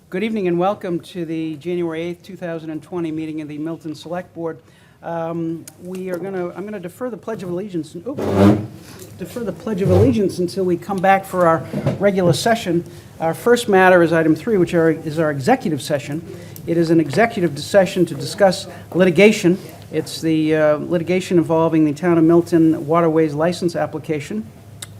Good evening and welcome to the January 8th, 2020 meeting of the Milton Select Board. I'm going to defer the Pledge of Allegiance. Defer the Pledge of Allegiance until we come back for our regular session. Our first matter is item 3, which is our executive session. It is an executive session to discuss litigation. It's the litigation involving the Town of Milton Waterways license application.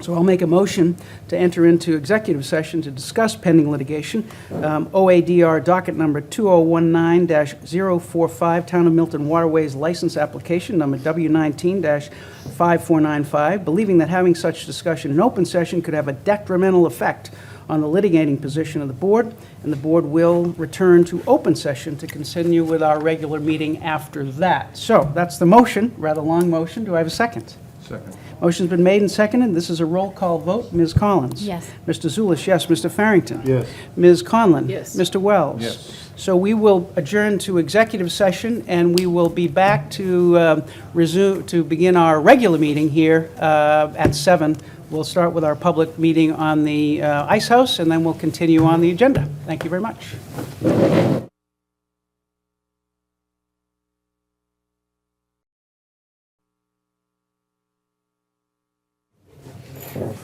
So I'll make a motion to enter into executive session to discuss pending litigation. OADR docket number 2019-045, Town of Milton Waterways license application number W19-5495, believing that having such discussion in open session could have a detrimental effect on the litigating position of the board, and the board will return to open session to continue with our regular meeting after that. So that's the motion, rather long motion. Do I have a second? Second. Motion's been made and seconded. This is a roll call vote. Ms. Collins? Yes. Mr. Zulish, yes. Mr. Farrington? Yes. Ms. Conlon? Yes. Mr. Wells? Yes. So we will adjourn to executive session, and we will be back to begin our regular meeting here at 7. We'll start with our public meeting on the Ice House, and then we'll continue on the agenda. Thank you very much.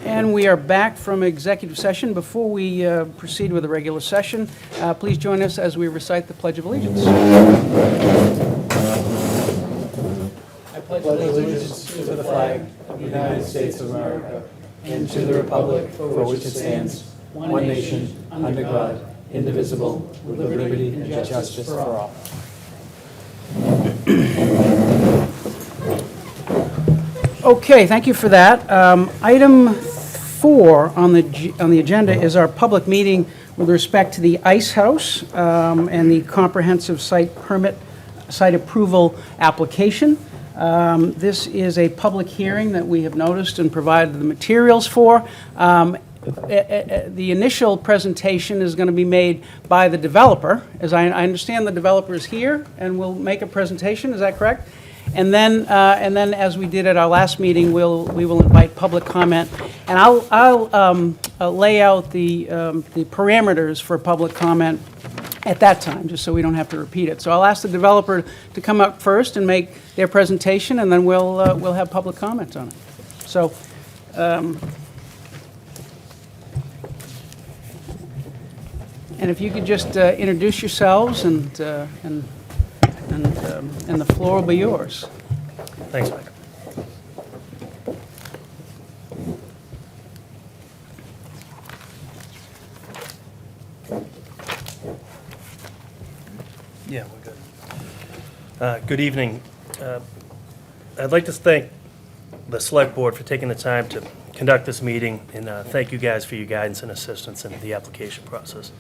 And we are back from executive session. Before we proceed with the regular session, please join us as we recite the Pledge of Allegiance. I pledge allegiance to the flag of the United States of America and to the republic for which it stands, one nation, under God, indivisible, with liberty and justice for all. Okay, thank you for that. Item 4 on the agenda is our public meeting with respect to the Ice House and the comprehensive site approval application. This is a public hearing that we have noticed and provided the materials for. The initial presentation is going to be made by the developer. As I understand, the developer is here and will make a presentation. Is that correct? And then, as we did at our last meeting, we will invite public comment, and I'll lay out the parameters for public comment at that time, just so we don't have to repeat it. So I'll ask the developer to come up first and make their presentation, and then we'll have public comment on it. So. And if you could just introduce yourselves and the floor will be yours. Thanks, Mike. Yeah, we're good. Good evening. I'd like to thank the Select Board for taking the time to conduct this meeting, and thank you guys for your guidance and assistance in the application process.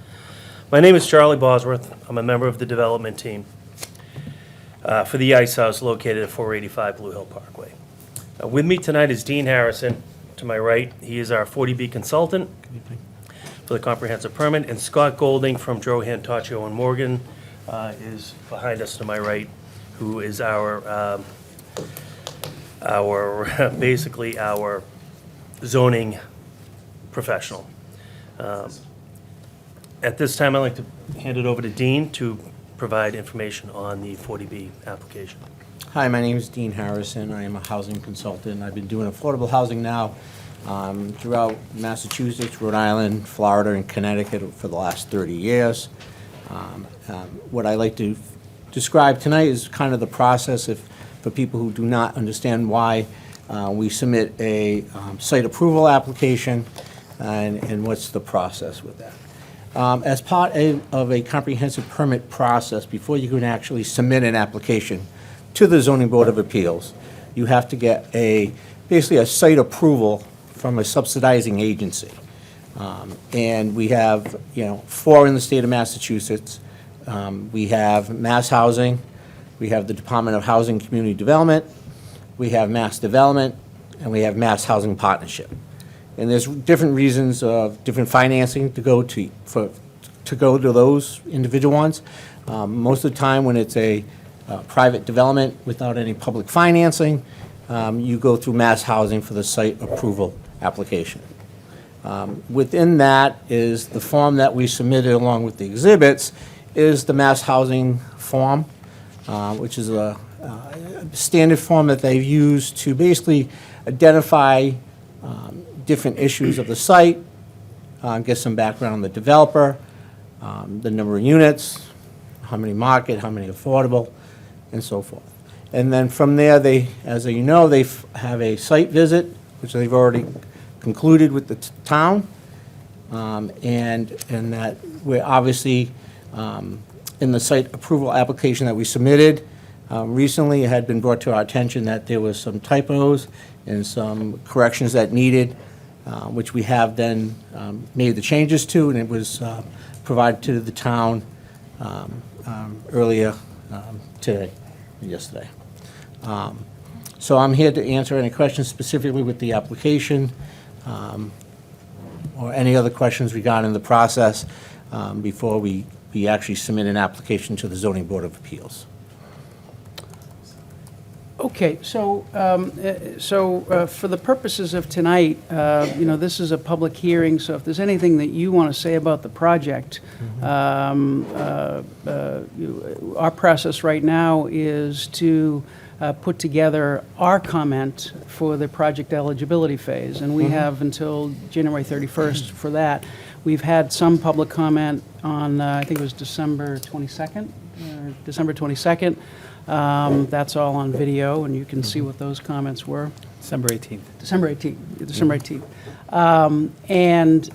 My name is Charlie Bosworth. I'm a member of the development team for the Ice House located at 485 Blue Hill Parkway. With me tonight is Dean Harrison, to my right. He is our 40B consultant for the comprehensive permit, and Scott Golding from Drohan, Taccio, and Morgan is behind us to my right, who is basically our zoning professional. At this time, I'd like to hand it over to Dean to provide information on the 40B application. Hi, my name is Dean Harrison. I am a housing consultant. I've been doing affordable housing now throughout Massachusetts, Rhode Island, Florida, and Connecticut for the last 30 years. What I like to describe tonight is kind of the process for people who do not understand why we submit a site approval application and what's the process with that. As part of a comprehensive permit process, before you can actually submit an application to the Zoning Board of Appeals, you have to get basically a site approval from a subsidizing agency. And we have, 4 in the state of Massachusetts. We have Mass Housing, we have the Department of Housing and Community Development, we have Mass Development, and we have Mass Housing Partnership. And there's different reasons of different financing to go to those individual ones. Most of the time, when it's a private development without any public financing, you go through Mass Housing for the site approval application. Within that is the form that we submitted along with the exhibits is the mass housing form, which is a standard form that they've used to basically identify different issues of the site, get some background on the developer, the number of units, how many market, how many affordable, and so forth. And then from there, they, as you know, they have a site visit, which they've already concluded with the town, and that we're obviously, in the site approval application that we submitted, recently it had been brought to our attention that there was some typos and some corrections that needed, which we have then made the changes to, and it was provided to the town earlier today, yesterday. So I'm here to answer any questions specifically with the application, or any other questions regarding the process before we actually submit an application to the Zoning Board of Appeals. Okay, so, for the purposes of tonight, this is a public hearing, so if there's anything that you want to say about the project, our process right now is to put together our comment for the project eligibility phase, and we have until January 31st for that. We've had some public comment on, I think it was December 22nd, December 22nd. That's all on video, and you can see what those comments were. December 18th. December 18th, December 18th. And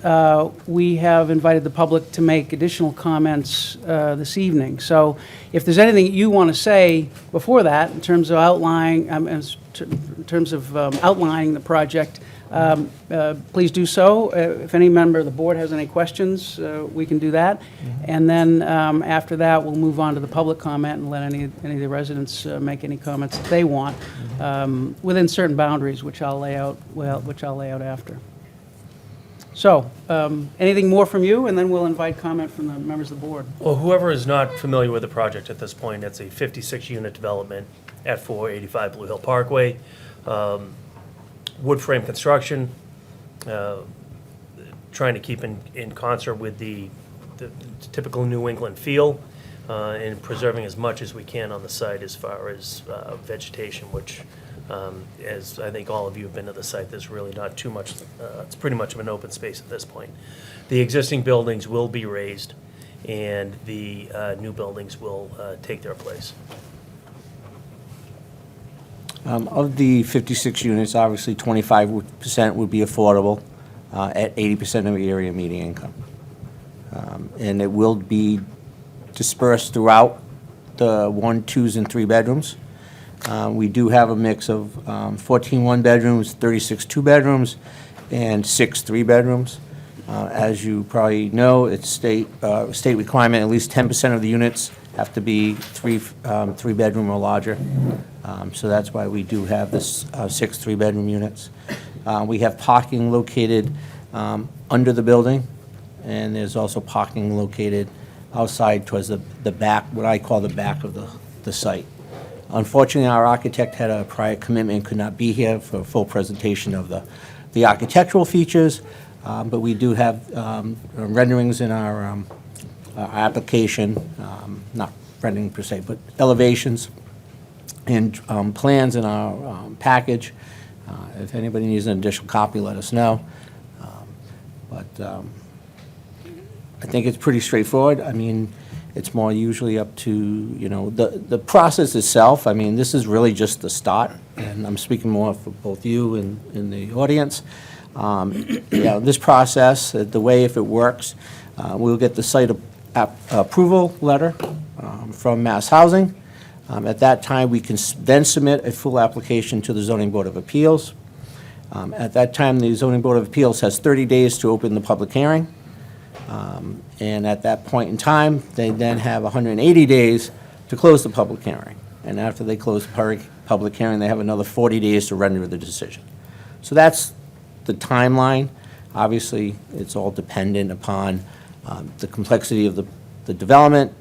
we have invited the public to make additional comments this evening. So if there's anything you want to say before that, in terms of outlining, outlining the project, please do so. If any member of the board has any questions, we can do that. And then after that, we'll move on to the public comment and let any of the residents make any comments that they want within certain boundaries, which I'll lay out after. So, anything more from you, and then we'll invite comment from the members of the board. Well, whoever is not familiar with the project at this point, it's a 56-unit development at 485 Blue Hill Parkway. Wood frame construction, trying to keep in concert with the typical New England feel, and preserving as much as we can on the site as far as vegetation, which, as I think all of you have been to the site, there's really not too much, it's pretty much of an open space at this point. The existing buildings will be raised, and the new buildings will take their place. Of the 56 units, obviously 25% would be affordable at 80% of the area median income. And it will be dispersed throughout the 1, 2s, and 3 bedrooms. We do have a mix of 14 one-bedrooms, 36 two-bedrooms, and 6 three-bedrooms. As you probably know, it's state requirement, at least 10% of the units have to be three-bedroom or larger. So that's why we do have this 6 three-bedroom units. We have parking located under the building, and there's also parking located outside towards the back, what I call the back of the site. Unfortunately, our architect had a prior commitment, could not be here for a full presentation of the architectural features, but we do have renderings in our application, not rendering per se, but elevations and plans in our package. If anybody needs an additional copy, let us know. But I think it's pretty straightforward. I mean, it's more usually up to, the process itself. I mean, this is really just the start, and I'm speaking more for both you and the audience. This process, the way if it works, we'll get the site approval letter from Mass Housing. At that time, we can then submit a full application to the Zoning Board of Appeals. At that time, the Zoning Board of Appeals has 30 days to open the public hearing. And at that point in time, they then have 180 days to close the public hearing. And after they close the public hearing, they have another 40 days to render the decision. So that's the timeline. Obviously, it's all dependent upon the complexity of the development,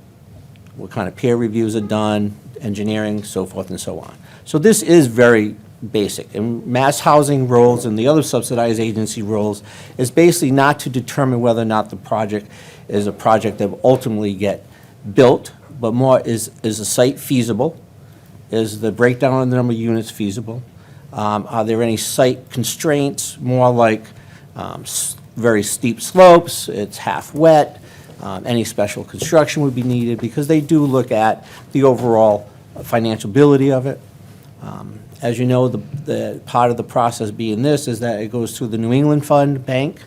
what kind of peer reviews are done, engineering, so forth and so on. So this is very basic. And mass housing roles and the other subsidized agency roles is basically not to determine whether or not the project is a project that will ultimately get built, but more is a site feasible? Is the breakdown of the number of units feasible? Are there any site constraints, more like very steep slopes, it's half wet, any special construction would be needed, because they do look at the overall financial ability of it. As you know, the part of the process being this is that it goes through the New England Fund Bank,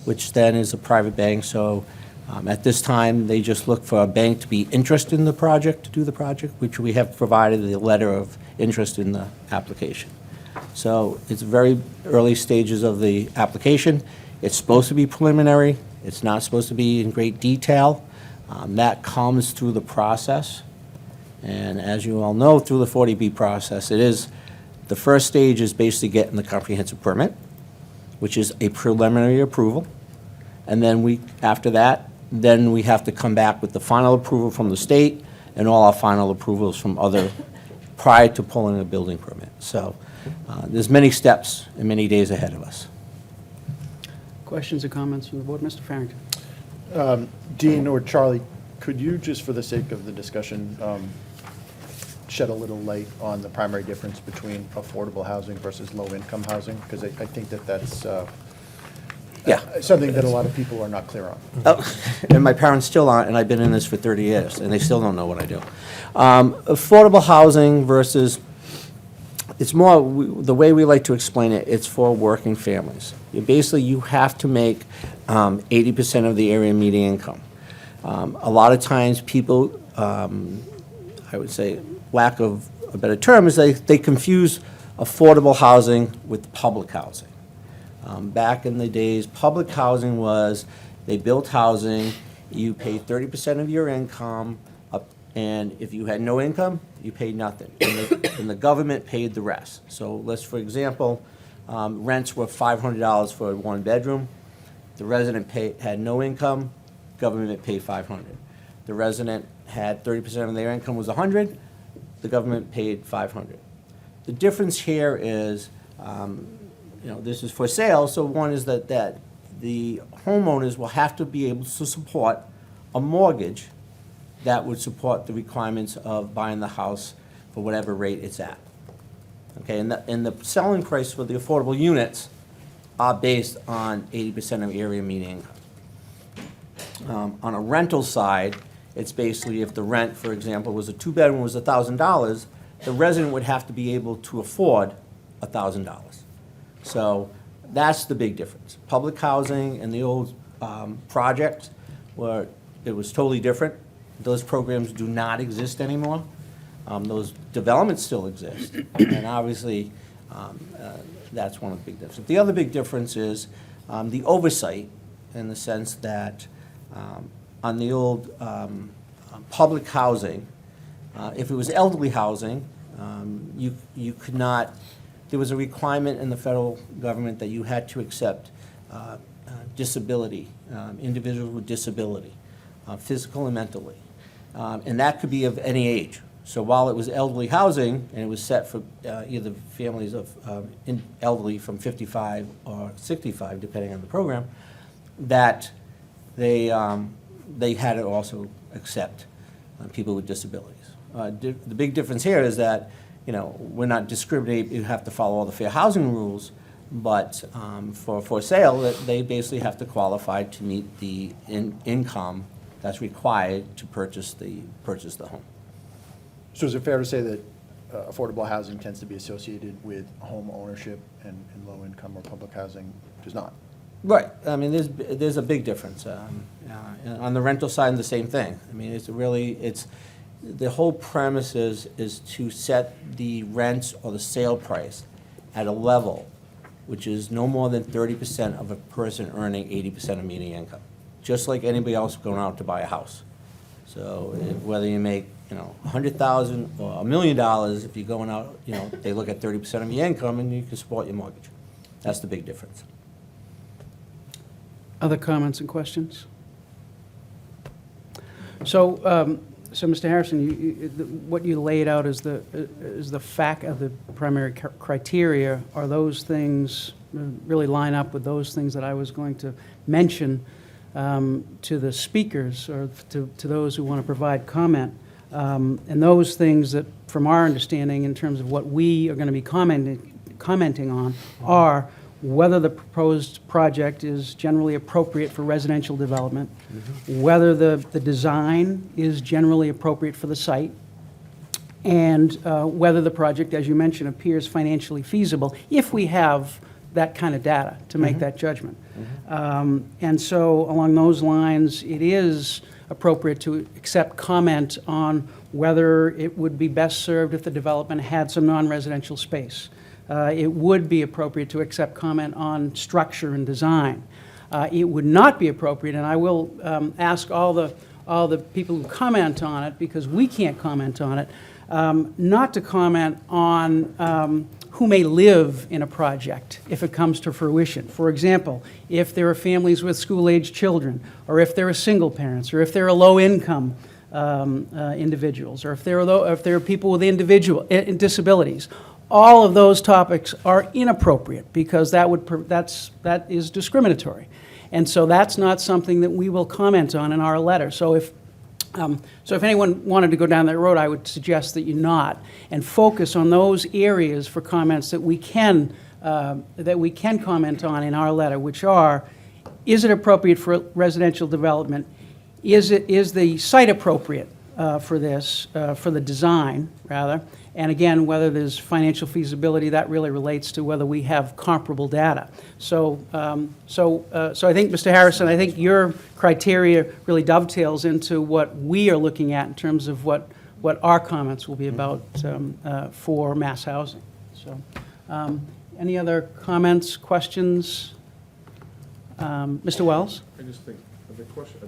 which then is a private bank, so at this time, they just look for a bank to be interested in the project, to do the project, which we have provided the letter of interest in the application. So it's very early stages of the application. It's supposed to be preliminary. It's not supposed to be in great detail. That comes through the process. And as you all know, through the 40B process, the first stage is basically getting the comprehensive permit, which is a preliminary approval. And then after that, then we have to come back with the final approval from the state and all our final approvals from prior to pulling a building permit. So there's many steps and many days ahead of us. Questions or comments from the board? Mr. Farrington? Dean or Charlie, could you, just for the sake of the discussion, shed a little light on the primary difference between affordable housing versus low-income housing? Because I think that's something that a lot of people are not clear on. Oh, and my parents still aren't, and I've been in this for 30 years, and they still don't know what I do. Affordable housing versus, it's more, the way we like to explain it, it's for working families. You have to make 80% of the area median income. A lot of times people, I would say, lack of a better term, is they confuse affordable housing with public housing. Back in the days, public housing was, they built housing, you paid 30% of your income, and if you had no income, you paid nothing. And the government paid the rest. So for example, rents were $500 for a one-bedroom. The resident had no income, government paid $500. The resident had 30% of their income was $100, the government paid $500. The difference here is, this is for sale, so one is that the homeowners will have to be able to support a mortgage that would support the requirements of buying the house for whatever rate it's at. Okay, and the selling price for the affordable units are based on 80% of area median income. On a rental side, it's basically if the rent, for example, was a two-bedroom was $1,000, the resident would have to be able to afford $1,000. So that's the big difference. Public housing and the old projects, where it was totally different. Those programs do not exist anymore. Those developments still exist, and obviously that's one of the big differences. The other big difference is the oversight, in the sense that on the old public housing, if it was elderly housing, you could not. There was a requirement in the federal government that you had to accept disability, individuals with disability, physical and mentally, and that could be of any age. So while it was elderly housing, and it was set for either families of elderly from 55 or 65, depending on the program, that they had to also accept people with disabilities. The big difference here is that, we're not discriminating, you have to follow all the fair housing rules, but for sale, they basically have to qualify to meet the income that's required to purchase the home. So is it fair to say that affordable housing tends to be associated with home ownership and low income, or public housing does not? Right. I mean, there's a big difference. On the rental side, the same thing. I mean, the whole premise is to set the rents or the sale price at a level which is no more than 30% of a person earning 80% of median income, just like anybody else going out to buy a house. So whether you make, $100,000 or $1 million, if you're going out, they look at 30% of your income and you can support your mortgage. That's the big difference. Other comments and questions? So So, Mr. Harrison, what you laid out as the fact of the primary criteria, are those things really line up with those things that I was going to mention to the speakers or to those who want to provide comment? And those things that, from our understanding, in terms of what we are going to be commenting on, are whether the proposed project is generally appropriate for residential development, whether the design is generally appropriate for the site, and whether the project, as you mentioned, appears financially feasible, if we have that kind of data to make that judgment. And so along those lines, it is appropriate to accept comment on whether it would be best served if the development had some non-residential space. It would be appropriate to accept comment on structure and design. It would not be appropriate, and I will ask all the people who comment on it, because we can't comment on it, not to comment on who may live in a project if it comes to fruition. For example, if there are families with school-aged children, or if there are single parents, or if there are low-income individuals, or if there are people with individual disabilities. All of those topics are inappropriate, because that is discriminatory. And so that's not something that we will comment on in our letter. So if anyone wanted to go down that road, I would suggest that you not, and focus on those areas for comments that we can comment on in our letter, which are: is it appropriate for residential development? Is the site appropriate for this, for the design, rather? And again, whether there's financial feasibility, that really relates to whether we have comparable data. So I think, Mr. Harrison, I think your criteria really dovetails into what we are looking at in terms of what our comments will be about for mass housing. So, any other comments, questions? Mr. Wells? I just think,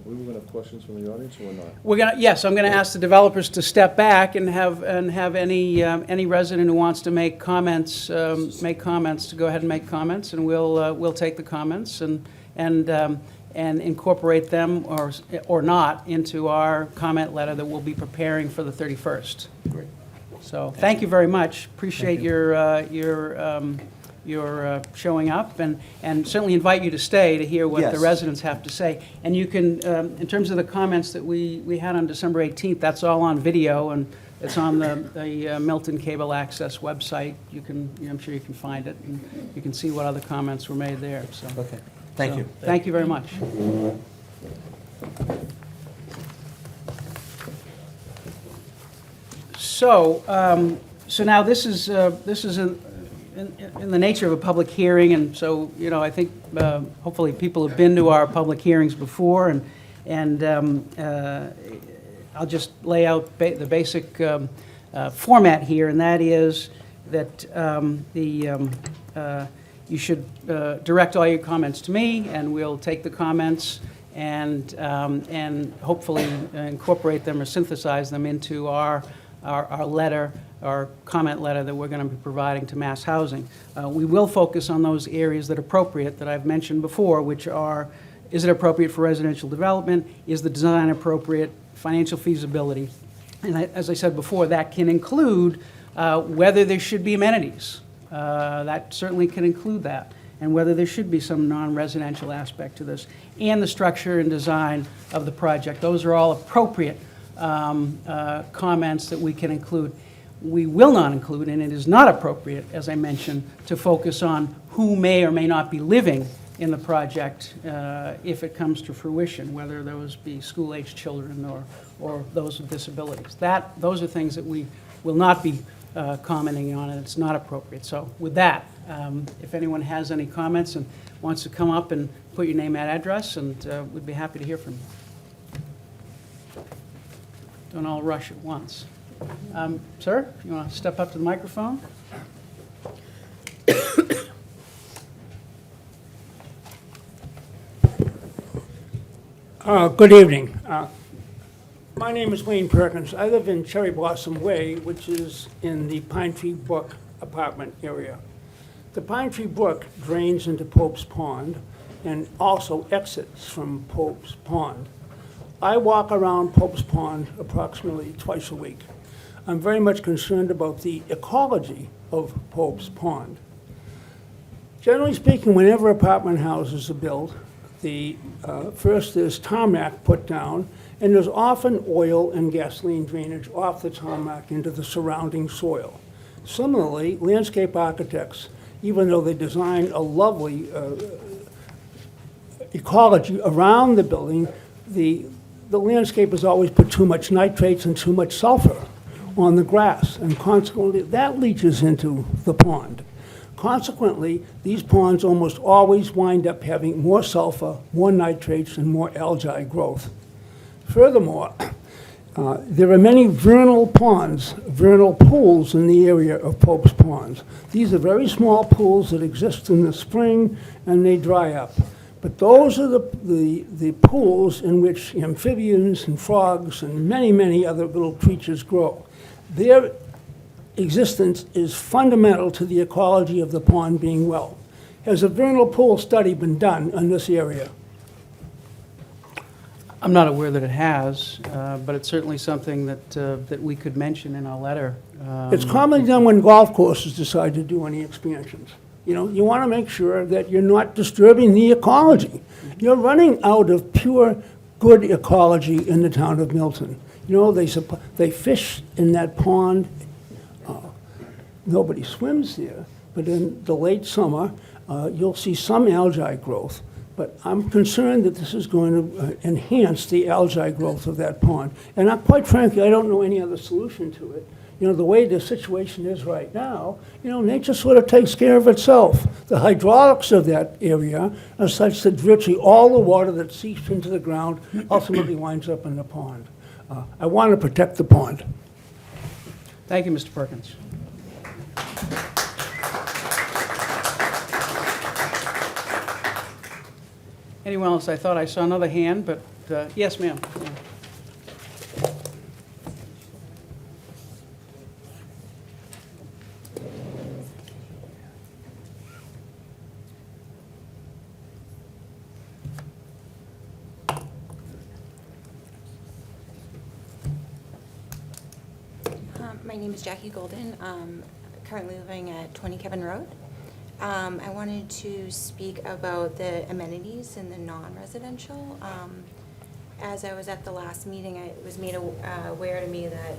we were going to have questions from the audience or not? Yes, I'm going to ask the developers to step back and have any resident who wants to make comments to go ahead and make comments, and we'll take the comments and incorporate them or not into our comment letter that we'll be preparing for the 31st. Great. So thank you very much. Appreciate your showing up, and certainly invite you to stay to hear what the Yes. residents have to say. And you can, in terms of the comments that we had on December 18th, that's all on video, and it's on the Milton Cable Access website. I'm sure you can find it, and you can see what other comments were made there. So, Okay, thank you. Thank you very much. So now this is in the nature of a public hearing, and so, I think hopefully people have been to our public hearings before, and I'll just lay out the basic format here, and that is that you should direct all your comments to me, and we'll take the comments and hopefully incorporate them or synthesize them into our letter, our comment letter that we're going to be providing to Mass Housing. We will focus on those areas that are appropriate that I've mentioned before, which are: is it appropriate for residential development? Is the design appropriate? Financial feasibility. And as I said before, that can include whether there should be amenities. That certainly can include that. And whether there should be some non-residential aspect to this. And the structure and design of the project. Those are all appropriate comments that we can include. We will not include, and it is not appropriate, as I mentioned, to focus on who may or may not be living in the project if it comes to fruition, whether those be school-aged children or those with disabilities. Those are things that we will not be commenting on, and it's not appropriate. So with that, if anyone has any comments and wants to come up and put your name and address, and we'd be happy to hear from you. Don't all rush at once. Sir, you want to step up to the microphone? Good evening. My name is Wayne Perkins. I live in Cherry Blossom Way, which is in the Pine Tree Brook apartment area. The Pine Tree Brook drains into Pope's Pond and also exits from Pope's Pond. I walk around Pope's Pond approximately twice a week. I'm very much concerned about the ecology of Pope's Pond. Generally speaking, whenever apartment houses are built, first there's tarmac put down, and there's often oil and gasoline drainage off the tarmac into the surrounding soil. Similarly, landscape architects, even though they design a lovely ecology around the building, the landscape has always put too much nitrates and too much sulfur on the grass, and consequently, that leaches into the pond. Consequently, these ponds almost always wind up having more sulfur, more nitrates, and more algae growth. Furthermore, there are many vernal ponds, vernal pools in the area of Pope's Ponds. These are very small pools that exist in the spring and they dry up. But those are the pools in which amphibians and frogs and many, many other little creatures grow. Their existence is fundamental to the ecology of the pond being well. Has a vernal pool study been done in this area? I'm not aware that it has, but it's certainly something that we could mention in our letter. It's commonly done when golf courses decide to do any expansions. You know, you want to make sure that you're not disturbing the ecology. You're running out of pure, good ecology in the town of Milton. You know, they fish in that pond. Nobody swims there, but in the late summer, you'll see some algae growth. But I'm concerned that this is going to enhance the algae growth of that pond. And quite frankly, I don't know any other solution to it. You know, the way the situation is right now, you know, nature sort of takes care of itself. The hydraulics of that area are such that virtually all the water that seeps into the ground ultimately winds up in the pond. I want to protect the pond. Thank you, Mr. Perkins. Anyone else? I thought I saw another hand, but yes, ma'am. Yeah. My name is Jackie Golden. Currently living at 20 Kevin Road. I wanted to speak about the amenities in the non-residential. As I was at the last meeting, it was made aware to me that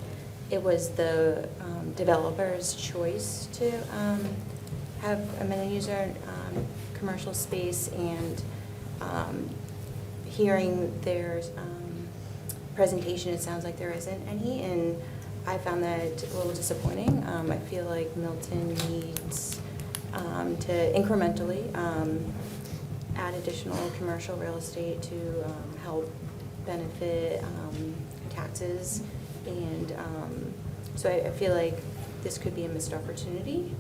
it was the developer's choice to have amenities or commercial space, and hearing their presentation, it sounds like there isn't any, and I found that a little disappointing. I feel like Milton needs to incrementally add additional commercial real estate to help benefit taxes, and so I feel like this could be a missed opportunity.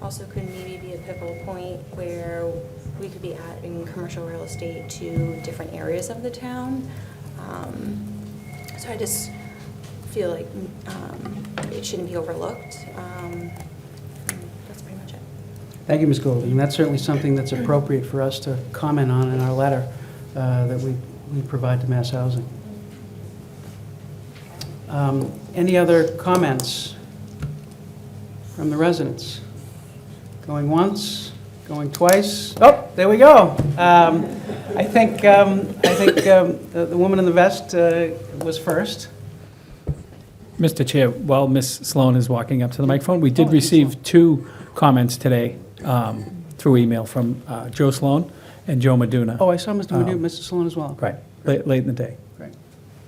Also could maybe be a pivotal point where we could be adding commercial real estate to different areas of the town. So I just feel like it shouldn't be overlooked. That's pretty much it. Thank you, Ms. Golding. That's certainly something that's appropriate for us to comment on in our letter that we provide to Mass Housing. Any other comments from the residents? Going once, going twice? Oh, there we go. I think the woman in the vest was first. Mr. Chair, while Ms. Sloan is walking up to the microphone, we did receive two comments today through email from Joe Sloan and Joe Meduna. Oh, I saw Mr. Manu, Mr. Sloan as well. Right, late in the day. Great.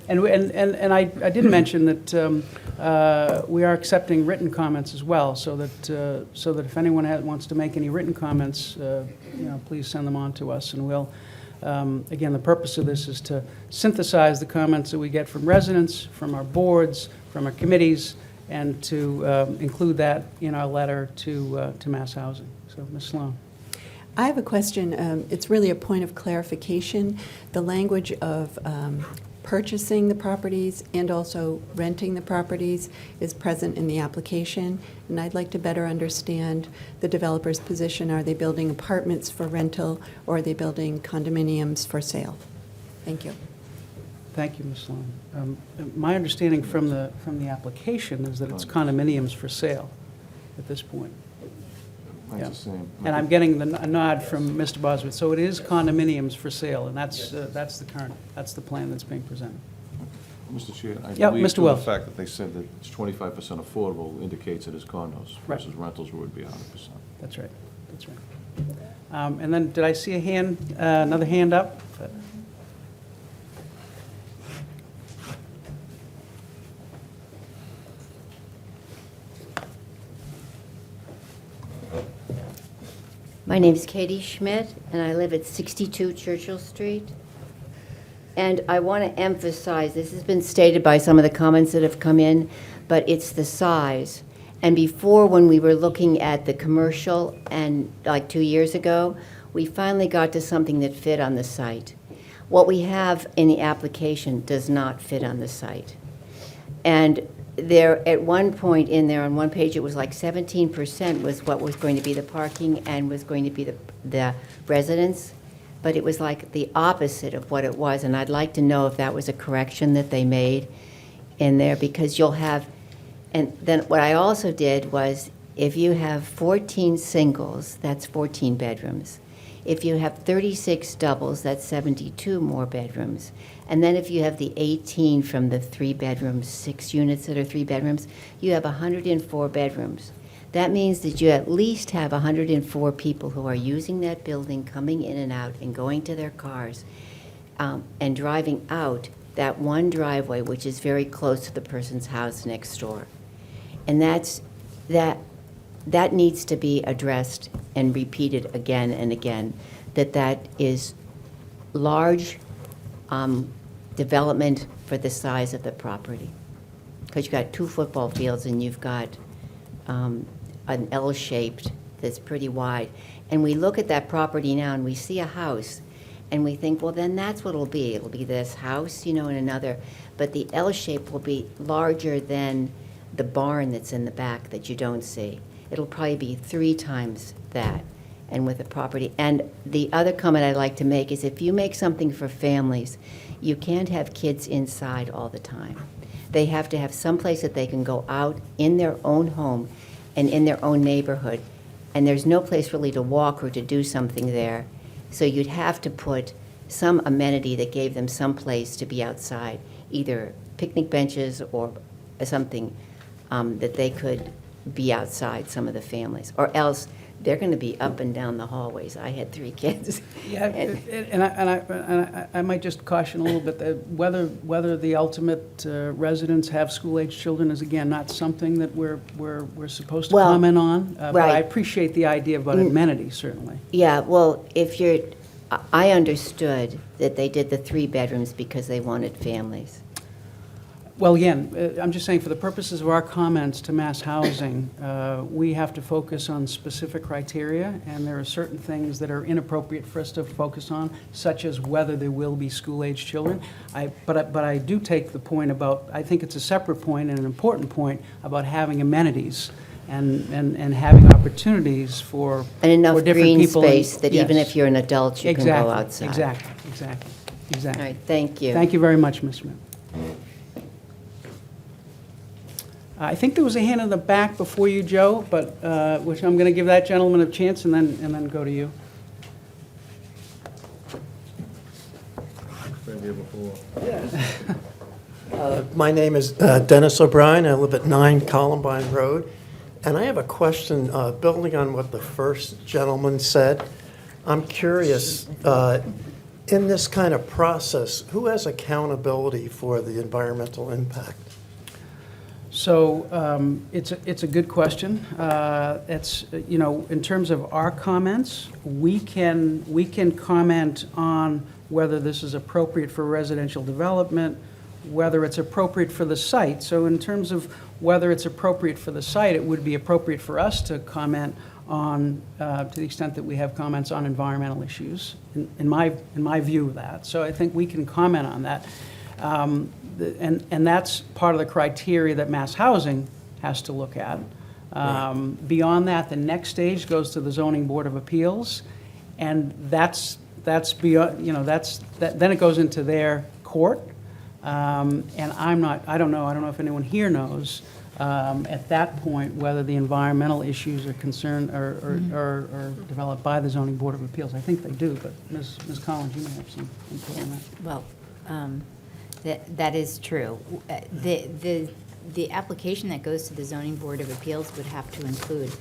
And I did mention that we are accepting written comments as well, so that if anyone wants to make any written comments, please send them on to us, and we'll. Again, the purpose of this is to synthesize the comments that we get from residents, from our boards, from our committees, and to include that in our letter to Mass Housing. So, Ms. Sloan. I have a question. It's really a point of clarification. The language of purchasing the properties and also renting the properties is present in the application, and I'd like to better understand the developer's position. Are they building apartments for rental, or are they building condominiums for sale? Thank you. Thank you, Ms. Sloan. My understanding from the application is that it's condominiums for sale at this point. Mine's Yeah. the same. And I'm getting a nod from Mr. Bosworth, so it is condominiums for sale, and that's the plan that's being presented. Mr. Chair, I Yeah, believe Mr. too, the Wells. fact that they said that it's 25% affordable indicates it is condos Right. versus rentals where it would be 100%. That's right, that's right. And then, did I see a hand, another hand up? My name's Katie Schmidt, and I live at 62 Churchill Street. And I want to emphasize, this has been stated by some of the comments that have come in, but it's the size. And before, when we were looking at the commercial, and like 2 years ago, we finally got to something that fit on the site. What we have in the application does not fit on the site. And there, at one point in there, on one page, it was like 17% was what was going to be the parking and was going to be the residence, but it was like the opposite of what it was, and I'd like to know if that was a correction that they made in there, because you'll have, and then what I also did was, if you have 14 singles, that's 14 bedrooms. If you have 36 doubles, that's 72 more bedrooms. And then if you have the 18 from the 3 bedrooms, 6 units that are 3 bedrooms, you have 104 bedrooms. That means that you at least have 104 people who are using that building, coming in and out and going to their cars, and driving out that one driveway, which is very close to the person's house next door. And that needs to be addressed and repeated again and again, that is large development for the size of the property. Because you've got 2 football fields and you've got an L-shaped that's pretty wide. And we look at that property now and we see a house and we think, well, then that's what it'll be. It'll be this house, and another. But the L shape will be larger than the barn that's in the back that you don't see. It'll probably be 3 times that, and with a property. And the other comment I'd like to make is, if you make something for families, you can't have kids inside all the time. They have to have some place that they can go out in their own home and in their own neighborhood. And there's no place really to walk or to do something there. So you'd have to put some amenity that gave them some place to be outside, either picnic benches or something that they could be outside, some of the families, or else they're going to be up and down the hallways. I had 3 kids. Yeah, and I might just caution a little bit that whether the ultimate residents have school-age children is, again, not something that we're supposed to Well, comment on. But I right. appreciate the idea about amenities, certainly. Yeah, well, I understood that they did the 3 bedrooms because they wanted families. Well, again, I'm just saying, for the purposes of our comments to mass housing, we have to focus on specific criteria, and there are certain things that are inappropriate for us to focus on, such as whether there will be school-age children. But I do take the point about, I think it's a separate point and an important point about having amenities and having opportunities for And enough for different green people. space that even Yes. if you're an adult, you can go outside. Exactly. All right, thank you. Thank you very much, Ms. Smith. I think there was a hand in the back before you, Joe, but, which I'm going to give that gentleman a chance and then go to you. Been here before. My name is Dennis O'Brien. I live at 9 Columbine Road. And I have a question, building on what the first gentleman said. I'm curious, in this kind of process, who has accountability for the environmental impact? So it's a good question. It's, in terms of our comments, we can comment on whether this is appropriate for residential development, whether it's appropriate for the site. So in terms of whether it's appropriate for the site, it would be appropriate for us to comment on, to the extent that we have comments on environmental issues, in my view of that. So I think we can comment on that. And that's part of the criteria that mass housing has to look at. Beyond that, the next stage goes to the Zoning Board of Appeals, and that's beyond, then it goes into their court. And I don't know if anyone here knows, at that point, whether the environmental issues are concerned, are developed by the zoning board of appeals. I think they do, but Ms. Collins, you may have some input on that. Well, that is true. The application that goes to the zoning board of appeals would have to include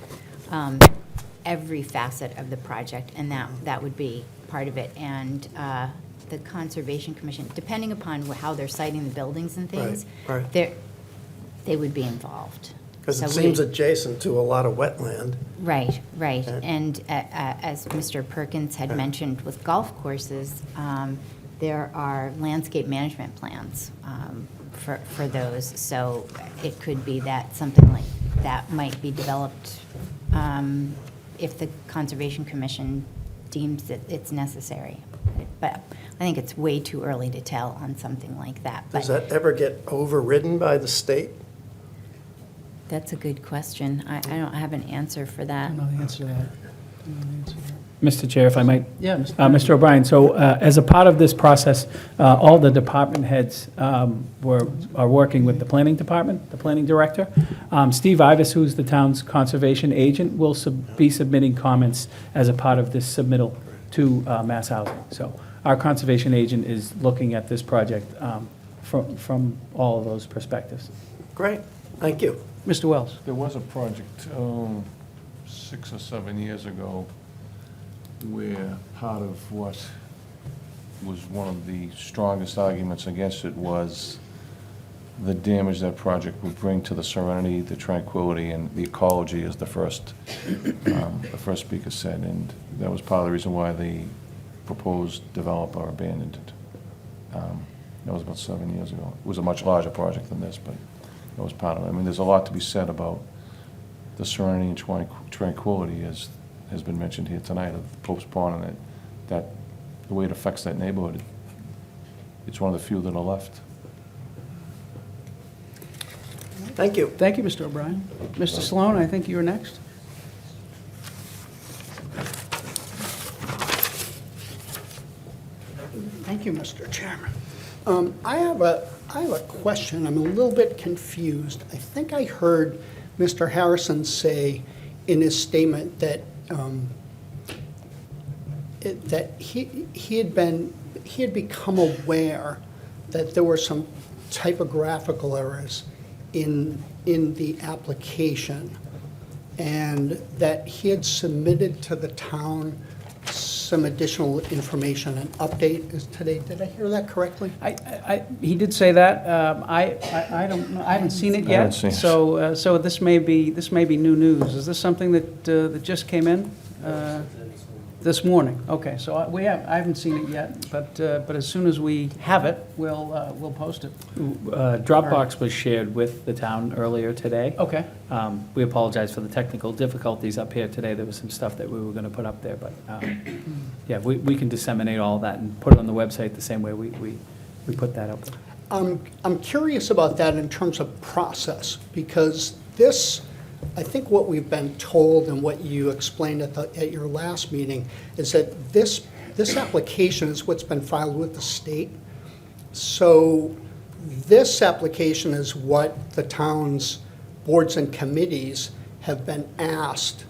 every facet of the project, and that would be part of it. And the Conservation Commission, depending upon how they're citing the buildings and things, Right. they would be involved. Because it So seems adjacent to a lot of wetland. Right. Okay. And as Mr. Perkins had mentioned with golf courses, there are landscape management plans for those. So it could be that something like that might be developed if the Conservation Commission deems that it's necessary. But I think it's way too early to tell on something like that. Does But that ever get overridden by the state? that's a good question. I don't have an answer for I that. don't know the answer to that. I don't know the answer to that. Mr. Chair, if I might. Yeah, Mr. Mr. O'Brien, so as a part of this process, all the department heads are working with the planning department, the planning director. Steve Ivas, who's the town's conservation agent, will be submitting comments as a part of this submittal to Mass Housing. So our conservation agent is looking at this project from all of those perspectives. Great, thank you. Mr. Wells? There was a project 6 or 7 years ago where part of what was one of the strongest arguments against it was the damage that project would bring to the serenity, the tranquility, and the ecology, as the first speaker said. And that was part of the reason why the proposed developer abandoned it. That was about 7 years ago. It was a much larger project than this, but that was part of it. I mean, there's a lot to be said about the serenity and tranquility, as has been mentioned here tonight, of Pope's Pond, and that the way it affects that neighborhood. It's one of the few that are left. Thank you. Thank you, Mr. O'Brien. Mr. Sloan, I think you were next. Thank you, Mr. Chairman. I have a question. I'm a little bit confused. I think I heard Mr. Harrison say in his statement that he had become aware that there were some typographical errors in the application, and that he had submitted to the town some additional information, an update is today. Did I hear that correctly? He did say that. I don't know, I haven't seen it I yet. haven't seen it. So this may be new news. Is this something that just came in this morning? Okay, so I haven't seen it yet, but as soon as we have it, we'll post it. Dropbox was shared with the town earlier today. Okay. We apologize for the technical difficulties up here today. There was some stuff that we were going to put up there, but yeah, we can disseminate all that and put it on the website the same way we put that up. I'm curious about that in terms of process, because this, I think what we've been told and what you explained at your last meeting is that this application is what's been filed with the state. So this application is what the town's boards and committees have been asked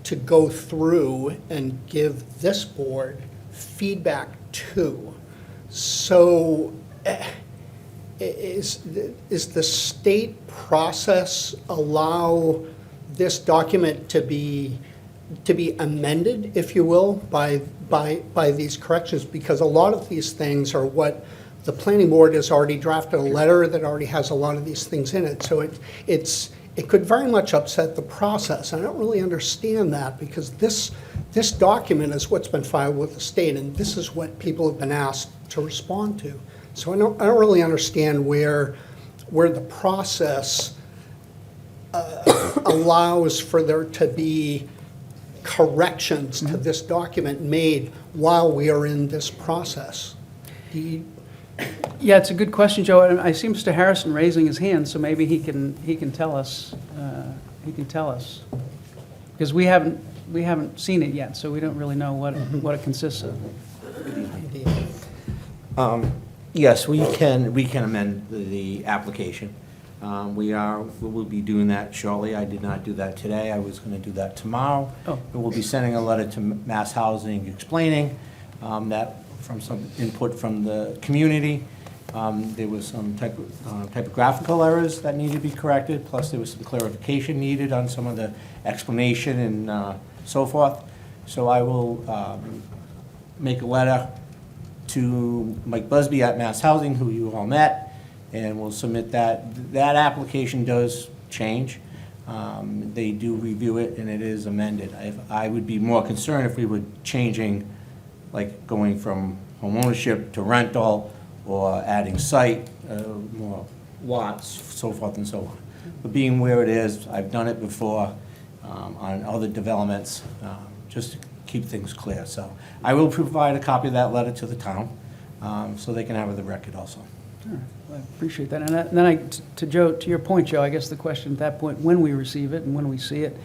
to go through and give this board feedback to. So is the state process allow this document to be amended, if you will, by these corrections? Because a lot of these things are what the planning board has already drafted a letter that already has a lot of these things in it. So it could very much upset the process. I don't really understand that, because this document is what's been filed with the state, and this is what people have been asked to respond to. So I don't really understand where the process allows for there to be corrections to this document made while we are in this process. Yeah, it's a good question, Joe, and I see Mr. Harrison raising his hand, so maybe he can tell us. Because we haven't seen it yet, so we don't really know what it consists of. Yes, we can amend the application. We will be doing that shortly. I did not do that today. I was going to do that tomorrow. Oh. And we'll be sending a letter to Mass Housing explaining that from some input from the community. There was some typographical errors that needed to be corrected, plus there was some clarification needed on some of the explanation and so forth. So I will make a letter to Mike Busby at Mass Housing, who you all met, and we'll submit that. That application does change. They do review it, and it is amended. I would be more concerned if we were changing, like going from home ownership to rental, or adding site, more lots, so forth and so on. But being where it is, I've done it before on other developments, just to keep things clear. So I will provide a copy of that letter to the town, so they can have it the record also. All right, well, I appreciate that. And then to Joe, to your point, Joe, I guess the question at that point, when we receive it and when we see it,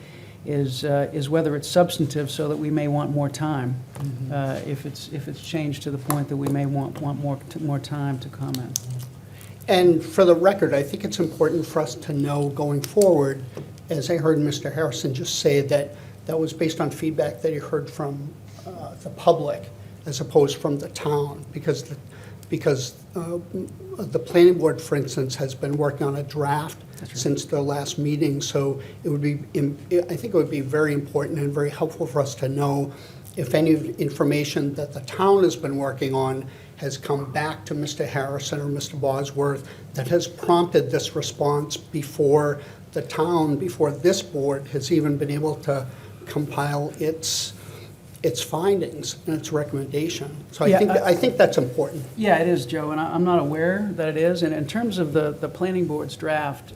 is whether it's substantive, so that we may want more time. If it's changed to the point that we may want more time to comment. And for the record, I think it's important for us to know going forward, as I heard Mr. Harrison just say, that that was based on feedback that he heard from the public as opposed from the town, because the planning board, for instance, has been working on a draft since their last meeting, so it would be, I think it would be very important and very helpful for us to know if any information that the town has been working on has come back to Mr. Harrison or Mr. Bosworth that has prompted this response before the town, before this board has even been able to compile its findings and its recommendation. So Yeah, I think that's important. Yeah, it is, Joe, and I'm not aware that it is. And in terms of the planning board's draft,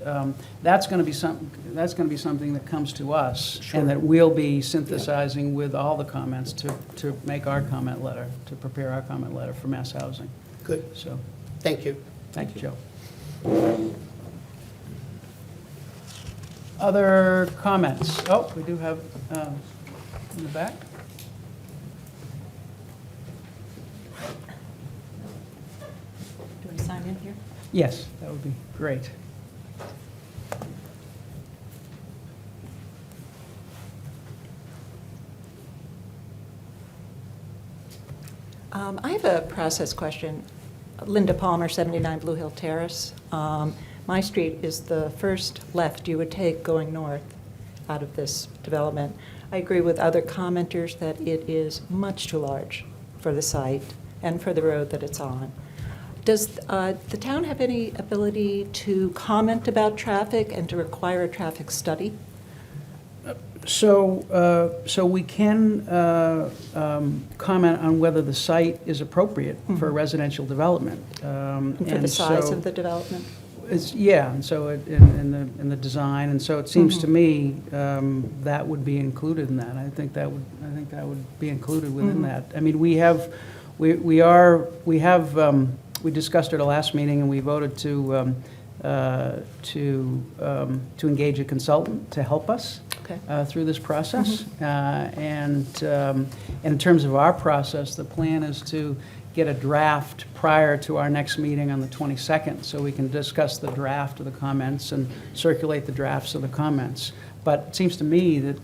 that's going to be something that comes to us, and that we'll be synthesizing with all the comments to make our comment letter, to prepare our comment letter for Mass Housing. Good. So, Thank you. thank you, Joe. Other comments? Oh, we do have in the back. Do I sign in here? Yes, that would be great. I have a process question. Linda Palmer, 79 Blue Hill Terrace. My street is the first left you would take going north out of this development. I agree with other commenters that it is much too large for the site and for the road that it's on. Does the town have any ability to comment about traffic and to require a traffic study? So we can comment on whether the site is appropriate for residential development. And for the size of the development? Yeah, and so in the design, and so it seems to me that would be included in that. I think that would be included within that. I mean, we discussed at our last meeting, and we voted to engage a consultant to help us through this process. And in terms of our process, the plan is to get a draft prior to our next meeting on the 22nd, so we can discuss the draft of the comments and circulate the drafts of the comments. But it seems to me that,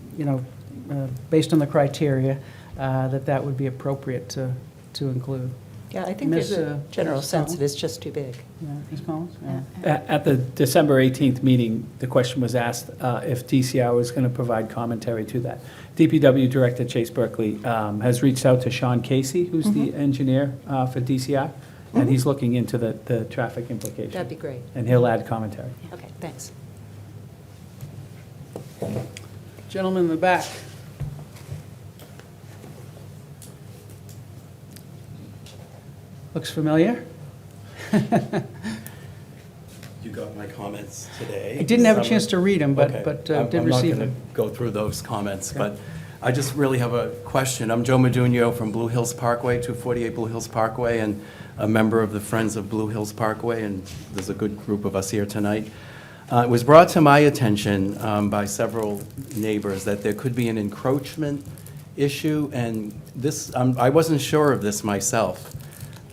based on the criteria, that would be appropriate to include. Yeah, I think there's a general sense that it's just too big. Yeah, Ms. Collins? Yeah. At the December 18th meeting, the question was asked if DCR was going to provide commentary to that. DPW Director Chase Berkeley has reached out to Sean Casey, who's the engineer for DCR, and he's looking into the traffic implications. That'd be great. And he'll add commentary. Okay, thanks. Gentleman in the back. Looks familiar. You got my comments today. I didn't have a chance to read them, but Okay. did receive I'm them. not going to go through those comments, but I just really have a question. I'm Joe Modugno from Blue Hills Parkway, 248 Blue Hills Parkway, and a member of the Friends of Blue Hills Parkway, and there's a good group of us here tonight. It was brought to my attention by several neighbors that there could be an encroachment issue, and this, I wasn't sure of this myself,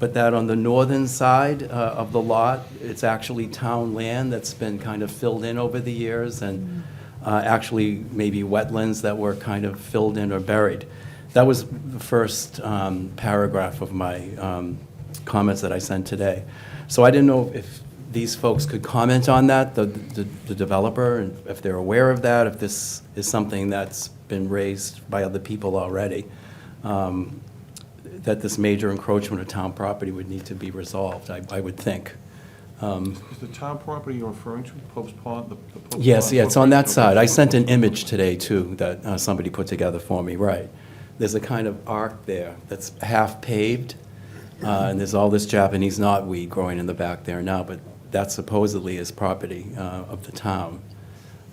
but that on the northern side of the lot, it's actually town land that's been kind of filled in over the years, and actually maybe wetlands that were kind of filled in or buried. That was the first paragraph of my comments that I sent today. So I didn't know if these folks could comment on that, the developer, and if they're aware of that, if this is something that's been raised by other people already, that this major encroachment of town property would need to be resolved, I would think. Is the town property you're referring to, Pope's Pond? The Pope's Yes, Pond yeah, it's on that footprint? side. I sent an image today, too, that somebody put together for me, right. There's a kind of arc there that's half paved, and there's all this Japanese knotweed growing in the back there now, but that supposedly is property of the town.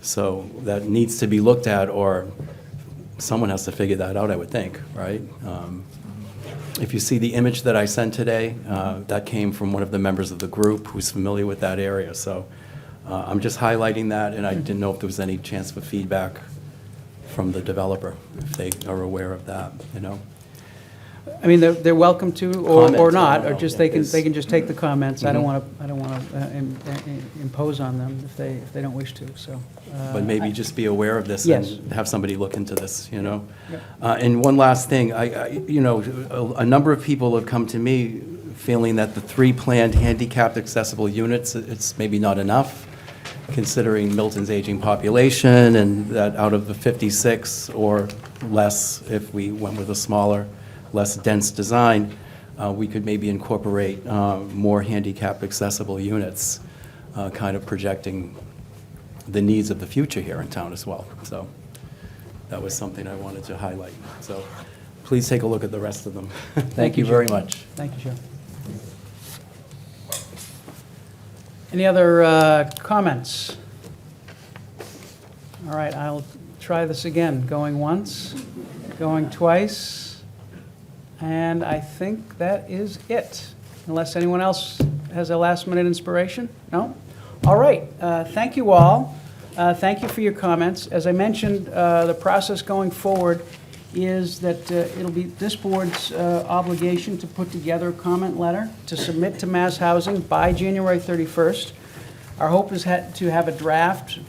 So that needs to be looked at, or someone has to figure that out, I would think, right? If you see the image that I sent today, that came from one of the members of the group who's familiar with that area. So I'm just highlighting that, and I didn't know if there was any chance for feedback from the developer, if they are aware of that, you know? I mean, they're welcome to, or Comments, not, I don't or know. just, they can just take the comments. I don't want to impose on them if they don't wish to, so. But maybe just be aware of this Yes. and have somebody look into this, you know? Yep. And one last thing, you know, a number of people have come to me feeling that the 3 planned handicapped accessible units, it's maybe not enough, considering Milton's aging population, and that out of the 56 or less, if we went with a smaller, less dense design, we could maybe incorporate more handicap accessible units, kind of projecting the needs of the future here in town as well. So that was something I wanted to highlight. So please take a look at the rest of them. Thank you very much. Thank you, Joe. Any other comments? All right, I'll try this again. Going once, going twice, and I think that is it. Unless anyone else has a last-minute inspiration? No? All right, thank you all. Thank you for your comments. As I mentioned, the process going forward is that it'll be this board's obligation to put together a comment letter to submit to Mass Housing by January 31st. Our hope is to have a draft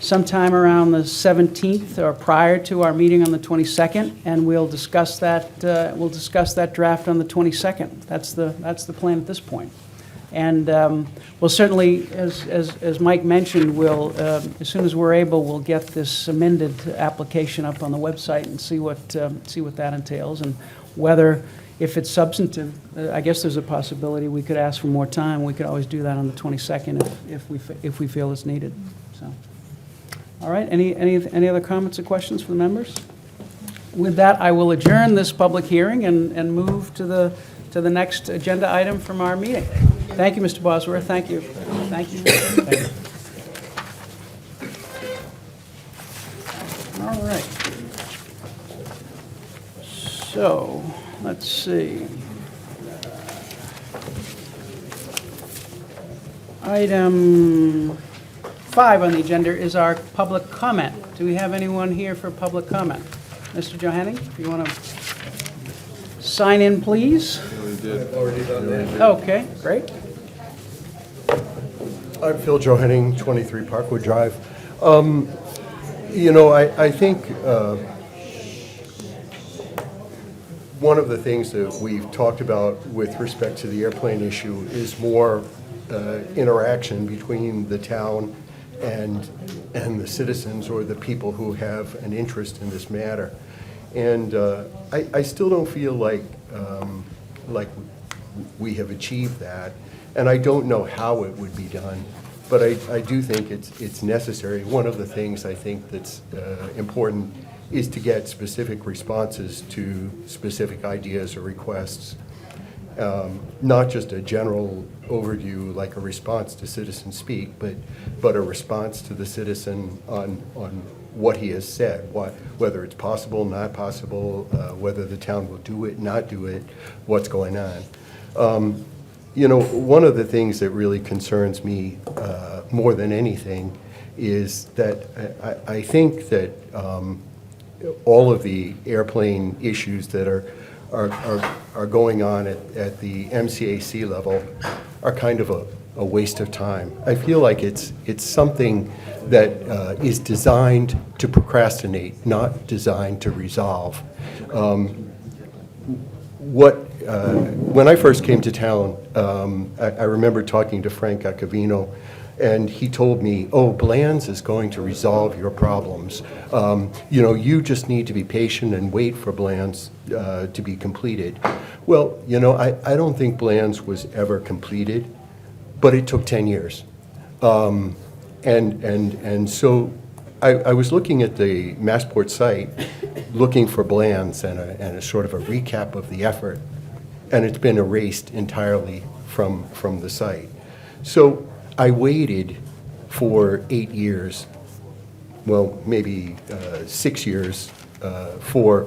sometime around the 17th or prior to our meeting on the 22nd, and we'll discuss that draft on the 22nd. That's the plan at this point. And we'll certainly, as Mike mentioned, we'll, as soon as we're able, we'll get this amended application up on the website and see what that entails, and whether, if it's substantive, I guess there's a possibility we could ask for more time. We could always do that on the 22nd if we feel it's needed. So, all right. Any other comments or questions from the members? With that, I will adjourn this public hearing and move to the next agenda item from our meeting. Thank you, Mr. Bosworth. Thank you. Thank you. Thank you. All right. So, let's see. Item 5 on the agenda is our public comment. Do we have anyone here for public comment? Mr. Johanning, if you want to sign in, please. Already done that. Okay, great. I'm Phil Johanning, 23 Parkwood Drive. You know, I think one of the things that we've talked about with respect to the airplane issue is more interaction between the town and the citizens, or the people who have an interest in this matter. And I still don't feel like we have achieved that, and I don't know how it would be done, but I do think it's necessary. One of the things I think that's important is to get specific responses to specific ideas or requests, not just a general overview like a response to citizen speak, but a response to the citizen on what he has said, whether it's possible, not possible, whether the town will do it, not do it, what's going on. You know, one of the things that really concerns me more than anything is that I think that all of the airplane issues that are going on at the MCAC level are kind of a waste of time. I feel like it's something that is designed to procrastinate, not designed to resolve. When I first came to town, I remember talking to Frank Acavino, and he told me, oh, Bland's is going to resolve your problems. You just need to be patient and wait for Bland's to be completed. Well, I don't think Bland's was ever completed, but it took 10 years. And so I was looking at the Massport site, looking for Bland's and a sort of a recap of the effort, and it's been erased entirely from the site. So I waited for 8 years, well, maybe 6 years, for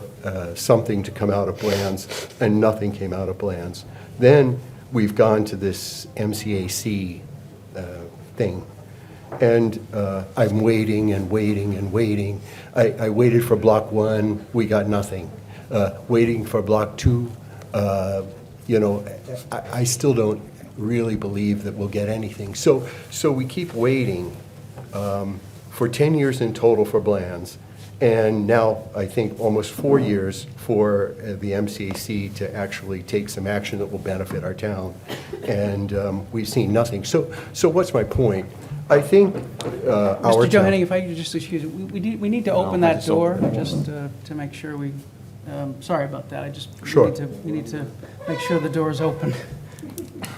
something to come out of Bland's, and nothing came out of Bland's. Then we've gone to this MCAC thing, and I'm waiting and waiting and waiting. I waited for Block 1, we got nothing. Waiting for Block 2, I still don't really believe that we'll get anything. So we keep waiting for 10 years in total for Bland's, and now I think almost 4 years for the MCAC to actually take some action that will benefit our town, and we've seen nothing. So what's my point? I think our Mr. town... Johanning, if I could just excuse you, we need to open that door, just to make sure we, sorry about that, Sure. we need to make sure the door is open.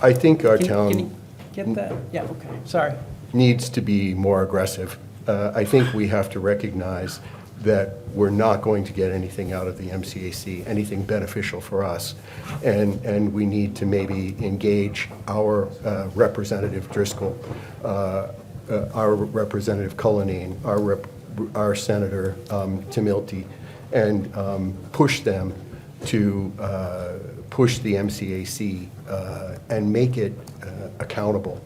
I think our Can town you get that? Yeah, okay, sorry. needs to be more aggressive. I think we have to recognize that we're not going to get anything out of the MCAC, anything beneficial for us. And we need to maybe engage our Representative Driscoll, our Representative Cullinane, our Senator Milton, and push them to push the MCAC and make it accountable.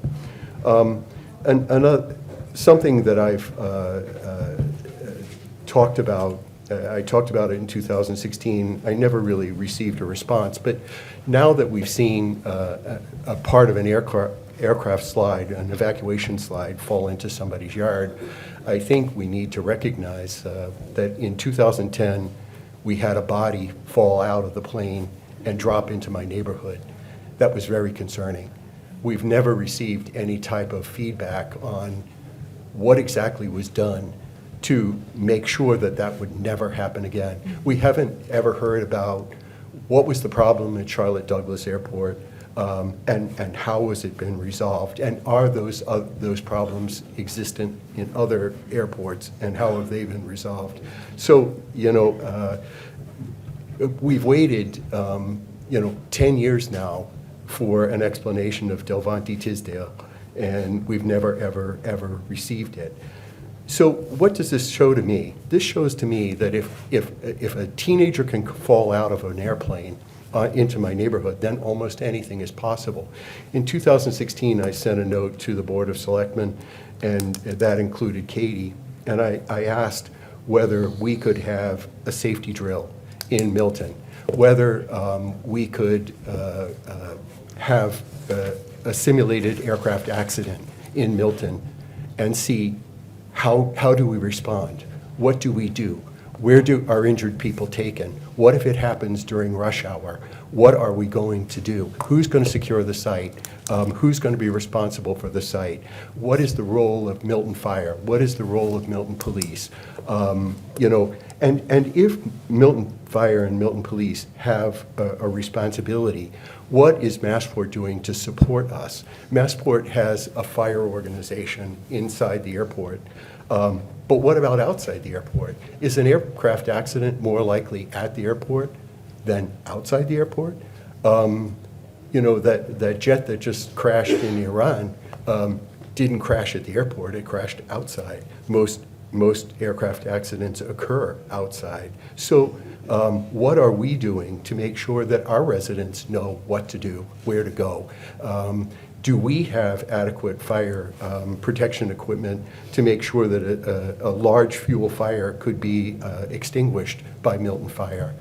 Something that I've talked about, I talked about it in 2016. I never really received a response, but now that we've seen a part of an aircraft slide, an evacuation slide, fall into somebody's yard, I think we need to recognize that in 2010, we had a body fall out of the plane and drop into my neighborhood. That was very concerning. We've never received any type of feedback on what exactly was done to make sure that that would never happen again. We haven't ever heard about what was the problem at Charlotte Douglas Airport, and how has it been resolved, and are those problems existent in other airports, and how have they been resolved? So, we've waited 10 years now for an explanation of Delmonte Tisdale, and we've never, ever received it. So what does this show to me? This shows to me that if a teenager can fall out of an airplane into my neighborhood, then almost anything is possible. In 2016, I sent a note to the Board of Selectmen, and that included Katie, and I asked whether we could have a safety drill in Milton, whether we could have a simulated aircraft accident in Milton, and see how do we respond? What do we do? Where do our injured people taken? What if it happens during rush hour? What are we going to do? Who's going to secure the site? Who's going to be responsible for the site? What is the role of Milton Fire? What is the role of Milton Police? And if Milton Fire and Milton Police have a responsibility, what is Massport doing to support us? Massport has a fire organization inside the airport, but what about outside the airport? Is an aircraft accident more likely at the airport than outside the airport? That jet that just crashed in Iran didn't crash at the airport, it crashed outside. Most aircraft accidents occur outside. So what are we doing to make sure that our residents know what to do, where to go? Do we have adequate fire protection equipment to make sure that a large fuel fire could be extinguished by Milton Fire?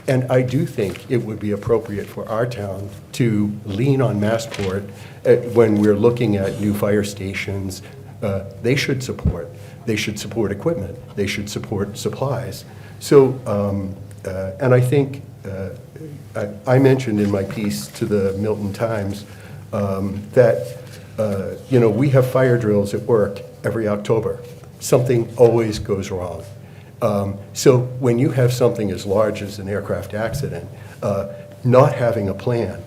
And I do think it would be appropriate for our town to lean on Massport when we're looking at new fire stations. They should support. They should support equipment. They should support supplies. So, and I think, I mentioned in my piece to the Milton Times that, we have fire drills at work every October. Something always goes wrong. So when you have something as large as an aircraft accident, not having a plan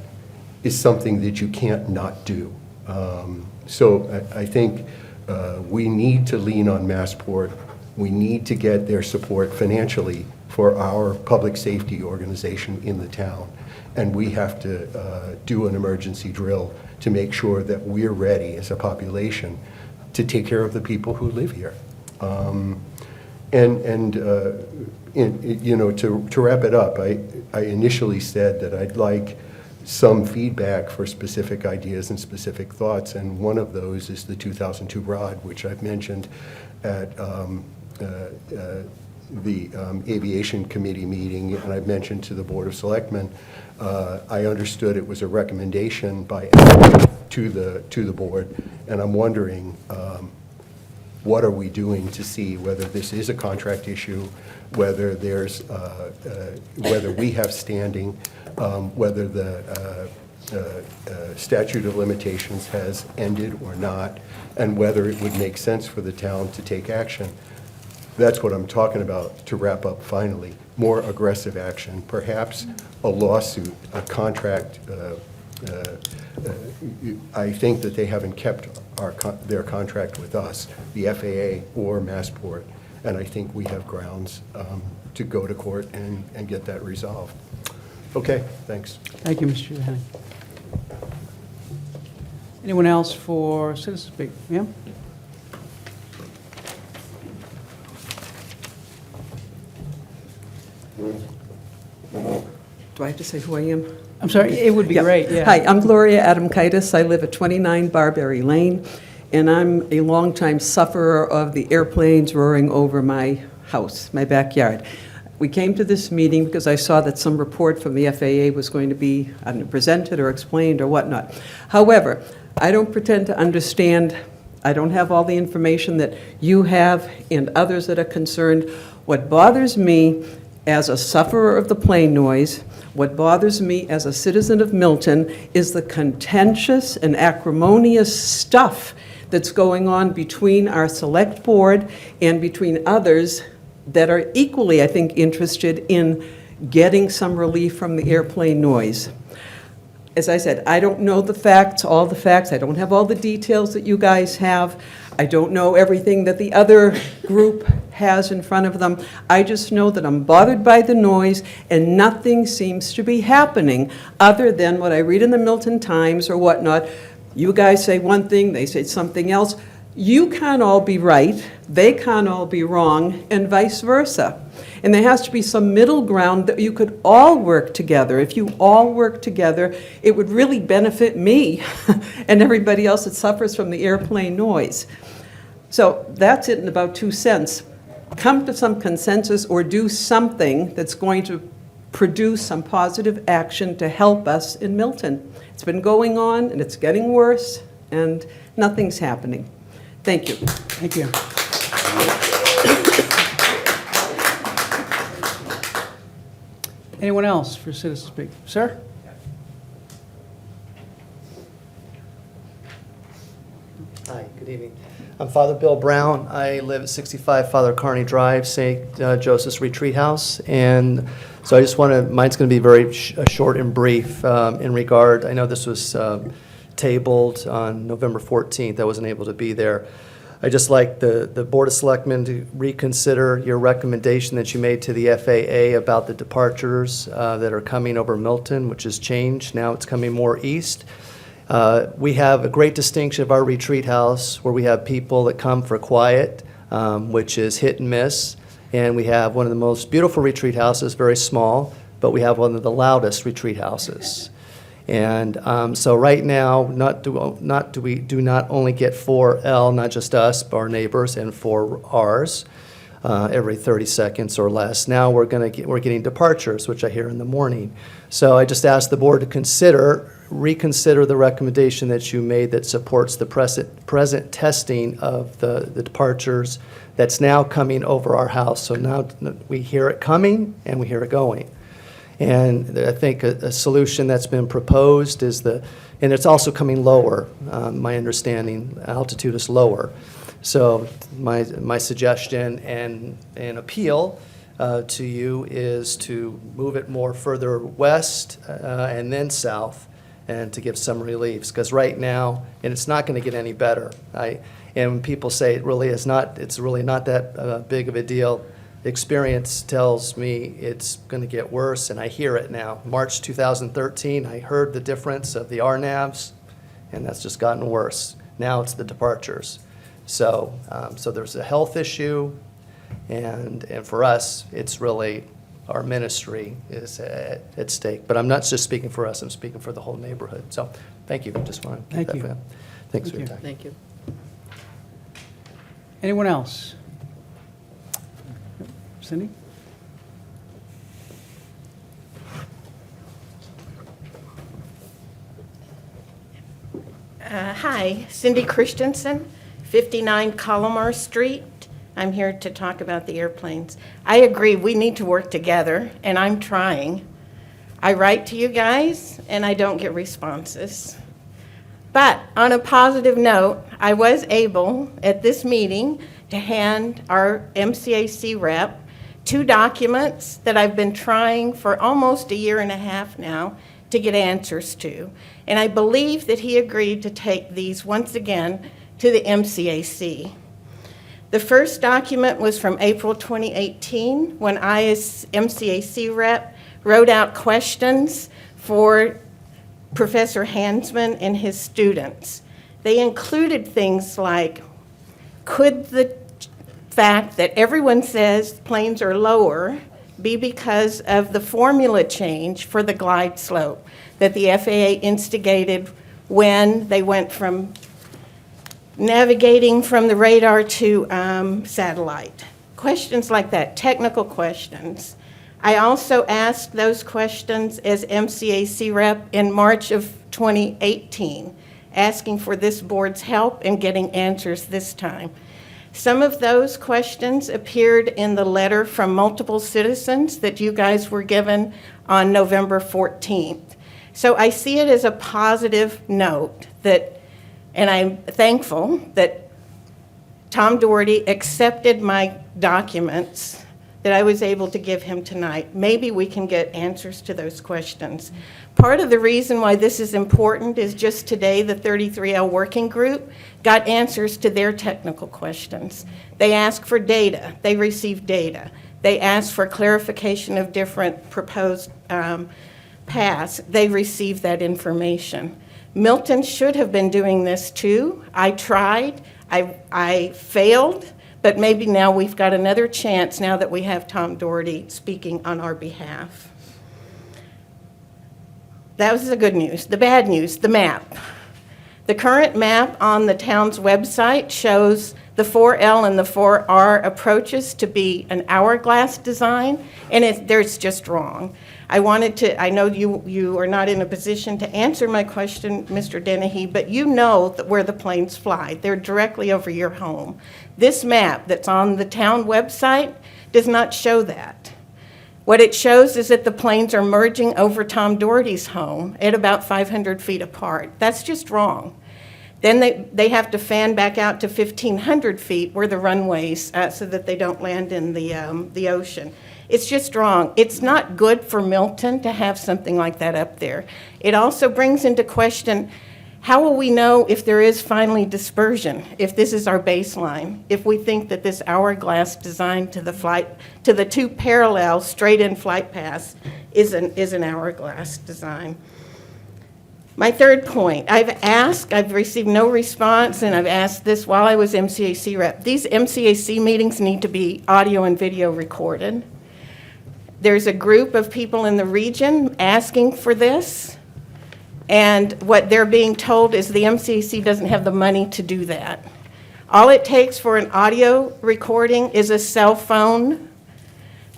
is something that you can't not do. So I think we need to lean on Massport. We need to get their support financially for our public safety organization in the town. And we have to do an emergency drill to make sure that we're ready as a population to take care of the people who live here. To wrap it up, I initially said that I'd like some feedback for specific ideas and specific thoughts, and one of those is the 2002 ROD, which I've mentioned at the Aviation Committee meeting, and I've mentioned to the Board of Selectmen. I understood it was a recommendation by to the board, and I'm wondering what are we doing to see whether this is a contract issue, whether there's whether we have standing, whether the statute of limitations has ended or not, and whether it would make sense for the town to take action. That's what I'm talking about to wrap up finally. More aggressive action, perhaps a lawsuit, a contract. I think that they haven't kept their contract with us, the FAA or Massport, and I think we have grounds to go to court and get that resolved. Okay, thanks. Thank you, Mr. Henning. Anyone else for citizen speak? Yeah? Do I have to say who I am? I'm sorry, it would be great, yeah. Hi, I'm Gloria Adamkitis. I live at 29 Barberry Lane, and I'm a longtime sufferer of the airplanes roaring over my house, my backyard. We came to this meeting because I saw that some report from the FAA was going to be presented or explained or whatnot. However, I don't pretend to understand. I don't have all the information that you have and others that are concerned. What bothers me as a sufferer of the plane noise, what bothers me as a citizen of Milton is the contentious and acrimonious stuff that's going on between our select board and between others that are equally, I think, interested in getting some relief from the airplane noise. As I said, I don't know the facts, all the facts. I don't have all the details that you guys have. I don't know everything that the other group has in front of them. I just know that I'm bothered by the noise, and nothing seems to be happening other than what I read in the Milton Times or whatnot. You guys say one thing, they say something else. You can't all be right, they can't all be wrong, and vice versa. And there has to be some middle ground that you could all work together. If you all work together, it would really benefit me and everybody else that suffers from the airplane noise. So that's it in about 2 cents. Come to some consensus or do something that's going to produce some positive action to help us in Milton. It's been going on and it's getting worse and nothing's happening. Thank you. Thank you. Anyone else for citizen speak? Sir? Hi, good evening. I'm Father Bill Brown. I live at 65 Father Carney Drive, St. Joseph's Retreat House. And so I just want to, mine's going to be very short and brief in regard, I know this was tabled on November 14th. I wasn't able to be there. I just like the Board of Selectmen to reconsider your recommendation that you made to the FAA about the departures that are coming over Milton, which has changed. Now it's coming more east. We have a great distinction of our retreat house where we have people that come for quiet, which is hit and miss. And we have one of the most beautiful retreat houses, very small, but we have one of the loudest retreat houses. And so right now, we do not only get 4L, not just us, but our neighbors, and 4 Rs. every 30 seconds or less. Now we're getting departures, which I hear in the morning. So I just asked the board to reconsider the recommendation that you made that supports the present testing of the departures that's now coming over our house. So now we hear it coming and we hear it going. And I think a solution that's been proposed is and it's also coming lower, my understanding, altitude is lower. So my suggestion and appeal to you is to move it more further west and then south, and to give some reliefs, because right now, and it's not going to get any better. And when people say it's really not that big of a deal, experience tells me it's going to get worse, and I hear it now. March 2013, I heard the difference of the RNAVs, and that's just gotten worse. Now it's the departures. So there's a health issue, and for us, it's really our ministry is at stake. But I'm not just speaking for us, I'm speaking for the whole neighborhood. So thank you. Just want to keep that for you. Thanks for your time. Thank you. Anyone else? Cindy? Hi, Cindy Christensen, 59 Colomar Street. I'm here to talk about the airplanes. I agree, we need to work together, and I'm trying. I write to you guys, and I don't get responses. But on a positive note, I was able, at this meeting, to hand our MCAC rep 2 documents that I've been trying for almost a year and a half now to get answers to. And I believe that he agreed to take these once again to the MCAC. The first document was from April 2018, when I, as MCAC rep, wrote out questions for Professor Hansman and his students. They included things like, could the fact that everyone says planes are lower be because of the formula change for the glide slope that the FAA instigated when they went from navigating from the radar to satellite? Questions like that, technical questions. I also asked those questions as MCAC rep in March of 2018, asking for this board's help in getting answers this time. Some of those questions appeared in the letter from multiple citizens that you guys were given on November 14th. So I see it as a positive note that, and I'm thankful that Tom Doherty accepted my documents that I was able to give him tonight. Maybe we can get answers to those questions. Part of the reason why this is important is just today the 33L working group got answers to their technical questions. They asked for data. They received data. They asked for clarification of different proposed paths. They received that information. Milton should have been doing this too. I tried. I failed. But maybe now we've got another chance now that we have Tom Doherty speaking on our behalf. That was the good news. The bad news, the map. The current map on the town's website shows the 4L and the 4R approaches to be an hourglass design, and there's just wrong. I know you are not in a position to answer my question, Mr. Dennehy, but you know where the planes fly. They're directly over your home. This map that's on the town website does not show that. What it shows is that the planes are merging over Tom Doherty's home at about 500 feet apart. That's just wrong. Then they have to fan back out to 1,500 feet where the runways, so that they don't land in the ocean. It's just wrong. It's not good for Milton to have something like that up there. It also brings into question, how will we know if there is finally dispersion, if this is our baseline, if we think that this hourglass design to the 2 parallel straight-in flight paths is an hourglass design? My third point, I've received no response, and I've asked this while I was MCAC rep. These MCAC meetings need to be audio and video recorded. There's a group of people in the region asking for this, and what they're being told is the MCAC doesn't have the money to do that. All it takes for an audio recording is a cell phone,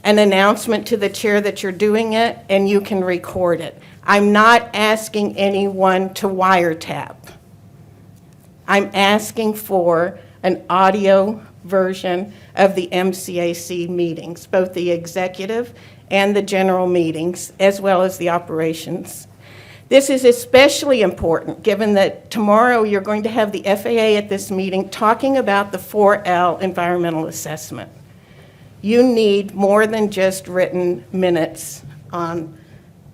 an announcement to the chair that you're doing it, and you can record it. I'm not asking anyone to wiretap. I'm asking for an audio version of the MCAC meetings, both the executive and the general meetings, as well as the operations. This is especially important given that tomorrow you're going to have the FAA at this meeting talking about the 4L environmental assessment. You need more than just written minutes on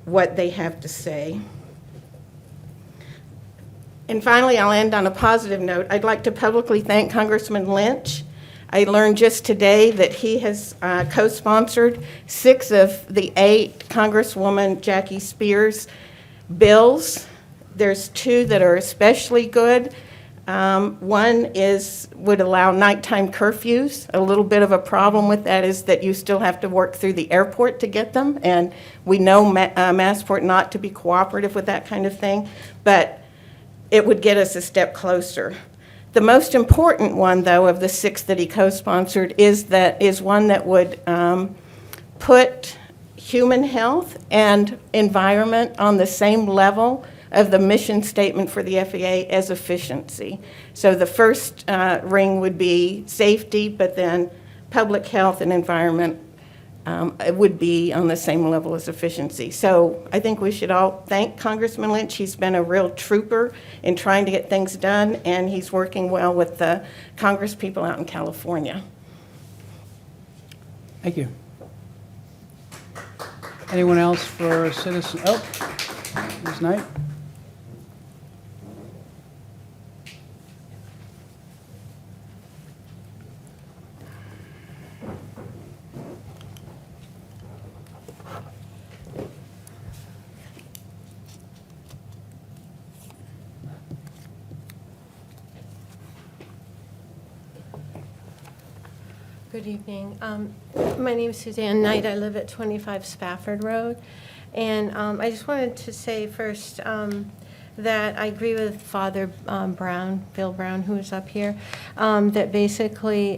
what they have to say. And finally, I'll end on a positive note. I'd like to publicly thank Congressman Lynch. I learned just today that he has co-sponsored 6 of the 8 Congresswoman Jackie Spears bills. There's 2 that are especially good. One would allow nighttime curfews. A little bit of a problem with that is that you still have to work through the airport to get them, and we know Massport not to be cooperative with that kind of thing, but it would get us a step closer. The most important one, though, of the 6 that he co-sponsored is one that would put human health and environment on the same level of the mission statement for the FAA as efficiency. So the first ring would be safety, but then public health and environment it would be on the same level as efficiency. So I think we should all thank Congressman Lynch. He's been a real trooper in trying to get things done, and he's working well with the Congress people out in California. Thank you. Anyone else for citizen? Oh, Ms. Knight? Good evening. My name is Suzanne Knight. I live at 25 Spafford Road. And I just wanted to say first that I agree with Father Brown, Bill Brown, who is up here, that basically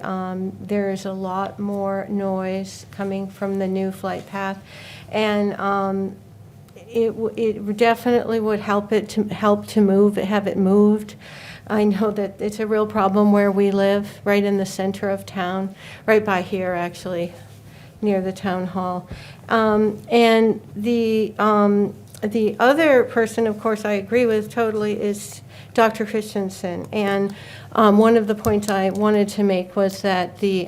there is a lot more noise coming from the new flight path. And it definitely would help to move, have it moved. I know that it's a real problem where we live, right in the center of town, right by here, actually, near the town hall. And the other person, of course, I agree with totally is Dr. Christensen. And one of the points I wanted to make was that the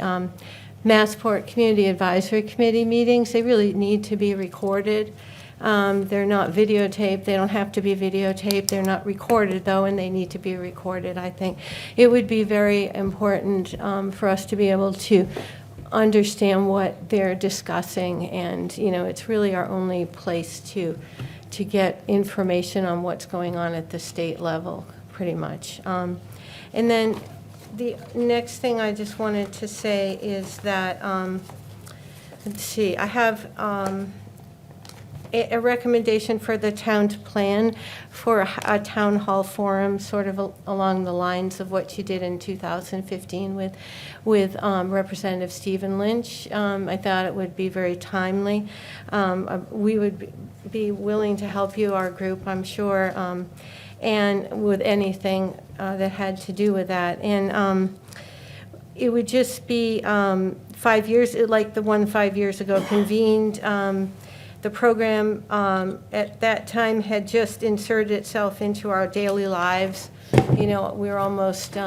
Massport Community Advisory Committee meetings, they really need to be recorded. They're not videotaped. They don't have to be videotaped. They're not recorded, though, and they need to be recorded, I think. It would be very important for us to be able to understand what they're discussing, and, you know, it's really our only place to get information on what's going on at the state level, pretty much. And then the next thing I just wanted to say is that, let's see, I have a recommendation for the town to plan for a town hall forum, sort of along the lines of what you did in 2015 with Representative Stephen Lynch. I thought it would be very timely. We would be willing to help you, our group, I'm sure, and with anything that had to do with that. And it would just be 5 years, like the one 5 years ago convened. The program at that time had just inserted itself into our daily lives. You know, we were almost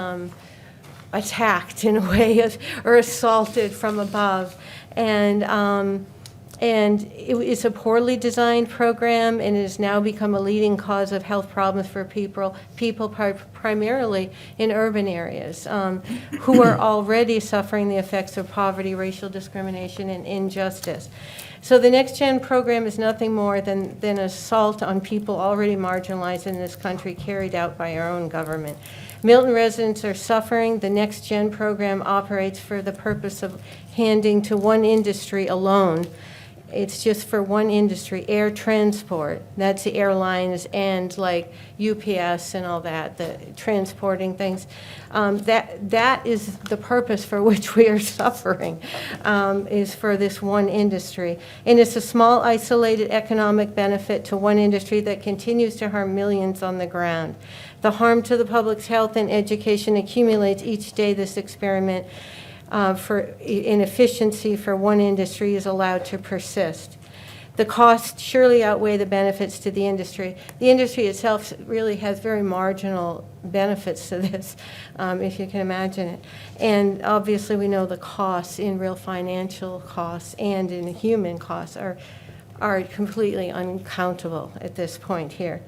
attacked in a way, or assaulted from above. And it's a poorly designed program, and it has now become a leading cause of health problems for people primarily in urban areas, who are already suffering the effects of poverty, racial discrimination, and injustice. So the Next Gen program is nothing more than an assault on people already marginalized in this country, carried out by our own government. Milton residents are suffering. The Next Gen program operates for the purpose of handing to one industry alone It's just for one industry, air transport. That's the airlines and like UPS and all that, the transporting things. That is the purpose for which we are suffering, is for this one industry. And it's a small, isolated economic benefit to one industry that continues to harm millions on the ground. The harm to the public's health and education accumulates each day this experiment for inefficiency for one industry is allowed to persist. The costs surely outweigh the benefits to the industry. The industry itself really has very marginal benefits to this, if you can imagine it. And obviously, we know the costs in real financial costs and in human costs are completely uncountable at this point here.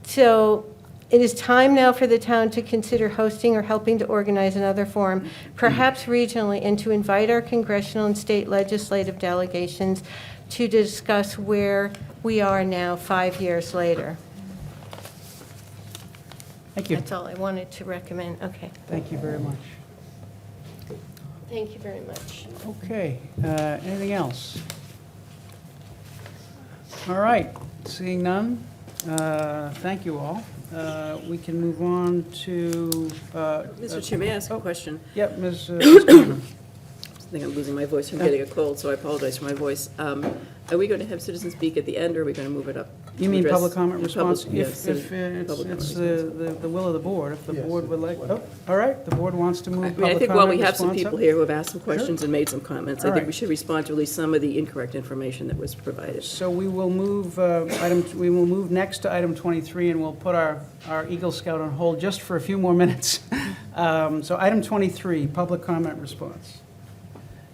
So it is time now for the town to consider hosting or helping to organize another forum, perhaps regionally, and to invite our congressional and state legislative delegations to discuss where we are now 5 years later. Thank you. That's all I wanted to recommend. Okay. Thank you very much. Thank you very much. Okay, anything else? All right, seeing none, thank you all. We can move on to... Mr. Chair, may I ask a question? Yep, Ms. I think I'm losing my voice from getting a cold, so I apologize for my voice. Are we going to have citizens speak at the end, or are we going to move it up? You to mean address- public comment response? yes, If it's the will of the board, if the board would like, oh, all right, the board wants to move I public mean, I comment think while we have some response people up? here who have asked some questions and made some comments, I All think right. we should respond to at least some of the incorrect information that was provided. So we will move, we will move next to item 23, and we'll put our Eagle Scout on hold just for a few more minutes. So item 23, public comment response.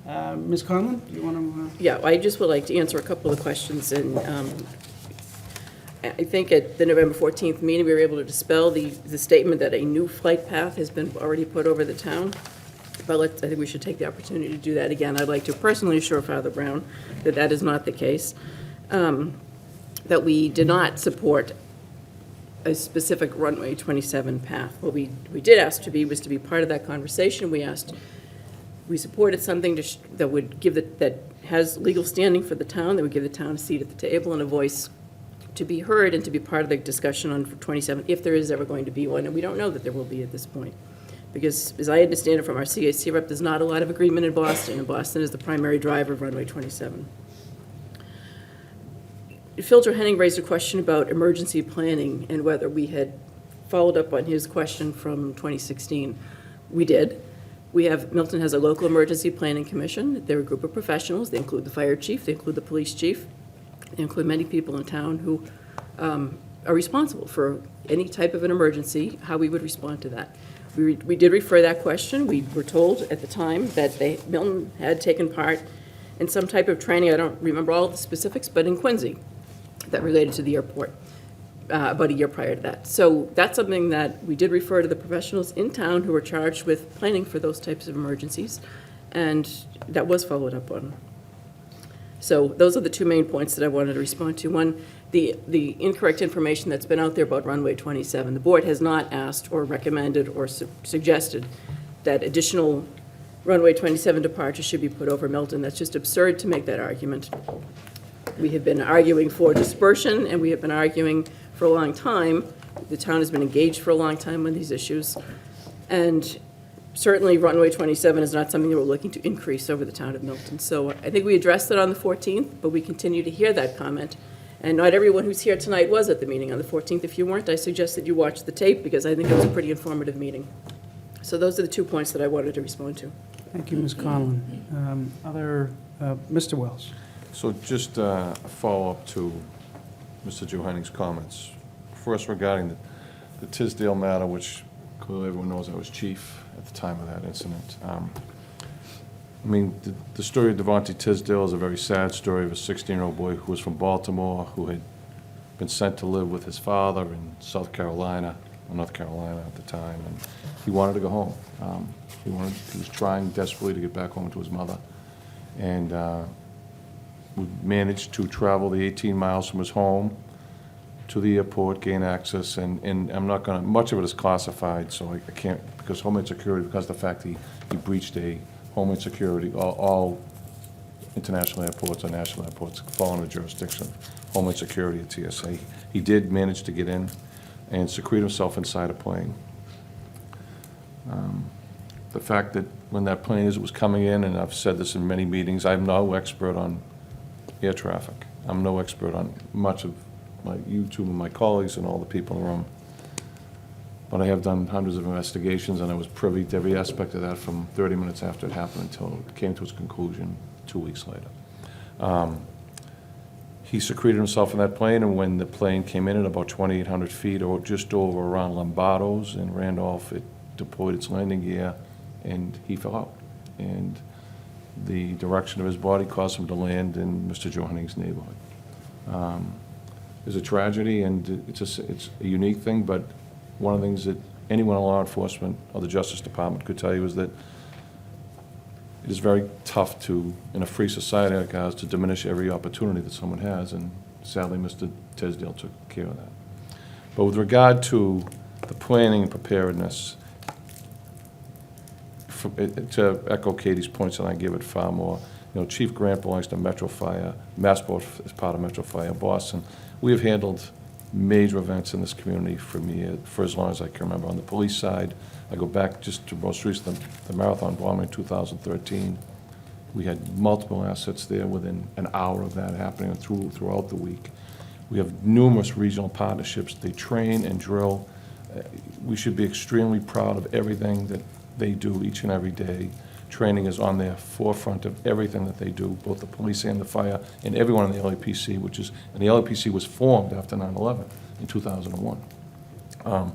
Ms. Conlon, do you want to? Yeah, I just would like to answer a couple of questions, and I think at the November 14th meeting, we were able to dispel the statement that a new flight path has been already put over the town, but I think we should take the opportunity to do that again. I'd like to personally assure Father Brown that that is not the case, that we did not support a specific runway 27 path. What we did ask to be was to be part of that conversation. We supported something that would give that has legal standing for the town, that would give the town a seat at the table and a voice to be heard and to be part of the discussion on 27, if there is ever going to be one, and we don't know that there will be at this point. Because, as I understand it from our CAC rep, there's not a lot of agreement in Boston, and Boston is the primary driver of runway 27. Phil Johanning raised a question about emergency planning and whether we had followed up on his question from 2016. We did. Milton has a local emergency planning commission. They're a group of professionals. They include the fire chief, they include the police chief, they include many people in town who are responsible for any type of an emergency, how we would respond to that. We did refer that question. We were told at the time that Milton had taken part in some type of training, I don't remember all the specifics, but in Quincy, that related to the airport. About a year prior to that. So that's something that we did refer to the professionals in town who were charged with planning for those types of emergencies, and that was followed up on. So those are the two main points that I wanted to respond to. One, the incorrect information that's been out there about runway 27. The board has not asked or recommended or suggested that additional runway 27 departures should be put over Milton. That's just absurd to make that argument. We have been arguing for dispersion, and we have been arguing for a long time. The town has been engaged for a long time on these issues. And certainly runway 27 is not something that we're looking to increase over the town of Milton. So I think we addressed it on the 14th, but we continue to hear that comment. And not everyone who's here tonight was at the meeting on the 14th. If you weren't, I suggest that you watch the tape, because I think it was a pretty informative meeting. So those are the 2 points that I wanted to respond to. Thank you, Ms. Conlon. Mr. Wells. So just a follow-up to Mr. Johanning's comments. First, regarding the Tisdale matter, which clearly everyone knows I was chief at the time of that incident. I mean, the story of Devontae Tisdale is a very sad story of a 16-year-old boy who was from Baltimore, who had been sent to live with his father in South Carolina, or North Carolina at the time, and he wanted to go home. He was trying desperately to get back home to his mother, and we managed to travel the 18 miles from his home to the airport, gain access, and I'm not going to, much of it is classified, so I can't, because Homeland Security, because of the fact he breached a Homeland Security, all international airports or national airports fall under jurisdiction, Homeland Security or TSA. He did manage to get in and secrete himself inside a plane. The fact that when that plane was coming in, and I've said this in many meetings, I'm no expert on air traffic. I'm no expert on much of you two and my colleagues and all the people in the room. But I have done hundreds of investigations, and I was privy to every aspect of that from 30 minutes after it happened until it came to its conclusion 2 weeks later. He secreted himself in that plane, and when the plane came in at about 2,800 feet or just over around Lombardo's and Randolph, it deployed its landing gear, and he fell out. And the direction of his body caused him to land in Mr. Johanning's neighborhood. It's a tragedy, and it's a unique thing, but one of the things that anyone in law enforcement or the Justice Department could tell you is that it is very tough to, in a free society like ours, to diminish every opportunity that someone has, and sadly, Mr. Tisdale took care of that. But with regard to the planning and preparedness, to echo Katie's points, and I give it far more, Chief Grant belongs to Metro Fire, Massport is part of Metro Fire, Boston. We have handled major events in this community for as long as I can remember. On the police side, I go back just to most recent, the Marathon bombing in 2013. We had multiple assets there within an hour of that happening and throughout the week. We have numerous regional partnerships. They train and drill. We should be extremely proud of everything that they do each and every day. Training is on their forefront of everything that they do, both the police and the fire, and everyone in the LAPC, and the LAPC was formed after 9/11 in 2001.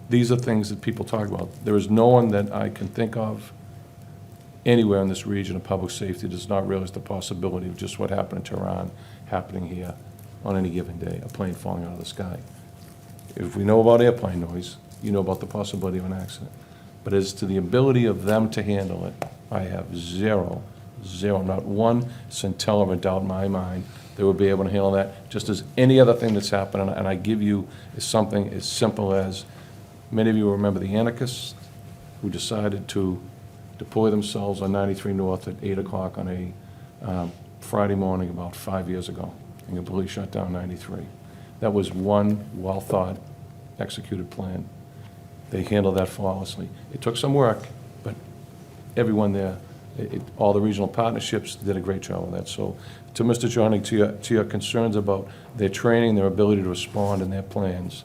These are things that people talk about. There is no one that I can think of anywhere in this region of public safety that does not realize the possibility of just what happened in Tehran happening here on any given day, a plane falling out of the sky. If we know about airplane noise, you know about the possibility of an accident. But as to the ability of them to handle it, I have zero, not one scintilla of a doubt in my mind they would be able to handle that, just as any other thing that's happened. And I give you something as simple as, many of you remember the anarchists who decided to deploy themselves on 93 North at 8 o'clock on a Friday morning about 5 years ago and completely shut down 93. That was one well-thought, executed plan. They handled that flawlessly. It took some work, but everyone there, all the regional partnerships did a great job of that. So to Mr. Johnny, to your concerns about their training, their ability to respond, and their plans,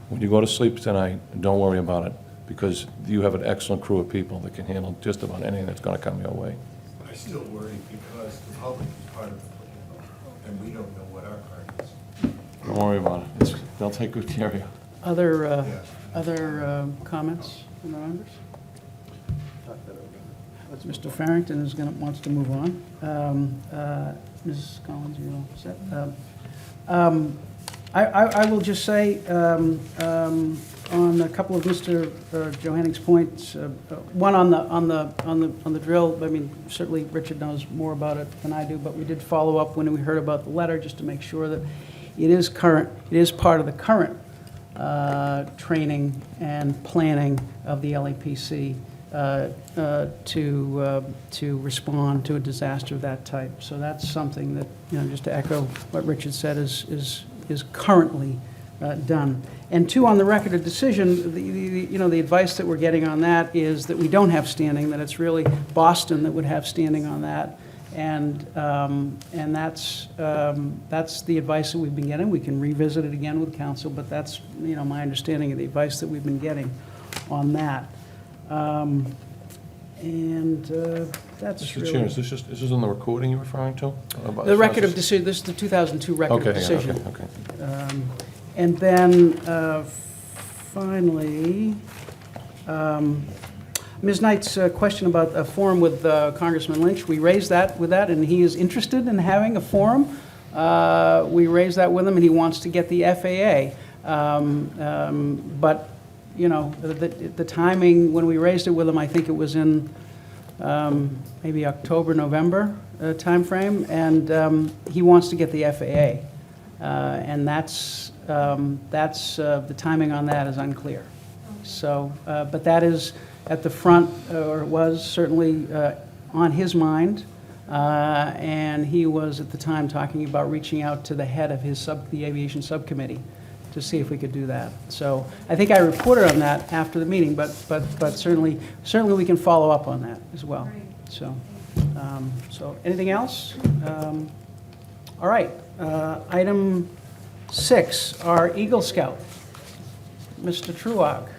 when you go to sleep tonight, don't worry about it, because you have an excellent crew of people that can handle just about anything that's going to come your way. I still worry because the public is part of the plan, and we don't know what our part is. Don't worry about it. They'll take good care of you. Other comments from the members? Mr. Farrington wants to move on. Mrs. Collins, you're all set. I will just say, on a couple of Mr. Johanning's points, one on the drill. I mean, certainly Richard knows more about it than I do, but we did follow up when we heard about the letter just to make sure that it is current. It is part of the current training and planning of the LAPC to respond to a disaster of that type. So that's something that, just to echo what Richard said, is currently done. And two, on the record of decision, the advice that we're getting on that is that we don't have standing, that it's really Boston that would have standing on that. And that's the advice that we've been getting. We can revisit it again with council, but that's, my understanding of the advice that we've been getting on that. That's Mr. really... Chair, is this on the recording you're referring to? The record of decision, this is the 2002 record of decision. Okay. And then, finally, Ms. Knight's question about a forum with Congressman Lynch, we raised that with that, and he is interested in having a forum. We raised that with him, and he wants to get the FAA. But, the timing, when we raised it with him, I think it was in maybe October, November timeframe, and he wants to get the FAA. And that's the timing on that is unclear. So, but that is at the front, or it was certainly on his mind, And he was at the time talking about reaching out to the head of the aviation subcommittee to see if we could do that. So I think I reported on that after the meeting, but certainly we can follow up on that as well. So, so anything else? All right, item 6, our Eagle Scout, Mr. Truog.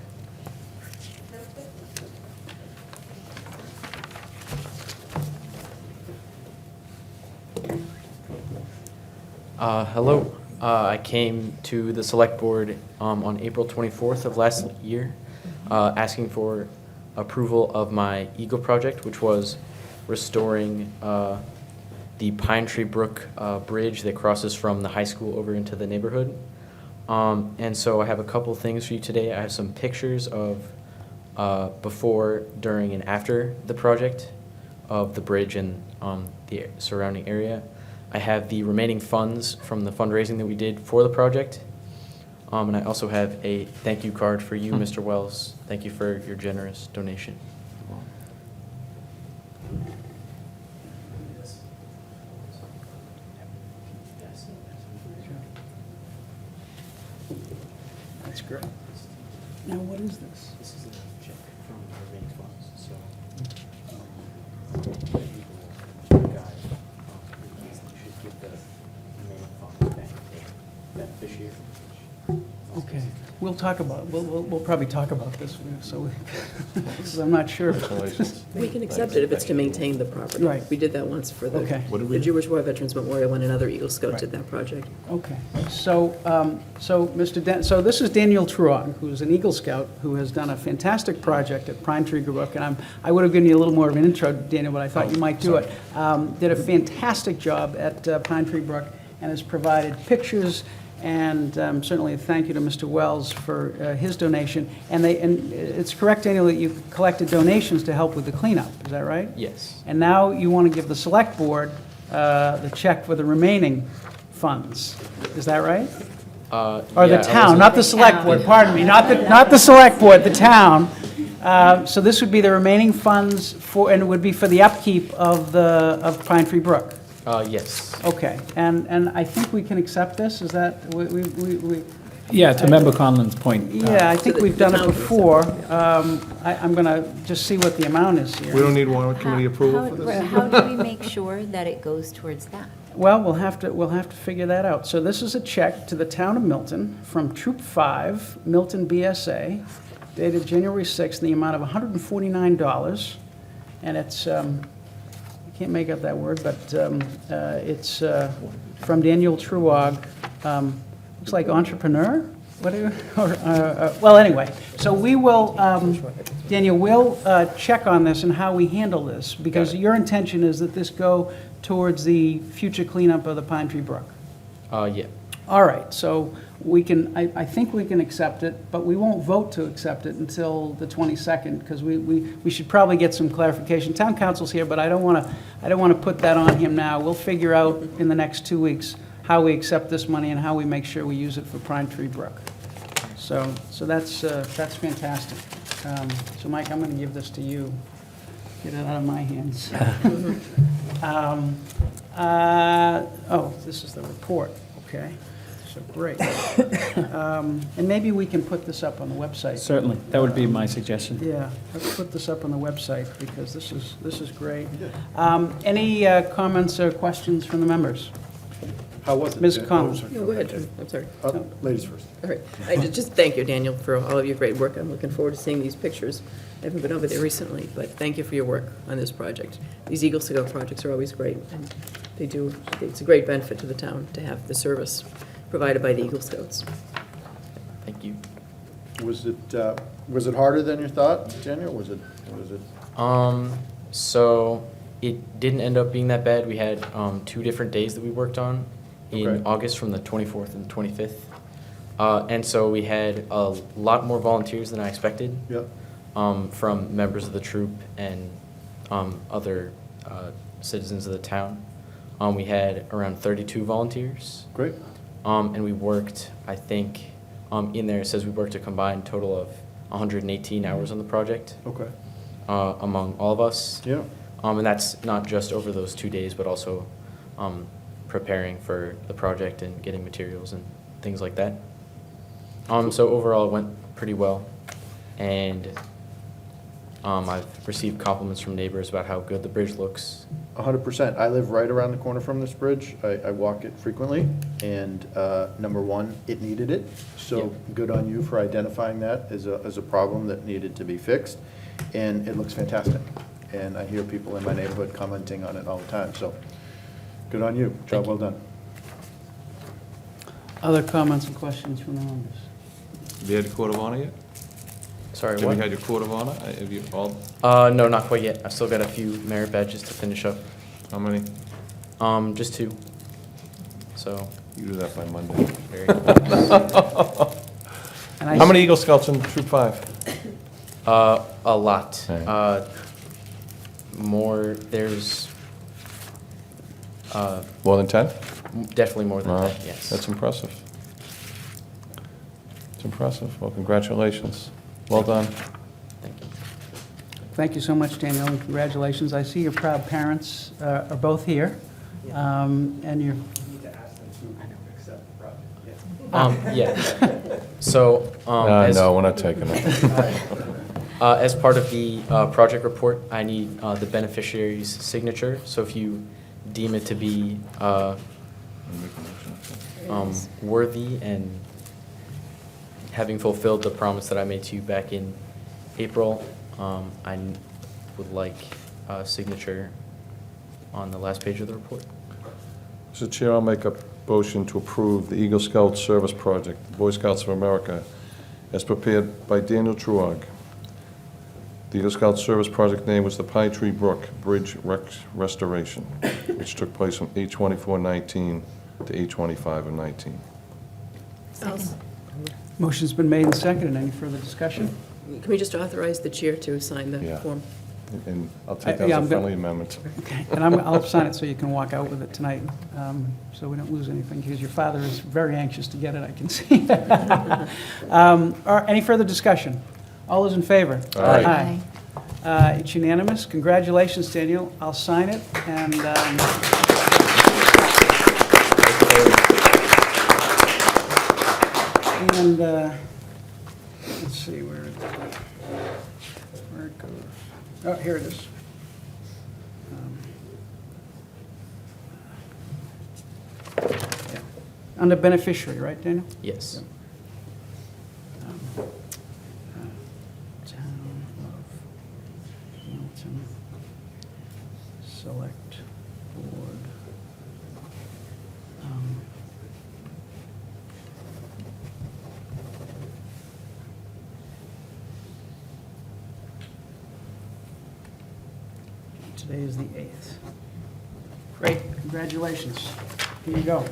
Hello. I came to the select board on April 24th of last year, asking for approval of my Eagle project, which was restoring the Pine Tree Brook bridge that crosses from the high school over into the neighborhood. And so I have a couple things for you today. I have some pictures of before, during, and after the project of the bridge and the surrounding area. I have the remaining funds from the fundraising that we did for the project. And I also have a thank you card for you, Mr. Wells. Thank you for your generous donation. That's great. Now, what is this? This is a check from the remaining funds, so. Should give the remaining funds back to the beneficiary. Okay, we'll talk about, we'll probably talk about this, so, because I'm not sure. We can accept it if it's to maintain the property. Right. We did that once for Okay. the Jewish War Veterans Memorial when another Eagle Scout did that project. Okay, so, so this is Daniel Truong, who's an Eagle Scout, who has done a fantastic project at Pine Tree Brook, and I would have given you a little more of an intro, Daniel, but I thought you might do it. Did a fantastic job at Pine Tree Brook, and has provided pictures, and certainly a thank you to Mr. Wells for his donation. And it's correct, Daniel, that you collected donations to help with the cleanup, is that right? Yes. And now you want to give the select board the check for the remaining funds, is that right? Or the town, not the select board, pardon me, not the select board, the town. So this would be the remaining funds for, and it would be for the upkeep of Pine Tree Brook? Yes. Okay, and I think we can accept this, is that, we Yeah, to Member Conlon's point. yeah, I think we've done it before. I'm going to just see what the amount is here. We don't need warrant committee approval for this? How do we make sure that it goes towards that? Well, we'll have to figure that out. So this is a check to the town of Milton from Troop 5, Milton BSA, dated January 6th, in the amount of $149. And it's, I can't make up that word, but it's from Daniel Truog. Looks like entrepreneur? What do you, well, anyway, so we will, Daniel, we'll check on this and how we handle this, because your intention is that this go towards the future cleanup of the Pine Tree Brook. Yeah. All right, so we can, I think we can accept it, but we won't vote to accept it until the 22nd, because we should probably get some clarification. Town council's here, but I don't want to put that on him now. We'll figure out in the next 2 weeks how we accept this money and how we make sure we use it for Pine Tree Brook. So that's fantastic. So Mike, I'm going to give this to you. Get it out of my hands. Oh, this is the report, okay. So great. And maybe we can put this up on the website. Certainly, that would be my suggestion. Yeah, let's put this up on the website, because this is great. Any comments or questions from the members? How was it? Ms. Oh, Collins. sorry. No, go ahead. I'm sorry. Ladies first. All right. I just thank you, Daniel, for all of your great work. I'm looking forward to seeing these pictures. I haven't been over there recently, but thank you for your work on this project. These Eagle Scout projects are always great, and it's a great benefit to the town to have the service provided by the Eagle Scouts. Thank you. Was it harder than you thought, Daniel? Was it? So it didn't end up being that bad. We had 2 different days that we worked on in August, from the 24th and the 25th. And so we had a lot more volunteers than I expected. Yep. From members of the troop and other citizens of the town. We had around 32 volunteers. Great. And we worked, I think, in there it says we worked a combined total of 118 hours on the project. Okay. Among all of us. Yeah. And that's not just over those 2 days, but also preparing for the project and getting materials and things like that. So overall, it went pretty well, and I've received compliments from neighbors about how good the bridge looks. 100%. I live right around the corner from this bridge. I walk it frequently, and number one, it needed it. So good on you for identifying that as a problem that needed to be fixed, and it looks fantastic. And I hear people in my neighborhood commenting on it all the time, so good on you. Job well done. Other comments and questions from the members? Have you had your court of honor yet? Sorry, Have what? you had your court of honor? Have you all? No, not quite yet. I've still got a few merit badges to finish up. How many? Just 2. So. You do that by Monday. Very How many Eagle Scouts in Troop 5? A lot. Okay. More, there's, More than 10? definitely more than Wow, that, yes. That's impressive. It's impressive. Well, congratulations. Well done. Thank you. Thank you so much, Daniel, and congratulations. I see your proud parents are both here, and you're... Yeah. So, No, we're not taking it. as part of the project report, I need the beneficiary's signature. So if you deem it to be worthy and having fulfilled the promise that I made to you back in April, I would like a signature on the last page of the report. Mr. Chair, I'll make a motion to approve the Eagle Scout Service Project, Boy Scouts of America, as prepared by Daniel Truog. The Eagle Scout Service Project name was the Pine Tree Brook Bridge Restoration, which took place from 8/24/19 to 8/25/19. Motion's been made and seconded. Any further discussion? Can we just authorize the chair to sign the Yeah. form? And I'll take that Yeah, as I'm a go- friendly amendment. Okay, and I'll sign it so you can walk out with it tonight, so we don't lose anything, because your father is very anxious to get it, I can see. Any further discussion? All those in favor? Aye. It's unanimous. Congratulations, Daniel. I'll sign it, and let's see, where it goes. Oh, here it is. Yeah. Under beneficiary, right, Daniel? Yes. Town of Milton Select Board. Today is the 8th. Great, congratulations. Here you go.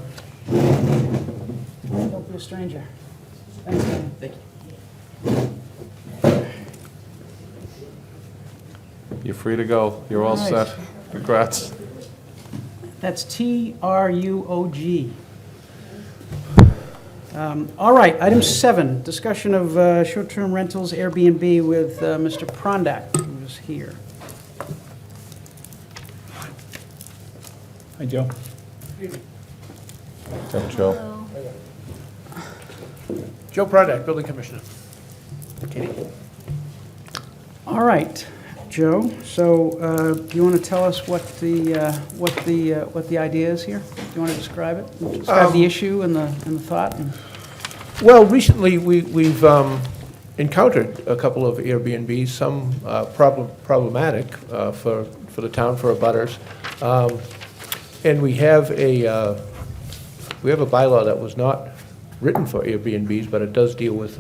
Don't be a stranger. Thanks, Dan. Thank you. You're free to go. You're all All right. set. Congrats. That's TRUOG. All right, item 7, discussion of short-term rentals, Airbnb with Mr. Prondak, who's here. Hi, Joe. Come, Joe. Joe Prondak, Building Commissioner. Katie? All right, Joe, so do you want to tell us what the idea is here? Do you want to describe it? Describe the issue and the thought? Well, recently, we've encountered a couple of Airbnbs, some problematic for the town, for abutters. And we have a bylaw that was not written for Airbnbs, but it does deal with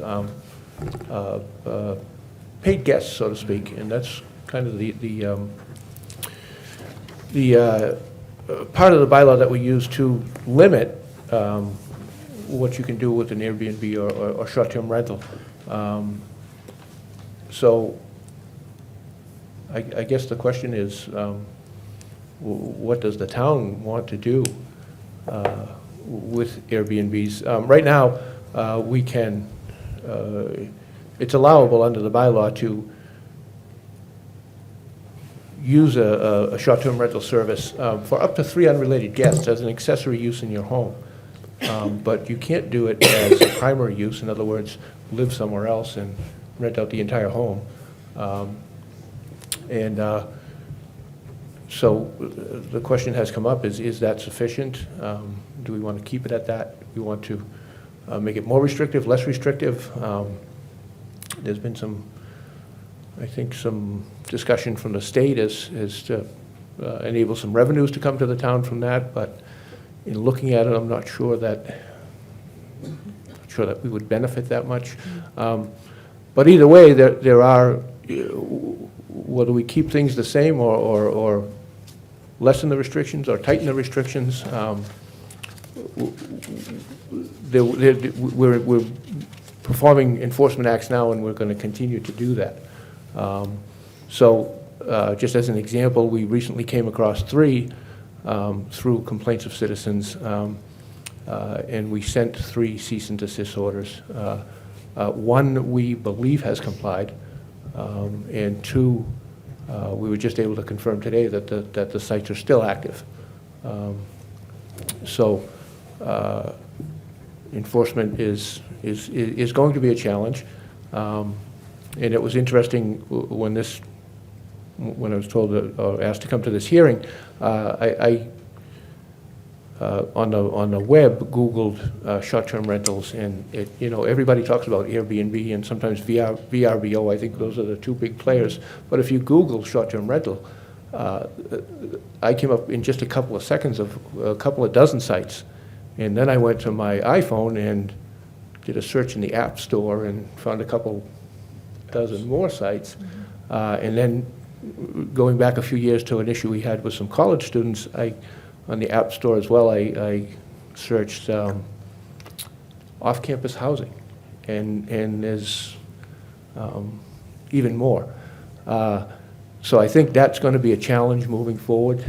paid guests, so to speak, and that's kind of the part of the bylaw that we use to limit what you can do with an Airbnb or short-term rental. So I guess the question is, what does the town want to do with Airbnbs? Right now, we can, it's allowable under the bylaw to use a short-term rental service for up to 3 unrelated guests as an accessory use in your home. But you can't do it as a primary use, in other words, live somewhere else and rent out the entire home. So the question has come up, is that sufficient? Do we want to keep it at that? Do we want to make it more restrictive, less restrictive? There's been some, I think, some discussion from the state as to enable some revenues to come to the town from that, but in looking at it, I'm not sure that we would benefit that much. But either way, there are, whether we keep things the same or lessen the restrictions or tighten the restrictions, we're performing enforcement acts now, and we're going to continue to do that. Just as an example, we recently came across 3 through complaints of citizens, and we sent 3 cease and desist orders. 1 we believe has complied, and 2 we were just able to confirm today that the sites are still active. Enforcement is going to be a challenge, and it was interesting when I was told or asked to come to this hearing. I on the web Googled short-term rentals, and everybody talks about Airbnb and sometimes VRBO. I think those are the 2 big players. But if you Google short-term rental, I came up in just a couple of seconds of a couple of dozen sites. And then I went to my iPhone and did a search in the App Store and found a couple dozen more sites. And then going back a few years to an issue we had with some college students, on the App Store as well, I searched off-campus housing, and there's even more. So I think that's going to be a challenge moving forward.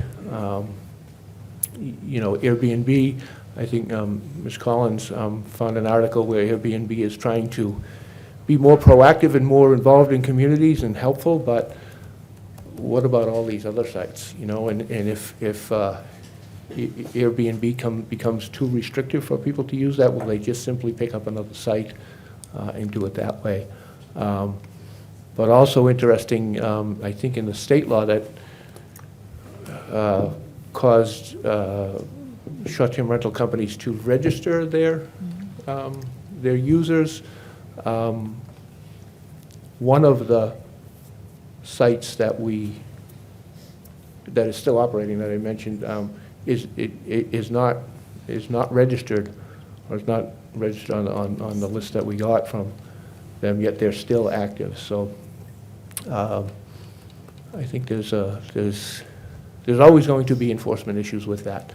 Airbnb, I think Ms. Collins found an article where Airbnb is trying to be more proactive and more involved in communities and helpful, but what about all these other sites? And if Airbnb becomes too restrictive for people to use that, will they just simply pick up another site and do it that way? But also interesting, I think in the state law that caused short-term rental companies to register their users. One of the sites that is still operating that I mentioned is not registered, or is not registered on the list that we got from them, yet they're still active. So I think there's always going to be enforcement issues with that,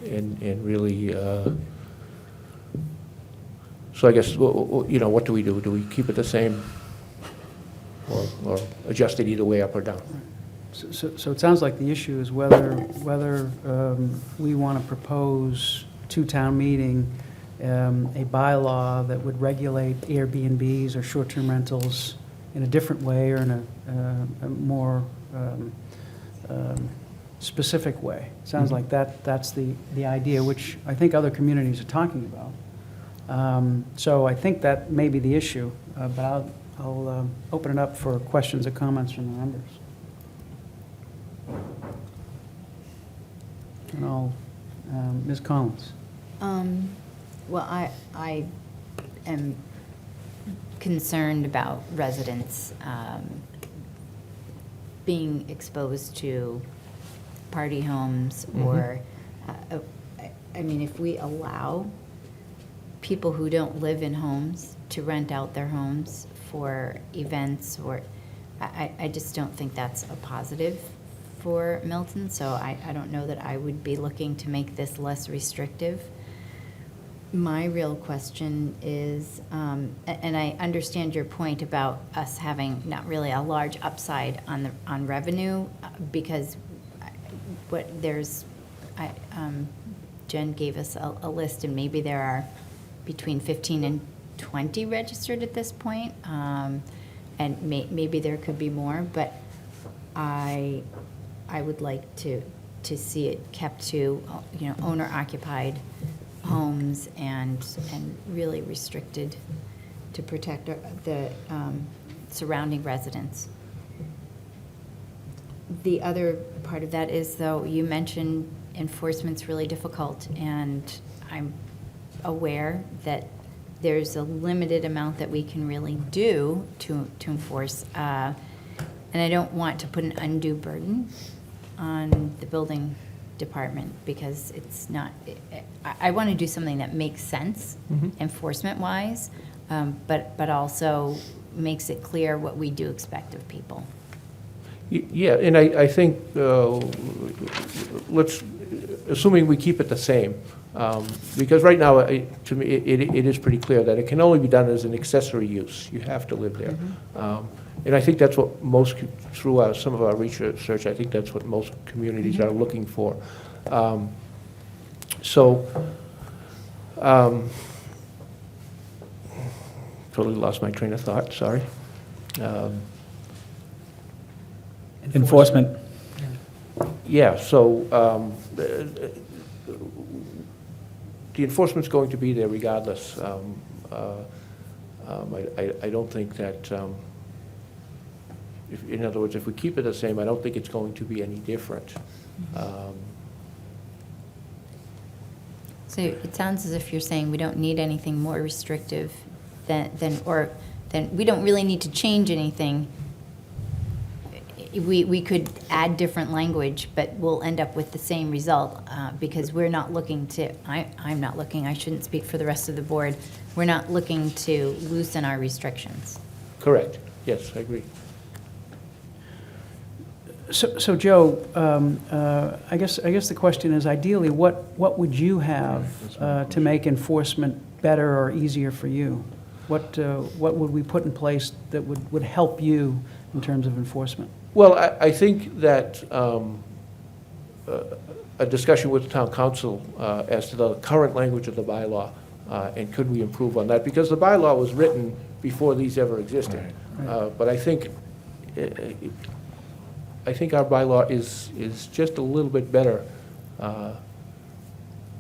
and really. So I guess what do we do? Do we keep it the same, or adjust it either way, up or down? So it sounds like the issue is whether we want to propose to town meeting a bylaw that would regulate Airbnbs or short-term rentals in a different way or in a more specific way. It sounds like that's the idea, which I think other communities are talking about. So I think that may be the issue, but I'll open it up for questions or comments from the members. And Ms. Collins. Well, I am concerned about residents being exposed to party homes or, I mean, if we allow people who don't live in homes to rent out their homes for events, or I just don't think that's a positive for Milton, so I don't know that I would be looking to make this less restrictive. My real question is, and I understand your point about us having not really a large upside on revenue, because Jen gave us a list, and maybe there are between 15 and 20 registered at this point, and maybe there could be more, but I would like to see it kept to, owner-occupied homes and really restricted to protect the surrounding residents. The other part of that is, though, you mentioned enforcement's really difficult, and I'm aware that there's a limited amount that we can really do to enforce, and I don't want to put an undue burden on the building department, because it's not, I want to do something that makes sense enforcement-wise, but also makes it clear what we do expect of people. Yeah, and I think, assuming we keep it the same, because right now, to me, it is pretty clear that it can only be done as an accessory use. You have to live there. And I think that's what through some of our research, I think that's what most communities are looking for. Totally lost my train of thought, sorry. Enforcement. Yeah, so the enforcement's going to be there regardless. I don't think that, in other words, if we keep it the same, I don't think it's going to be any different. So it sounds as if you're saying we don't need anything more restrictive than we don't really need to change anything. We could add different language, but we'll end up with the same result, because we're not looking to, I'm not looking, I shouldn't speak for the rest of the board, we're not looking to loosen our restrictions. Correct. Yes, I agree. So Joe, I guess the question is, ideally, what would you have to make enforcement better or easier for you? What would we put in place that would help you in terms of enforcement? Well, I think that a discussion with the town council as to the current language of the bylaw, and could we improve on that? Because the bylaw was written before these ever existed. Right. But I think our bylaw is just a little bit better,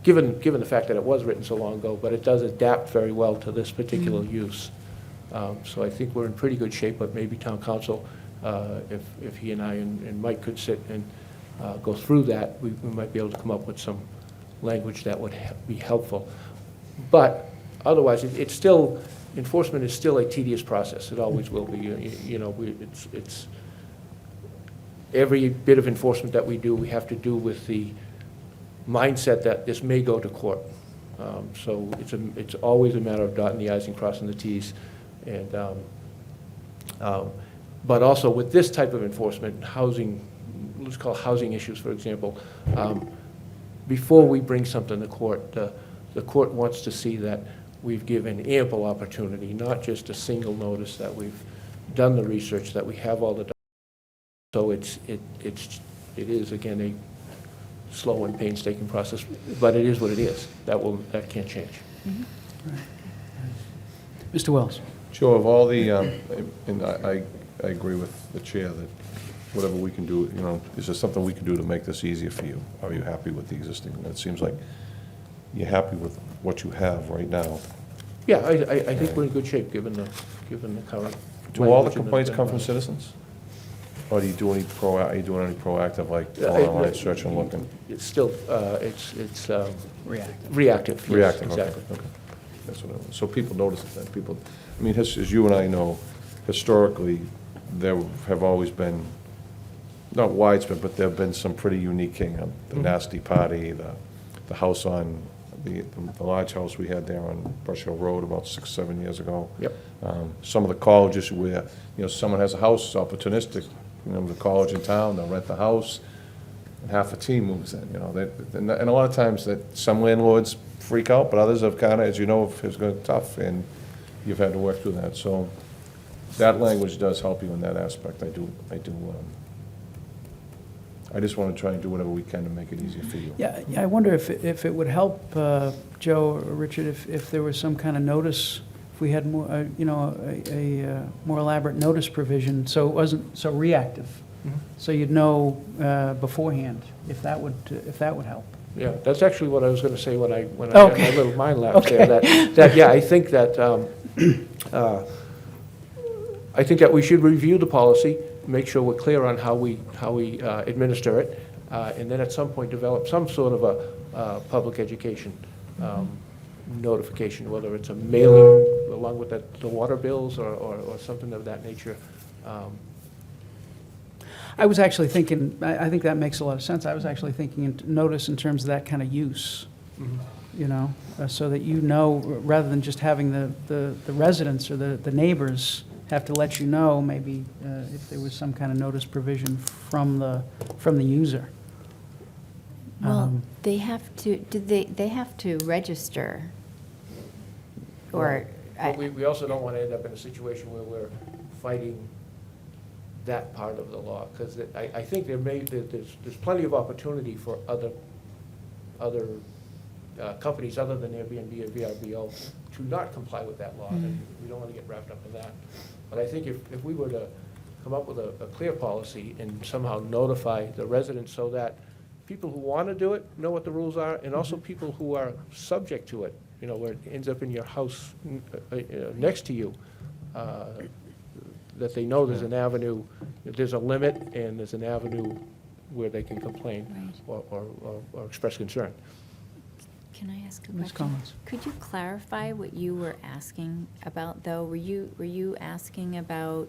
given the fact that it was written so long ago, but it does adapt very well to this particular use. So I think we're in pretty good shape, but maybe town council, if he and I and Mike could sit and go through that, we might be able to come up with some language that would be helpful. But otherwise, it's still, enforcement is still a tedious process. It always will be. It's every bit of enforcement that we do, we have to do with the mindset that this may go to court. So it's always a matter of dotting the i's and crossing the t's. And but also with this type of enforcement, housing, let's call housing issues, for example, before we bring something to court, the court wants to see that we've given ample opportunity, not just a single notice, that we've done the research, that we have all the. So it is again a slow and painstaking process, but it is what it is. That can't change. Right. Mr. Wells. Joe, of all the, and I agree with the chair that whatever we can do, is there something we can do to make this easier for you? Are you happy with the existing? It seems like you're happy with what you have right now. Yeah, I think we're in good shape, given the current. Do all the complaints come from citizens? Or do you do any are you doing any proactive, like online search and looking? It's still, it's reactive. Reactive. Yes, Reactive, exactly. okay. That's what so people notice that. People, I mean, as you and I know, historically, there have always been, not widespread, but there have been some pretty unique the nasty party, the house on, the large house we had there on Brush Hill Road about 6-7 years ago. Yep. Some of the colleges where, someone has a house, it's opportunistic, the college in town, they'll rent the house, and half the team moves in, and a lot of times that some landlords freak out, but others have kind of, as you know, has gone tough, and you've had to work through that. So that language does help you in that aspect. I just want to try and do whatever we can to make it easier for you. Yeah, I wonder if it would help, Joe or Richard, if there was some kind of notice, if we had more, a more elaborate notice provision, so it wasn't so reactive. So you'd know beforehand, if that would help. Yeah, that's actually what I was going to say when I had Okay. my little mind lapse Okay. there. Yeah, I think that, we should review the policy, make sure we're clear on how we administer it, and then at some point develop some sort of a public education notification, whether it's a mailing along with the water bills or something of that nature. I was actually thinking, I think that makes a lot of sense. I was actually thinking notice in terms of that kind of use, you know, so that you know, rather than just having the residents or the neighbors have to let you know, maybe if there was some kind of notice provision from the user. Well, they have to, they have to register, or... But we also don't want to end up in a situation where we're fighting that part of the law, because I think there's plenty of opportunity for other companies other than Airbnb or VRBO to not comply with that law, and we don't want to get wrapped up in that. But I think if we were to come up with a clear policy and somehow notify the residents so that people who want to do it know what the rules are, and also people who are subject to it, you know, where it ends up in your house next to you, that they know there's an avenue, there's a limit, and there's an avenue where they can complain or express concern. Can I ask a Ms. question? Collins. Could you clarify what you were asking about, though? Were you asking about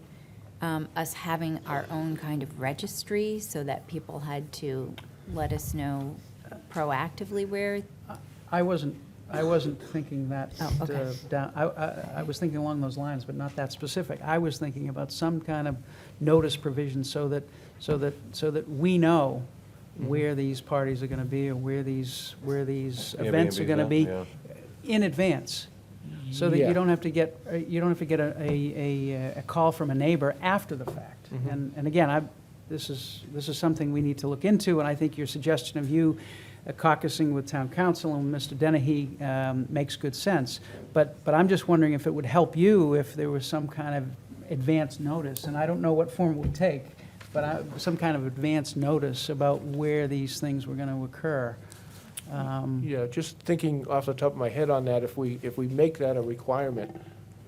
us having our own kind of registry so that people had to let us know proactively where? I wasn't thinking that down. I was thinking along those lines, but not that specific. I was thinking about some kind of notice provision so that we know where these parties are going to be or where these events are going to be in advance, so that you don't have to get a call from a neighbor after the fact. And again, this is something we need to look into, and I think your suggestion of you caucusing with town council and Mr. Dennehy makes good sense. But I'm just wondering if it would help you if there was some kind of advance notice, and I don't know what form it would take, but some kind of advance notice about where these things were going to occur. Yeah, just thinking off the top of my head on that, if we make that a requirement,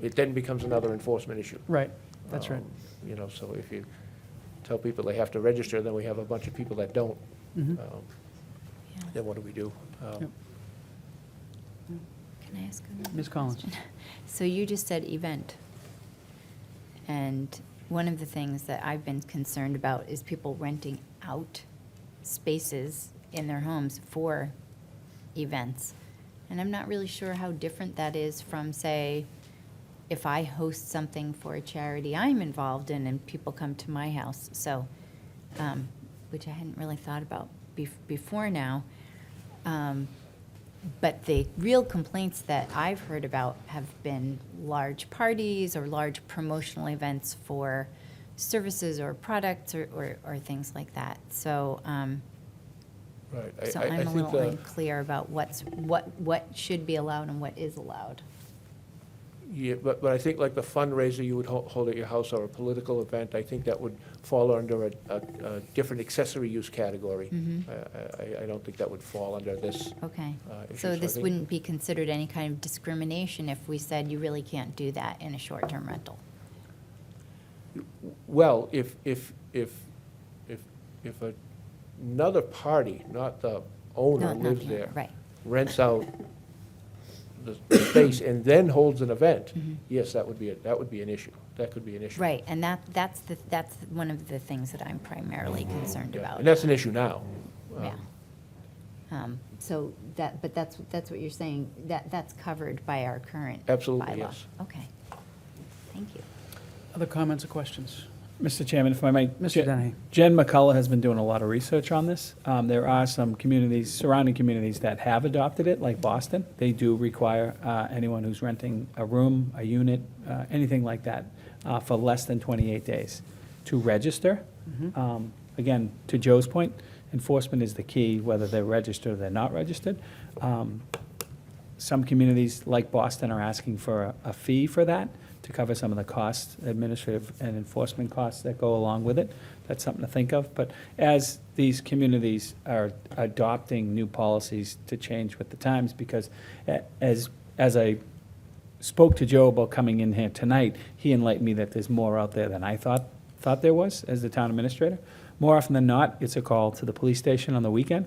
it then becomes another enforcement issue. Right, that's right. You know, so if you tell people they have to register, then we have a bunch of people that don't. Then what do we do? Can I ask another Ms. Collins. question? So you just said event. And one of the things that I've been concerned about is people renting out spaces in their homes for events. And I'm not really sure how different that is from, say, if I host something for a charity I'm involved in and people come to my house. So, which I hadn't really thought about before now. But the real complaints that I've heard about have been large parties or large promotional events for services or products or things like that. So, Right. so I I'm a think little unclear about what should be allowed and what is allowed. Yeah, but I think like the fundraiser you would hold at your house or a political event, I think that would fall under a different accessory use category. I don't think that would fall under this. Okay. issue. So I this think- wouldn't be considered any kind of discrimination if we said you really can't do that in a short-term rental? Well, if another party, not the owner, Not lives the owner, there, right. rents out the space and then holds an event, yes, that would be an issue. That could be an issue. Right, and that's one of the things that I'm primarily concerned Yeah, about. and that's an issue now. Yeah. So but that's what you're saying, that's covered by our current Absolutely, bylaw? yes. Okay, thank you. Other comments or questions? Mr. Chairman, if I might. Mr. Dennehy. Jen McCullough has been doing a lot of research on this. There are some communities, surrounding communities that have adopted it, like Boston. They do require anyone who's renting a room, a unit, anything like that, for less than 28 days to register. Again, to Joe's point, enforcement is the key, whether they're registered or they're not registered. Some communities, like Boston, are asking for a fee for that. to cover some of the costs, administrative and enforcement costs that go along with it. That's something to think of. But as these communities are adopting new policies to change with the times, because as I spoke to Joe about coming in here tonight, he enlightened me that there's more out there than I thought there was as the town administrator. More often than not, it's a call to the police station on the weekend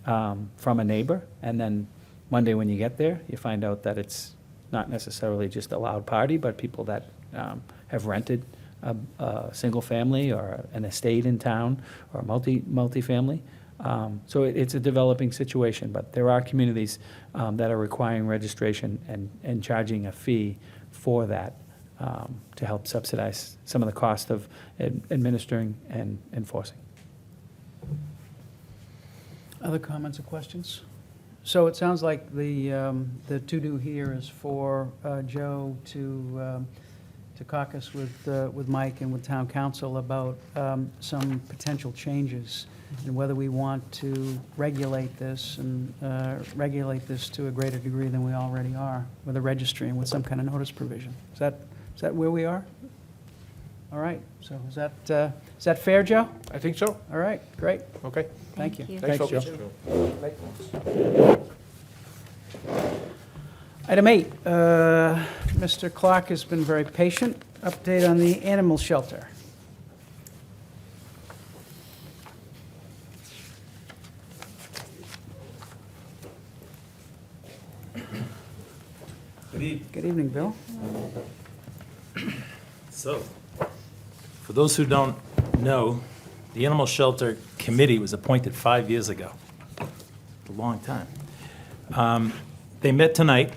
from a neighbor, and then Monday when you get there, you find out that it's not necessarily just a loud party, but people that have rented a single family or an estate in town or a multi-family. So it's a developing situation, but there are communities that are requiring registration and charging a fee for that to help subsidize some of the cost of administering and enforcing. Other comments or questions? So it sounds like the to-do here is for Joe to caucus with Mike and with town council about some potential changes and whether we want to regulate this and regulate this to a greater degree than we already are with a registry and with some kind of notice provision. Is that where we are? All right. So is that fair, Joe? I think so. All right. Great. Okay. Thank you. Thanks, Thanks, folks. Joe. Item 8, Mr. Clark has been very patient. Update on the animal shelter. Good evening. Good evening, Bill. So, for those who don't know, the Animal Shelter Committee was appointed 5 years ago. A long time. They met tonight,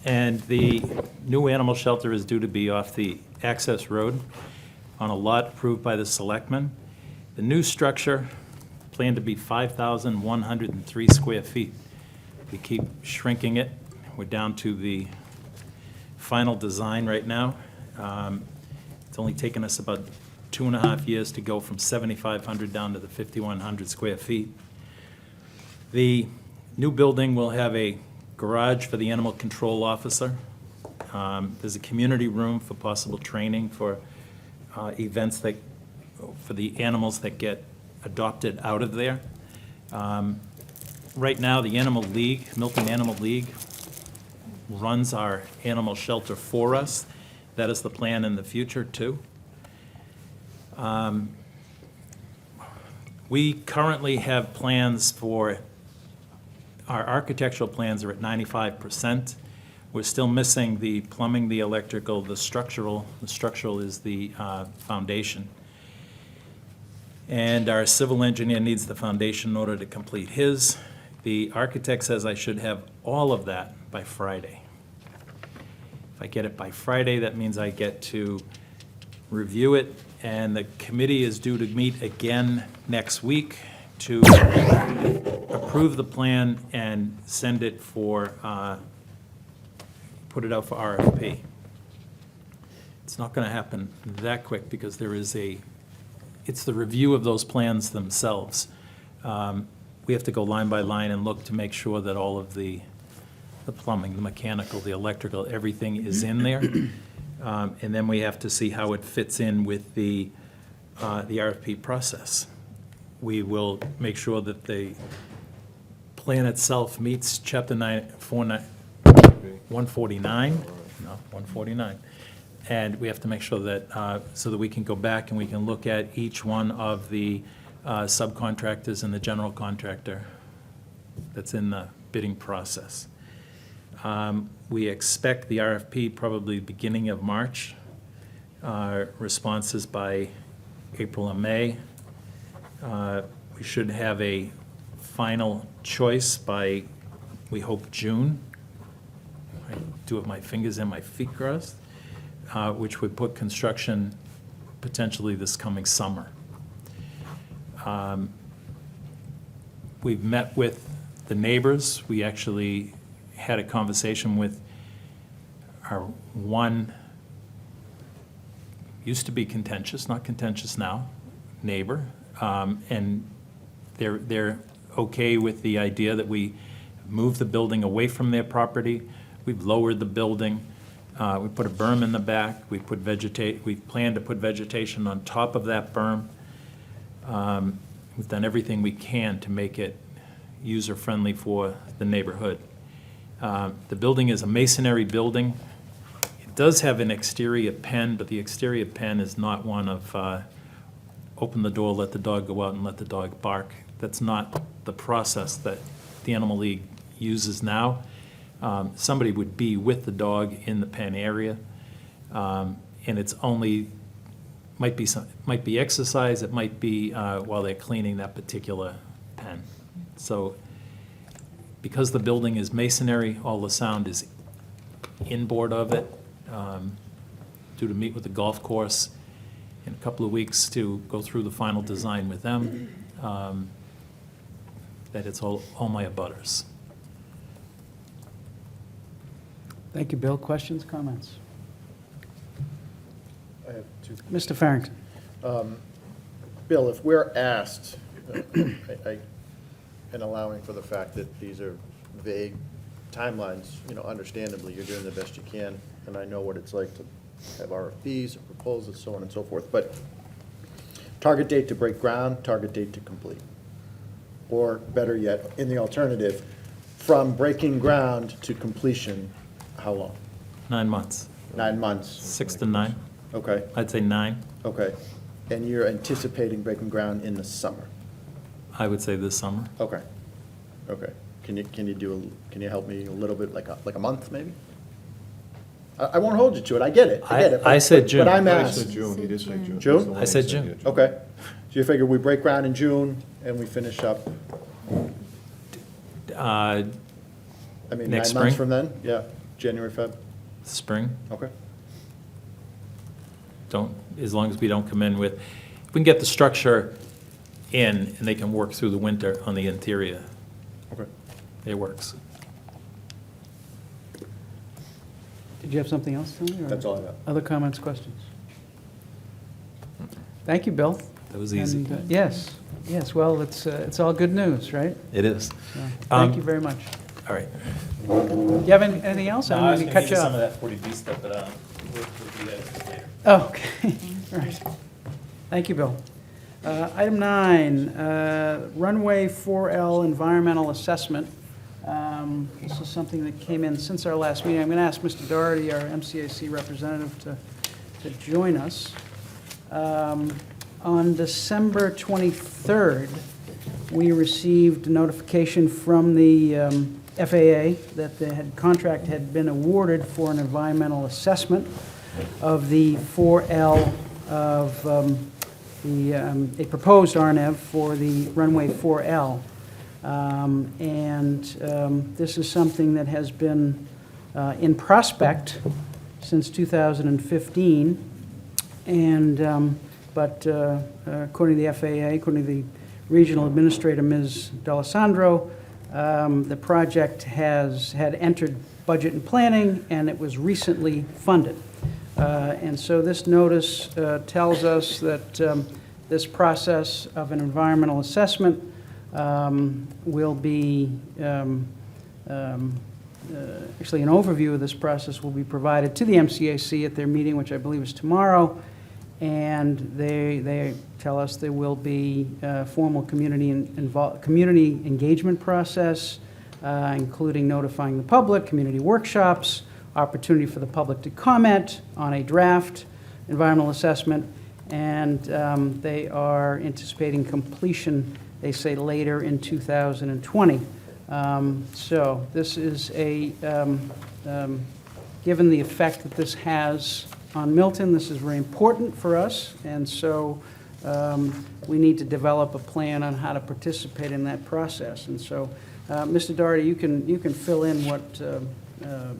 and the new animal shelter is due to be off the access road on a lot approved by the selectmen. The new structure planned to be 5,103 square feet. We keep shrinking it. We're down to the final design right now. It's only taken us about 2.5 years to go from 7,500 down to the 5,100 square feet. The new building will have a garage for the animal control officer. There's a community room for possible training for events for the animals that get adopted out of there. Right now, the Animal League, Milton Animal League, runs our animal shelter for us. That is the plan in the future, too. We currently have plans for, our architectural plans are at 95%. We're still missing the plumbing, the electrical, the structural. The structural is the foundation. And our civil engineer needs the foundation in order to complete his. The architect says I should have all of that by Friday. If I get it by Friday, that means I get to review it, and the committee is due to meet again next week to approve the plan and send it for, put it out for RFP. It's not going to happen that quick because it's the review of those plans themselves. We have to go line by line and look to make sure that all of the plumbing, the mechanical, the electrical, everything is in there. And then we have to see how it fits in with the RFP process. We will make sure that the plan itself meets Chapter 149. And we have to make sure that, so that we can go back and we can look at each one of the subcontractors and the general contractor that's in the bidding process. We expect the RFP probably beginning of March, responses by April and May. We should have a final choice by, we hope, June. I do have my fingers and my feet crossed, which would put construction potentially this coming summer. We've met with the neighbors. We actually had a conversation with our one, used to be contentious, not contentious now, neighbor. And they're okay with the idea that we move the building away from their property. We've lowered the building. We put a berm in the back. We plan to put vegetation on top of that berm. We've done everything we can to make it user-friendly for the neighborhood. The building is a masonry building. It does have an exterior pen, but the exterior pen is not one of open the door, let the dog go out, and let the dog bark. That's not the process that the Animal League uses now. Somebody would be with the dog in the pen area, and it's only, might be exercise, it might be while they're cleaning that particular pen. So because the building is masonry, all the sound is inboard of it, due to meet with the golf course in a couple of weeks to go through the final design with them, that it's all my abutters. Thank you, Bill. Questions, comments? I have two. Mr. Farrington. Bill, if we're asked, and allowing for the fact that these are vague timelines, understandably, you're doing the best you can, and I know what it's like to have RFPs, and proposals, so on and so forth, but target date to break ground, target date to complete. Or better yet, in the alternative, from breaking ground to completion, how long? 9 months. 9 months? 6 to 9. Okay. I'd say 9. Okay. And you're anticipating breaking ground in the summer? I would say this summer. Okay. Okay. Can you help me a little bit, like a month, maybe? I won't hold you to it, I get it. I said June. But I'm I asked. said June, he did say June. June? I said June. Okay. So you figure we break ground in June and we finish up, I mean, 9 Next months spring? from then? Yeah, January, Feb? Spring. Okay. As long as we don't come in with, if we can get the structure in and they can work through the winter on the interior, Okay. it works. Did you have something else, Tony? or That's all I have. Other comments, questions? Thank you, Bill. That was easy. And, yes, well, it's all good news, right? It is. So, Thank you very much. All right. Do you have anything else? No, I'm I was going to gonna cut give you you some of off. that 40B stuff, but we'll do that later. Oh, okay, all right. Thank you, Bill. Item 9, runway 4L environmental assessment. This is something that came in since our last meeting. I'm going to ask Mr. Doherty, our MCAC representative, to join us. On December 23rd, we received notification from the FAA that the contract had been awarded for an environmental assessment of the 4L of a proposed RNEV for the runway 4L. This is something that has been in prospect since 2015. But according to the FAA, according to the regional administrator, Ms. D'Alessandro, the project had entered budget and planning, and it was recently funded. And so this notice tells us that this process of an environmental assessment will be, actually an overview of this process will be provided to the MCAC at their meeting, which I believe is tomorrow. And they tell us there will be a formal community engagement process, including notifying the public, community workshops, opportunity for the public to comment on a draft environmental assessment, and they are anticipating completion, they say, later in 2020. So this is given the effect that this has on Milton, this is very important for us, and so we need to develop a plan on how to participate in that process. And so, Mr. Doherty, you can fill in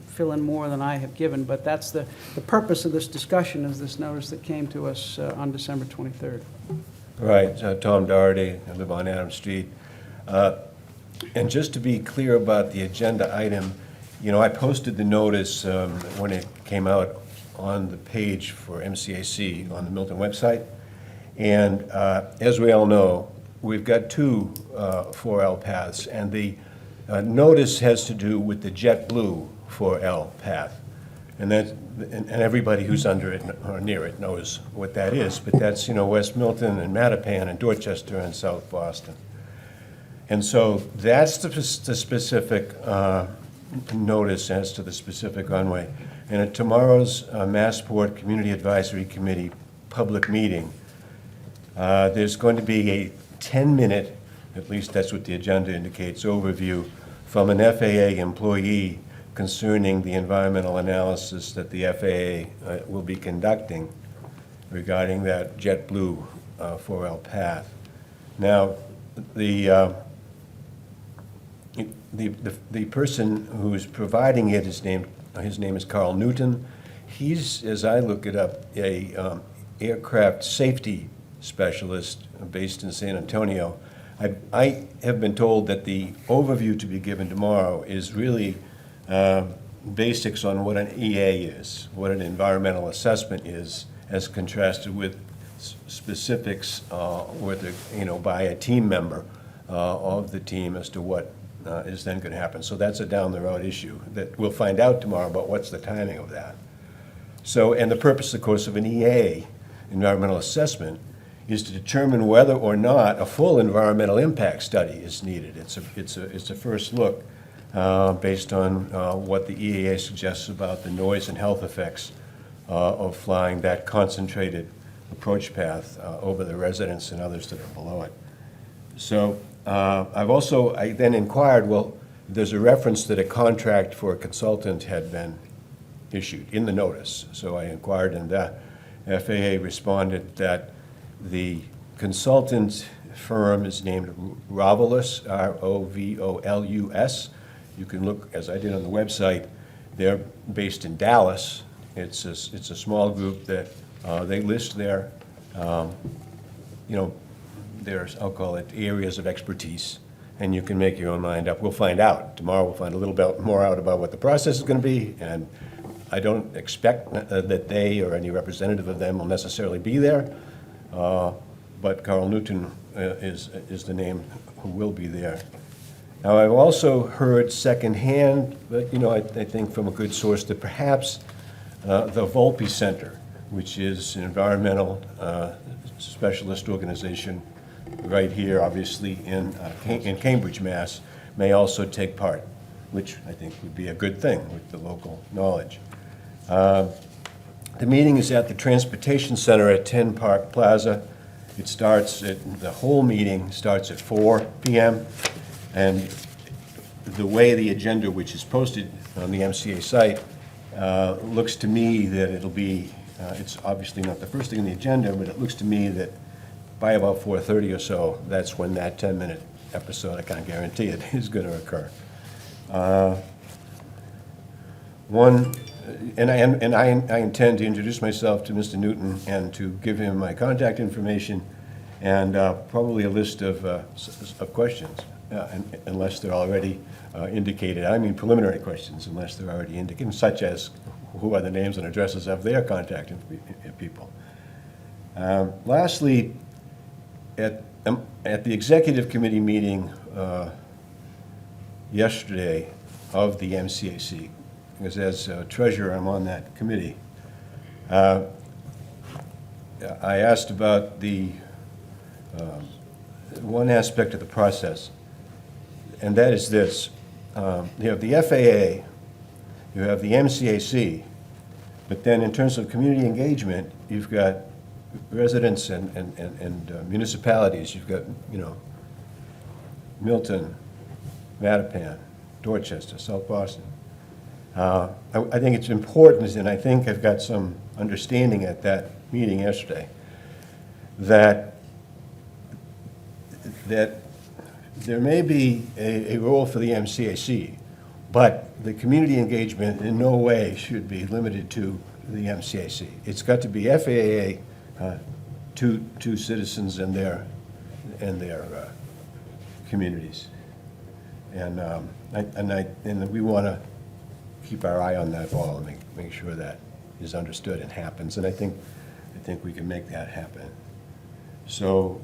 fill in more than I have given, but that's the purpose of this discussion, is this notice that came to us on December 23rd. Right, Tom Doherty, I live on Adams Street. And just to be clear about the agenda item, I posted the notice when it came out on the page for MCAC on the Milton website. And as we all know, we've got two 4L paths, and the notice has to do with the JetBlue 4L path. And everybody who's under it or near it knows what that is, but that's, West Milton and Mattapan and Dorchester and South Boston. And so that's the specific notice as to the specific runway. And at tomorrow's Massport Community Advisory Committee public meeting, there's going to be a 10-minute, at least that's what the agenda indicates, overview from an FAA employee concerning the environmental analysis that the FAA will be conducting regarding that JetBlue 4L path. Now, the person who's providing it is his name is Carl Newton. He's, as I look it up, a aircraft safety specialist based in San Antonio. I have been told that the overview to be given tomorrow is really basics on what an EA is, what an environmental assessment is, as contrasted with specifics by a team member of the team as to what is then going to happen. So that's a down-the-road issue that we'll find out tomorrow about what's the timing of that. So, and the purpose, of course, of an EA, environmental assessment, is to determine whether or not a full environmental impact study is needed. It's a first look based on what the EAA suggests about the noise and health effects of flying that concentrated approach path over the residents and others that are below it. So I then inquired, well, there's a reference that a contract for a consultant had been issued in the notice. So I inquired, and the FAA responded that the consultant firm is named Rovolus, Rovolus. You can look, as I did on the website, they're based in Dallas. It's a small group that they list their, I'll call it areas of expertise, and you can make your own mind up. We'll find out. Tomorrow we'll find a little bit more out about what the process is going to be, and I don't expect that they or any representative of them will necessarily be there, but Carl Newton is the name who will be there. Now, I've also heard secondhand, but I think from a good source, that perhaps the Volpe Center, which is an environmental specialist organization right here, obviously, in Cambridge, Mass., may also take part, which I think would be a good thing with the local knowledge. The meeting is at the Transportation Center at 10 Park Plaza. The whole meeting starts at 4 p.m., and the way the agenda, which is posted on the MCA site, looks to me that it'll be, it's obviously not the first thing on the agenda, but it looks to me that by about 4:30 or so, that's when that 10-minute episode, I can't guarantee it, is going to occur. I intend to introduce myself to Mr. Newton and to give him my contact information and probably a list of questions, unless they're already indicated. I mean preliminary questions, unless they're already indicated, such as who are the names and addresses of their contact people. Lastly, at the executive committee meeting yesterday of the MCAC, because as treasurer I'm on that committee, I asked about the one aspect of the process, and that is this. You have the FAA, you have the MCAC, but then in terms of community engagement, you've got residents and municipalities. You've got, Milton, Mattapan, Dorchester, South Boston. I think it's important, and I think I've got some understanding at that meeting yesterday, that there may be a role for the MCAC, but the community engagement in no way should be limited to the MCAC. It's got to be FAA to citizens and their communities, and we want to keep our eye on that ball and make sure that is understood and happens. And I think we can make that happen. So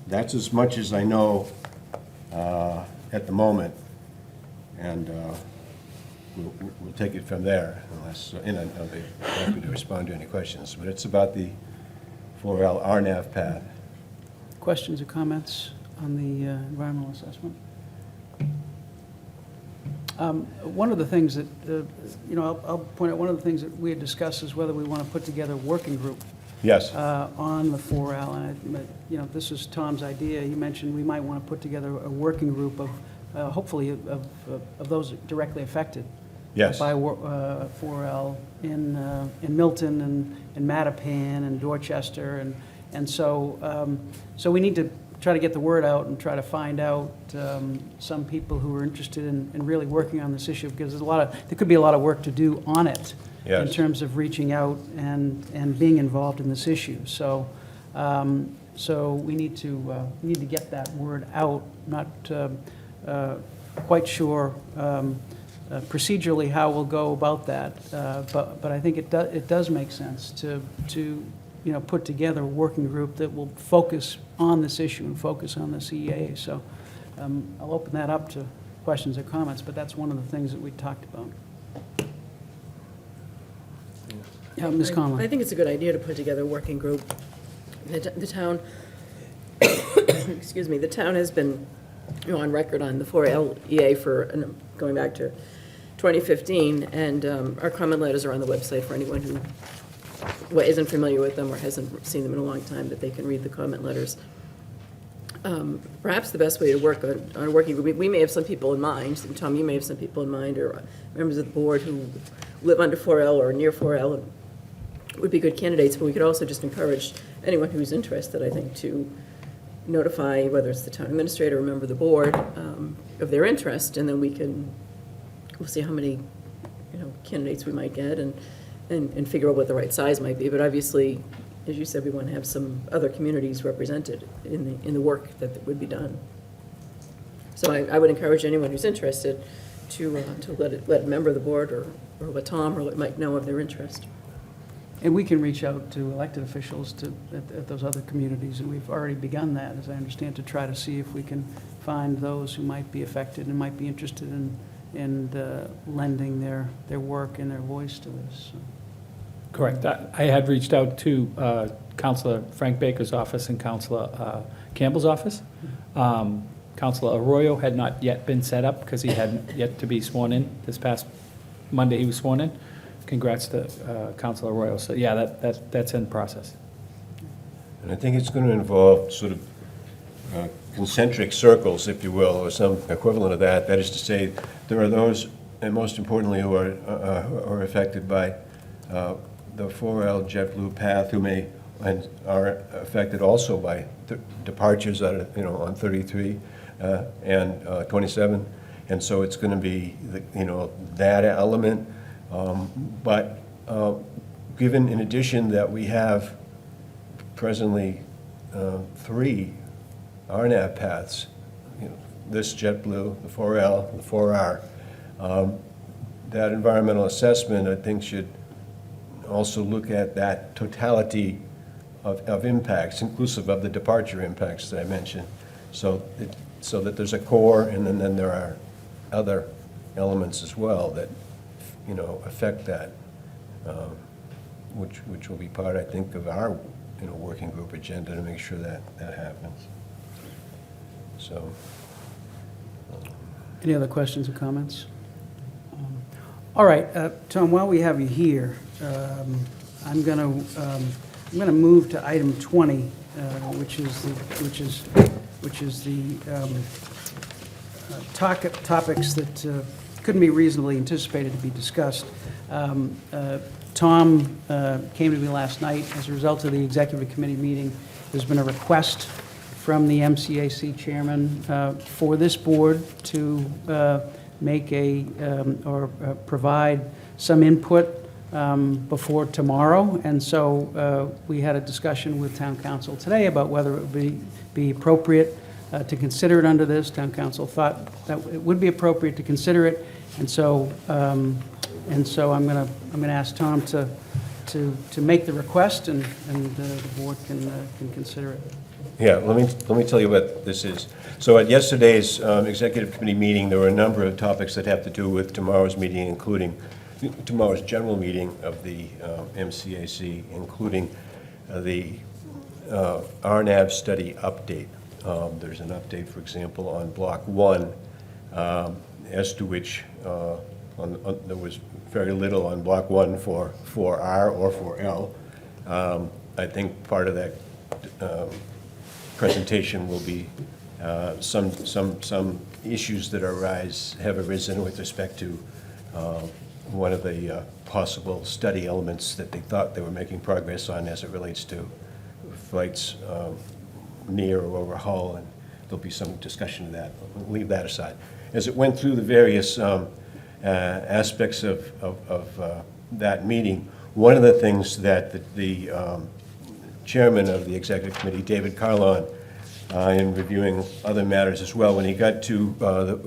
that's as much as I know at the moment. And we'll take it from there, unless, and I'll be happy to respond to any questions. But it's about the 4L RNAV path. Questions or comments on the environmental assessment? One of the things that, I'll point out, one of the things that we had discussed is whether we want to put together a working group. Yes. On the 4L, and this is Tom's idea. He mentioned we might want to put together a working group of, hopefully, of those directly affected. Yes. By 4L in Milton and Mattapan and Dorchester, and so we need to try to get the word out and try to find out some people who are interested in really working on this issue, because there could be a lot of work to do on it. Yes. In terms of reaching out and being involved in this issue. So we need to get that word out. Not quite sure procedurally how we'll go about that, but I think it does make sense to put together a working group that will focus on this issue and focus on the CEA. So I'll open that up to questions or comments, but that's one of the things that we talked about. Yeah, Ms. Conlon. I think it's a good idea to put together a working group. The town, excuse me, the town has been on record on the 4LEA for, going back to 2015, and our comment letters are on the website for anyone who isn't familiar with them or hasn't seen them in a long time, that they can read the comment letters. Perhaps the best way to work on a working group, we may have some people in mind, and Tom, you may have some people in mind, or members of the board who live under 4L or near 4L, and would be good candidates, but we could also just encourage anyone who's interested, I think, to notify, whether it's the town administrator or a member of the board, of their interest, and then we'll see how many, candidates we might get, and figure out what the right size might be. But obviously, as you said, we want to have some other communities represented in the work that would be done. So I would encourage anyone who's interested to let a member of the board or let Tom or let Mike know of their interest. And we can reach out to elected officials at those other communities, and we've already begun that, as I understand, to try to see if we can find those who might be affected and might be interested in lending their work and their voice to this. So. Correct. I had reached out to Councilor Frank Baker's office and Councilor Campbell's office. Councilor Arroyo had not yet been set up because he hadn't yet to be sworn in. This past Monday, he was sworn in. Congrats to Councilor Arroyo. So yeah, that's in process. And I think it's going to involve sort of concentric circles, if you will, or some equivalent of that. That is to say, there are those, and most importantly, who are affected by the 4L JetBlue path, who may and are affected also by departures on 33 and 27, and so it's going to be that element. But given, in addition, that we have presently 3 RNAV paths, this JetBlue, the 4L, the 4R, that environmental assessment, I think, should also look at that totality of impacts, inclusive of the departure impacts that I mentioned, so that there's a core, and then there are other elements as well that affect that, which will be part, I think, of our working group agenda to make sure that happens. So. Any other questions or comments? All right, Tom, while we have you here, I'm going to move to item 20, which is the topics that couldn't be reasonably anticipated to be discussed. Tom came to me last night as a result of the executive committee meeting. There's been a request from the MCAC chairman for this board to make or provide some input before tomorrow, and so we had a discussion with town council today about whether it would be appropriate to consider it under this. Town council thought that it would be appropriate to consider it, and so I'm going to ask Tom to make the request, and the board can consider it. Yeah, let me tell you what this is. So at yesterday's executive committee meeting, there were a number of topics that have to do with tomorrow's meeting, including tomorrow's general meeting of the MCAC, including the RNAV study update. There's an update, for example, on Block 1, as to which there was very little on Block 1 for 4R or 4L. I think part of that presentation will be some issues that have arisen with respect to one of the possible study elements that they thought they were making progress on as it relates to flights near or over Hull, and there'll be some discussion of that. We'll leave that aside. As it went through the various aspects of that meeting, one of the things that the chairman of the executive committee, David Carlon, in reviewing other matters as well, when he got to the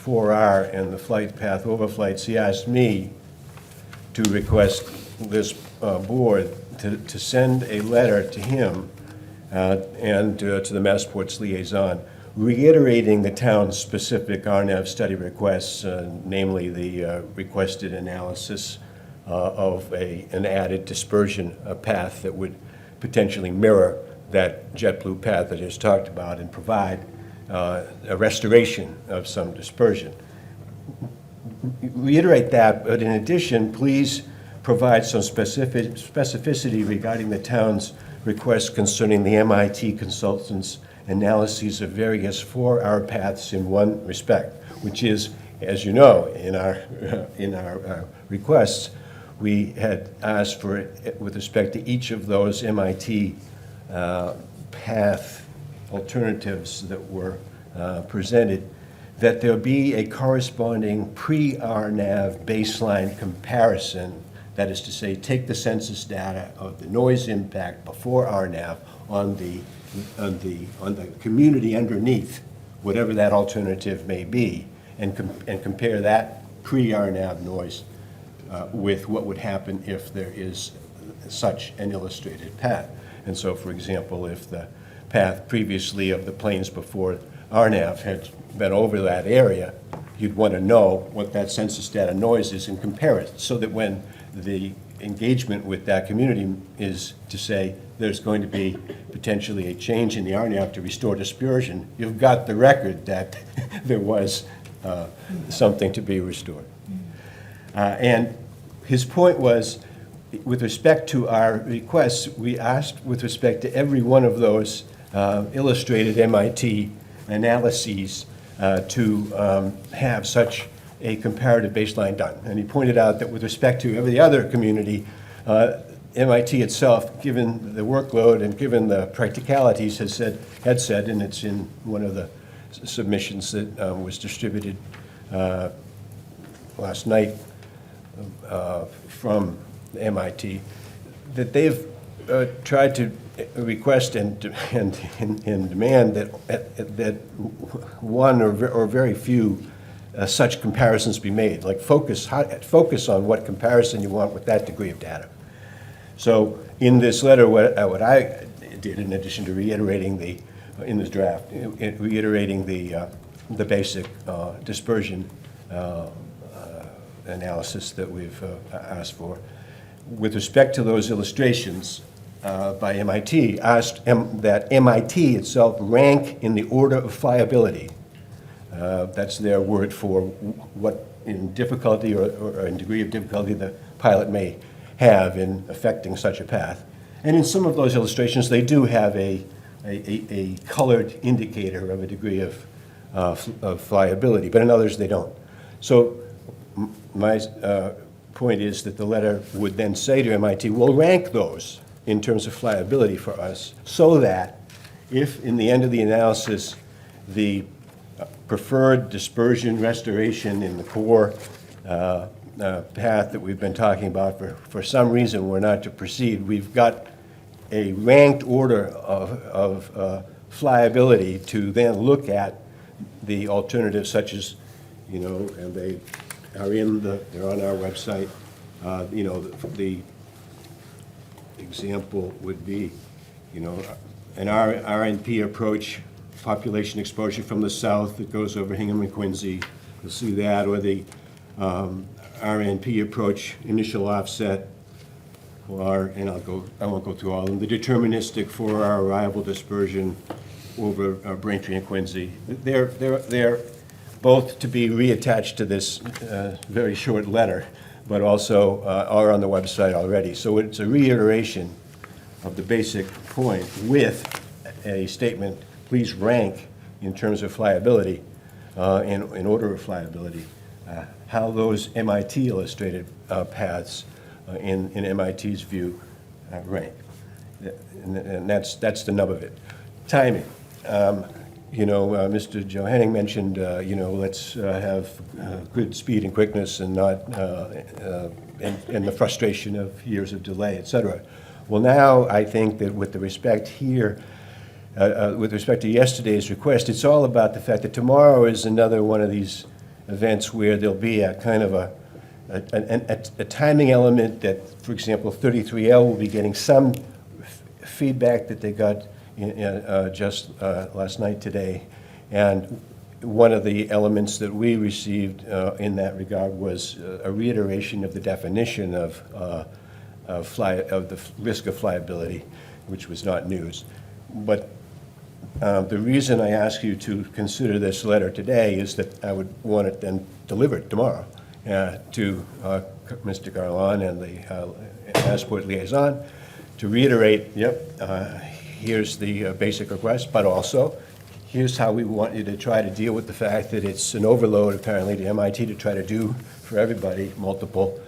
4R and the flight path overflights, he asked me to request this board to send a letter to him and to the Massports liaison, reiterating the town's specific RNAV study requests, namely the requested analysis of an added dispersion path that would potentially mirror that JetBlue path that is talked about and provide a restoration of some dispersion. Reiterate that, but in addition, please provide some specificity regarding the town's requests concerning the MIT consultants' analyses of various 4R paths in one respect, which is, as you know, in our requests, we had asked for it with respect to each of those MIT path alternatives that were presented, that there be a corresponding pre-RNAV baseline comparison. That is to say, take the census data of the noise impact before RNAV on the community underneath, whatever that alternative may be, and compare that pre-RNAV noise with what would happen if there is such an illustrated path. And so, for example, if the path previously of the planes before RNAV had been over that area, you'd want to know what that census data noise is and compare it, so that when the engagement with that community is to say there's going to be potentially a change in the RNAV to restore dispersion, you've got the record that there was something to be restored. And his point was, with respect to our requests, we asked with respect to every one of those illustrated MIT analyses to have such a comparative baseline done. And he pointed out that with respect to every other community, MIT itself, given the workload and given the practicalities, had said, and it's in one of the submissions that was distributed last night from MIT, that they've tried to request and demand that one or very few such comparisons be made. Like focus on what comparison you want with that degree of data. So in this letter, what I did, in addition to reiterating in this draft, reiterating the basic dispersion analysis that we've asked for, with respect to those illustrations by MIT, asked that MIT itself rank in the order of flyability. That's their word for what in difficulty or in degree of difficulty the pilot may have in affecting such a path. And in some of those illustrations, they do have a colored indicator of a degree of flyability, but in others they don't. So my point is that the letter would then say to MIT, we'll rank those in terms of flyability for us, so that if in the end of the analysis the preferred dispersion restoration in the core path that we've been talking about, for some reason we're not to proceed, we've got a ranked order of flyability to then look at the alternatives, such as, and they're on our website. The example would be, an RNP approach, population exposure from the south that goes over Hingham and Quincy. You'll see that, or the RNP approach, initial offset, or, and I won't go through all of them, the deterministic for our arrival dispersion over Braintree and Quincy. They're both to be reattached to this very short letter, but also are on the website already. So it's a reiteration of the basic point with a statement, please rank in terms of flyability, in order of flyability, how those MIT illustrated paths in MIT's view rank. And that's the nub of it. Timing. Mr. Johanning mentioned, let's have good speed and quickness and not, and the frustration of years of delay, et cetera. Well, now I think that with respect to yesterday's request, it's all about the fact that tomorrow is another one of these events where there'll be a kind of a timing element that, for example, 33L will be getting some feedback that they got just last night today. And one of the elements that we received in that regard was a reiteration of the definition of the risk of flyability, which was not news. But the reason I ask you to consider this letter today is that I would want it then delivered tomorrow to Mr. Garland and the Passport Liaison to reiterate, here's the basic request, but also here's how we want you to try to deal with the fact that it's an overload apparently to MIT to try to do for everybody multiple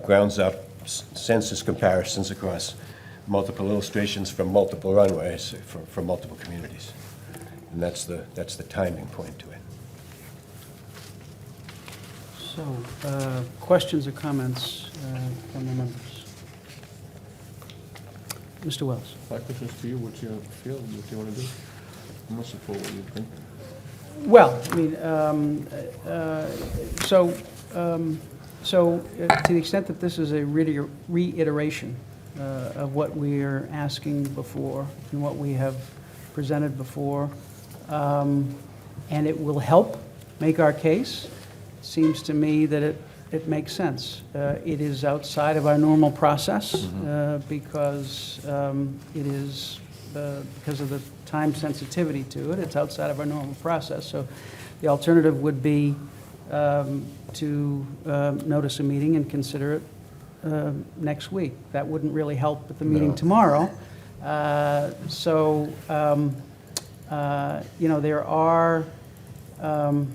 grounds-up census comparisons across multiple illustrations from multiple runways from multiple communities. And that's the timing point to it. So, questions or comments from the members? Mr. Wells. My question is to you, what's your feel, what you want to do? I'm going to support what you think. Well, I mean, to the extent that this is a reiteration of what we are asking before and what we have presented before, and it will help make our case, seems to me that it makes sense. It is outside of our normal process because it is because of the time sensitivity to it. It's outside of our normal process. So the alternative would be to notice a meeting and consider it next week. That wouldn't really help at the meeting tomorrow. There are, to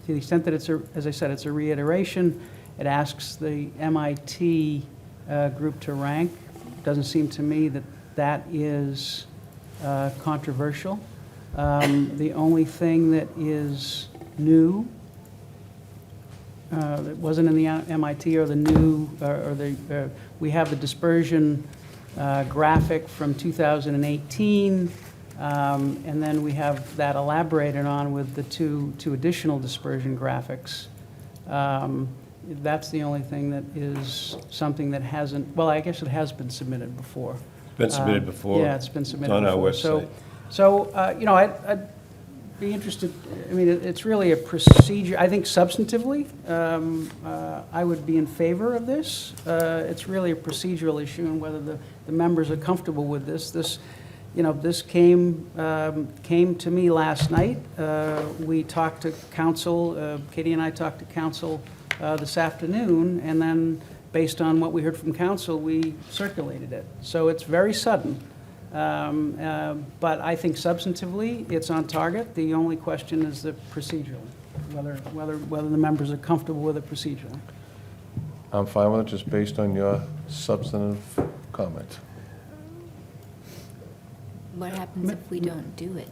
the extent that it's, as I said, it's a reiteration, it asks the MIT group to rank. Doesn't seem to me that that is controversial. The only thing that is new that wasn't in the MIT or the new, we have the dispersion graphic from 2018, and then we have that elaborated on with the two additional dispersion graphics. That's the only thing that is something that hasn't, well, I guess it has been submitted before. It's been submitted before. Yeah, it's been submitted on before. our website. I'd be interested, I mean, it's really a procedure. I think substantively, I would be in favor of this. It's really a procedural issue and whether the members are comfortable with this. This came to me last night. We talked to council, Katie and I talked to council this afternoon, and then based on what we heard from council, we circulated it. So it's very sudden. But I think substantively, it's on target. The only question is the procedural, whether the members are comfortable with it procedurally. I'm fine with it, just based on your substantive comment. What happens if we don't do it?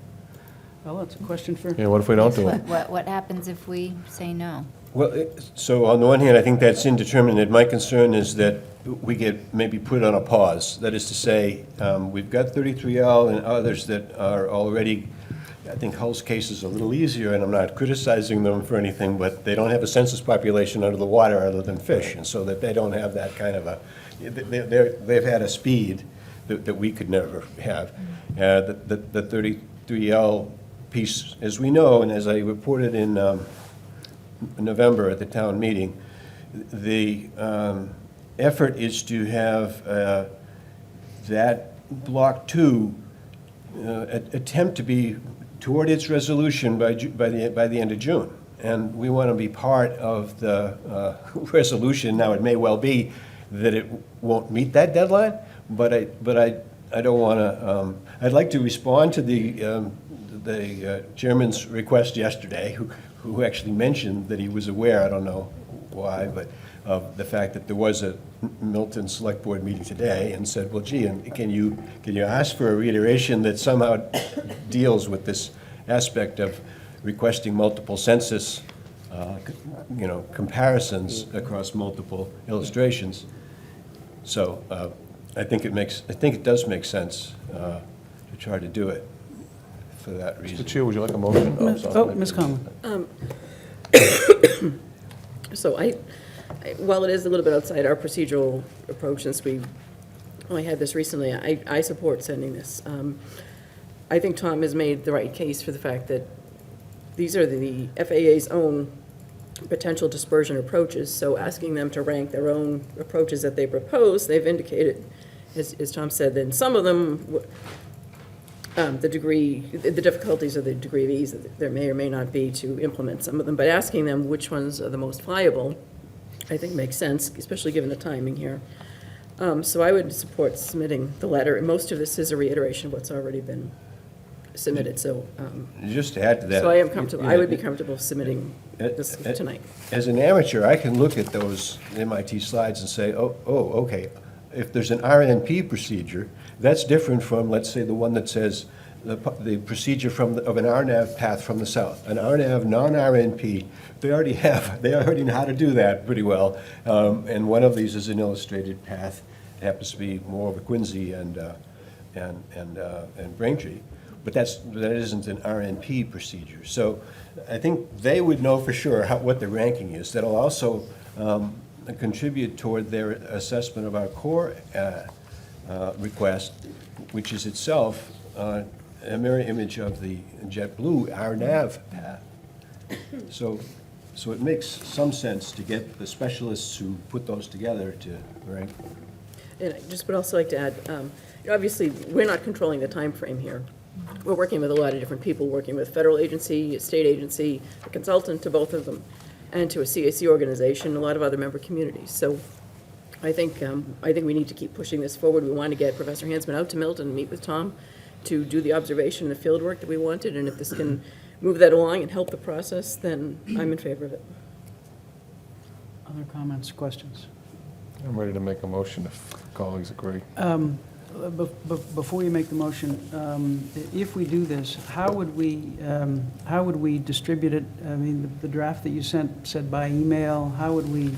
Well, that's a question for... Yeah, what if we don't do it? What happens if we say no? Well, so on the one hand, I think that's indeterminate. My concern is that we get maybe put on a pause. That is to say, we've got 33L and others that are already, I think Hull's case is a little easier, and I'm not criticizing them for anything, but they don't have a census population under the water other than fish, and so that they don't have that kind of a, they've had a speed that we could never have. The 33L piece, as we know, and as I reported in November at the town meeting, the effort is to have that Block 2 attempt to be toward its resolution by the end of June. And we want to be part of the resolution. Now, it may well be that it won't meet that deadline, but I don't want to, I'd like to respond to the chairman's request yesterday, who actually mentioned that he was aware, I don't know why, but of the fact that there was a Milton Select Board meeting today, and said, well, gee, can you ask for a reiteration that somehow deals with this aspect of requesting multiple census, comparisons across multiple illustrations. So I think it does make sense to try to do it for that reason. Mr. Chair, would you like a motion? Oh, Ms. Conlon. So while it is a little bit outside our procedural approach, since we only had this recently, I support sending this. I think Tom has made the right case for the fact that these are the FAA's own potential dispersion approaches, so asking them to rank their own approaches that they propose, they've indicated, as Tom said, that in some of them, the difficulties of the degree of ease that there may or may not be to implement some of them, but asking them which ones are the most viable, I think makes sense, especially given the timing here. So I would support submitting the letter, and most of this is a reiteration of what's already been submitted, so. Just to add to that. So I am comfortable, I would be comfortable submitting this tonight. As an amateur, I can look at those MIT slides and say, oh, okay, if there's an RNP procedure, that's different from, let's say, the one that says the procedure of an RNAV path from the south. An RNAV, non-RNP, they already know how to do that pretty well. And one of these is an illustrated path. It happens to be more of a Quincy and Braintree. But that isn't an RNP procedure. So I think they would know for sure what the ranking is. That'll also contribute toward their assessment of our core request, which is itself a mirror image of the JetBlue RNAV path. So it makes some sense to get the specialists who put those together to rank. And I just would also like to add, obviously, we're not controlling the time frame here. We're working with a lot of different people, working with federal agency, state agency, a consultant to both of them, and to a CAC organization, a lot of other member communities. So I think we need to keep pushing this forward. We want to get Professor Hansman out to Milton and meet with Tom to do the observation and the field work that we wanted, and if this can move that along and help the process, then I'm in favor of it. Other comments, questions? I'm ready to make a motion if colleagues agree. Before you make the motion, if we do this, how would we distribute it? I mean, the draft that you sent said by email. How would we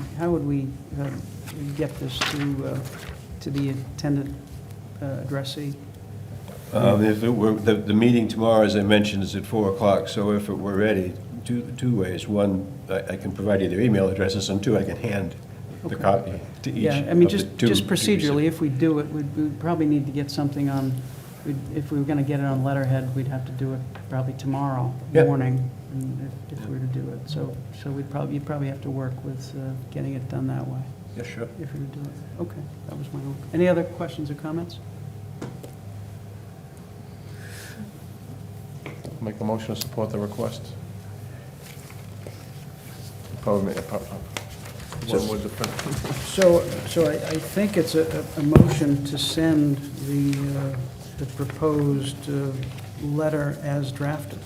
get this to the intended addressee? If it were, the meeting tomorrow, as I mentioned, is at 4 o'clock, so if it were ready, two ways. One, I can provide you their email addresses, and two, I can hand the copy to each. Yeah, I mean, of the just two procedurally, if we do it, we'd probably need to get something on, if we were going to get it on letterhead, we'd have to do it probably tomorrow morning, if we were to do it. So you'd probably have to work with getting it done that way. Yeah, sure. If we would do it. Okay, that was my hope. Any other questions or comments? Make a motion to support the request. Probably one more different. So I think it's a motion to send the proposed letter as drafted.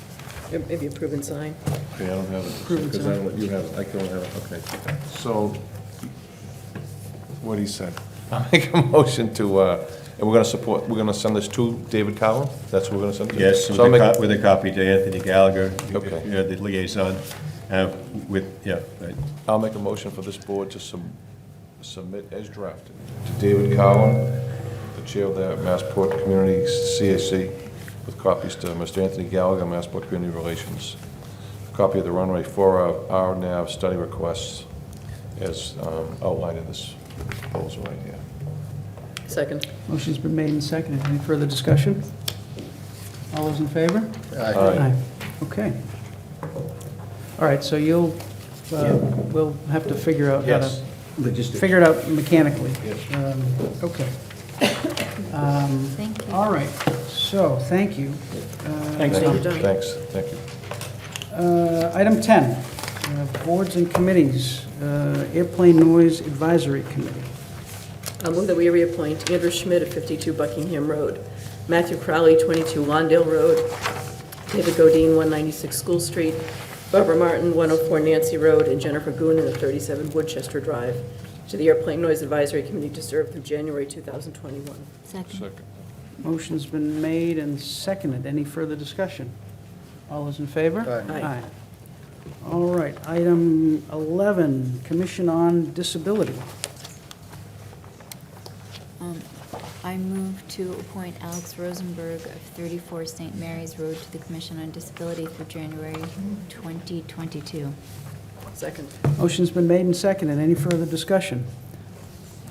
Maybe approve and sign. Okay, I don't have it. Approve and Because sign. you have it, I can only have it, okay. So, what he said, I'll make a motion to, and we're gonna send this to David Cowan? That's what we're gonna send to? Yes, So I'll make- with a copy to Anthony Gallagher, Okay. the liaison, right. I'll make a motion for this board to submit as drafted to David Cowan, the chair of the Massport Community CAC, with copies to Mr. Anthony Gallagher, Massport Community Relations, a copy of the runway for our NAV study requests as outlined in this proposal right here. Second. Motion's been made and seconded. Any further discussion? All those in favor? Aye. Okay. All right, so we'll have to figure out how to, Yes. Logistics. figure it out mechanically. Yes. Okay. Thank you. All right, so, thank you. Thanks, Thank Tom. you. Thanks, thank you. Item 10, boards and committees, Airplane Noise Advisory Committee. I'll move that we reappoint Andrew Schmidt of 52 Buckingham Road, Matthew Crowley, 22 Lawndale Road, David Godine, 196 School Street, Barbara Martin, 104 Nancy Road, and Jennifer Goonan of 37 Woodchester Drive to the Airplane Noise Advisory Committee to serve through January 2021. Second. Motion's been made and seconded. Any further discussion? All those in favor? Aye. All right, item 11, Commission on Disability. I move to appoint Alex Rosenberg of 34 St. Mary's Road to the Commission on Disability through January 2022. Second. Motion's been made and seconded. Any further discussion?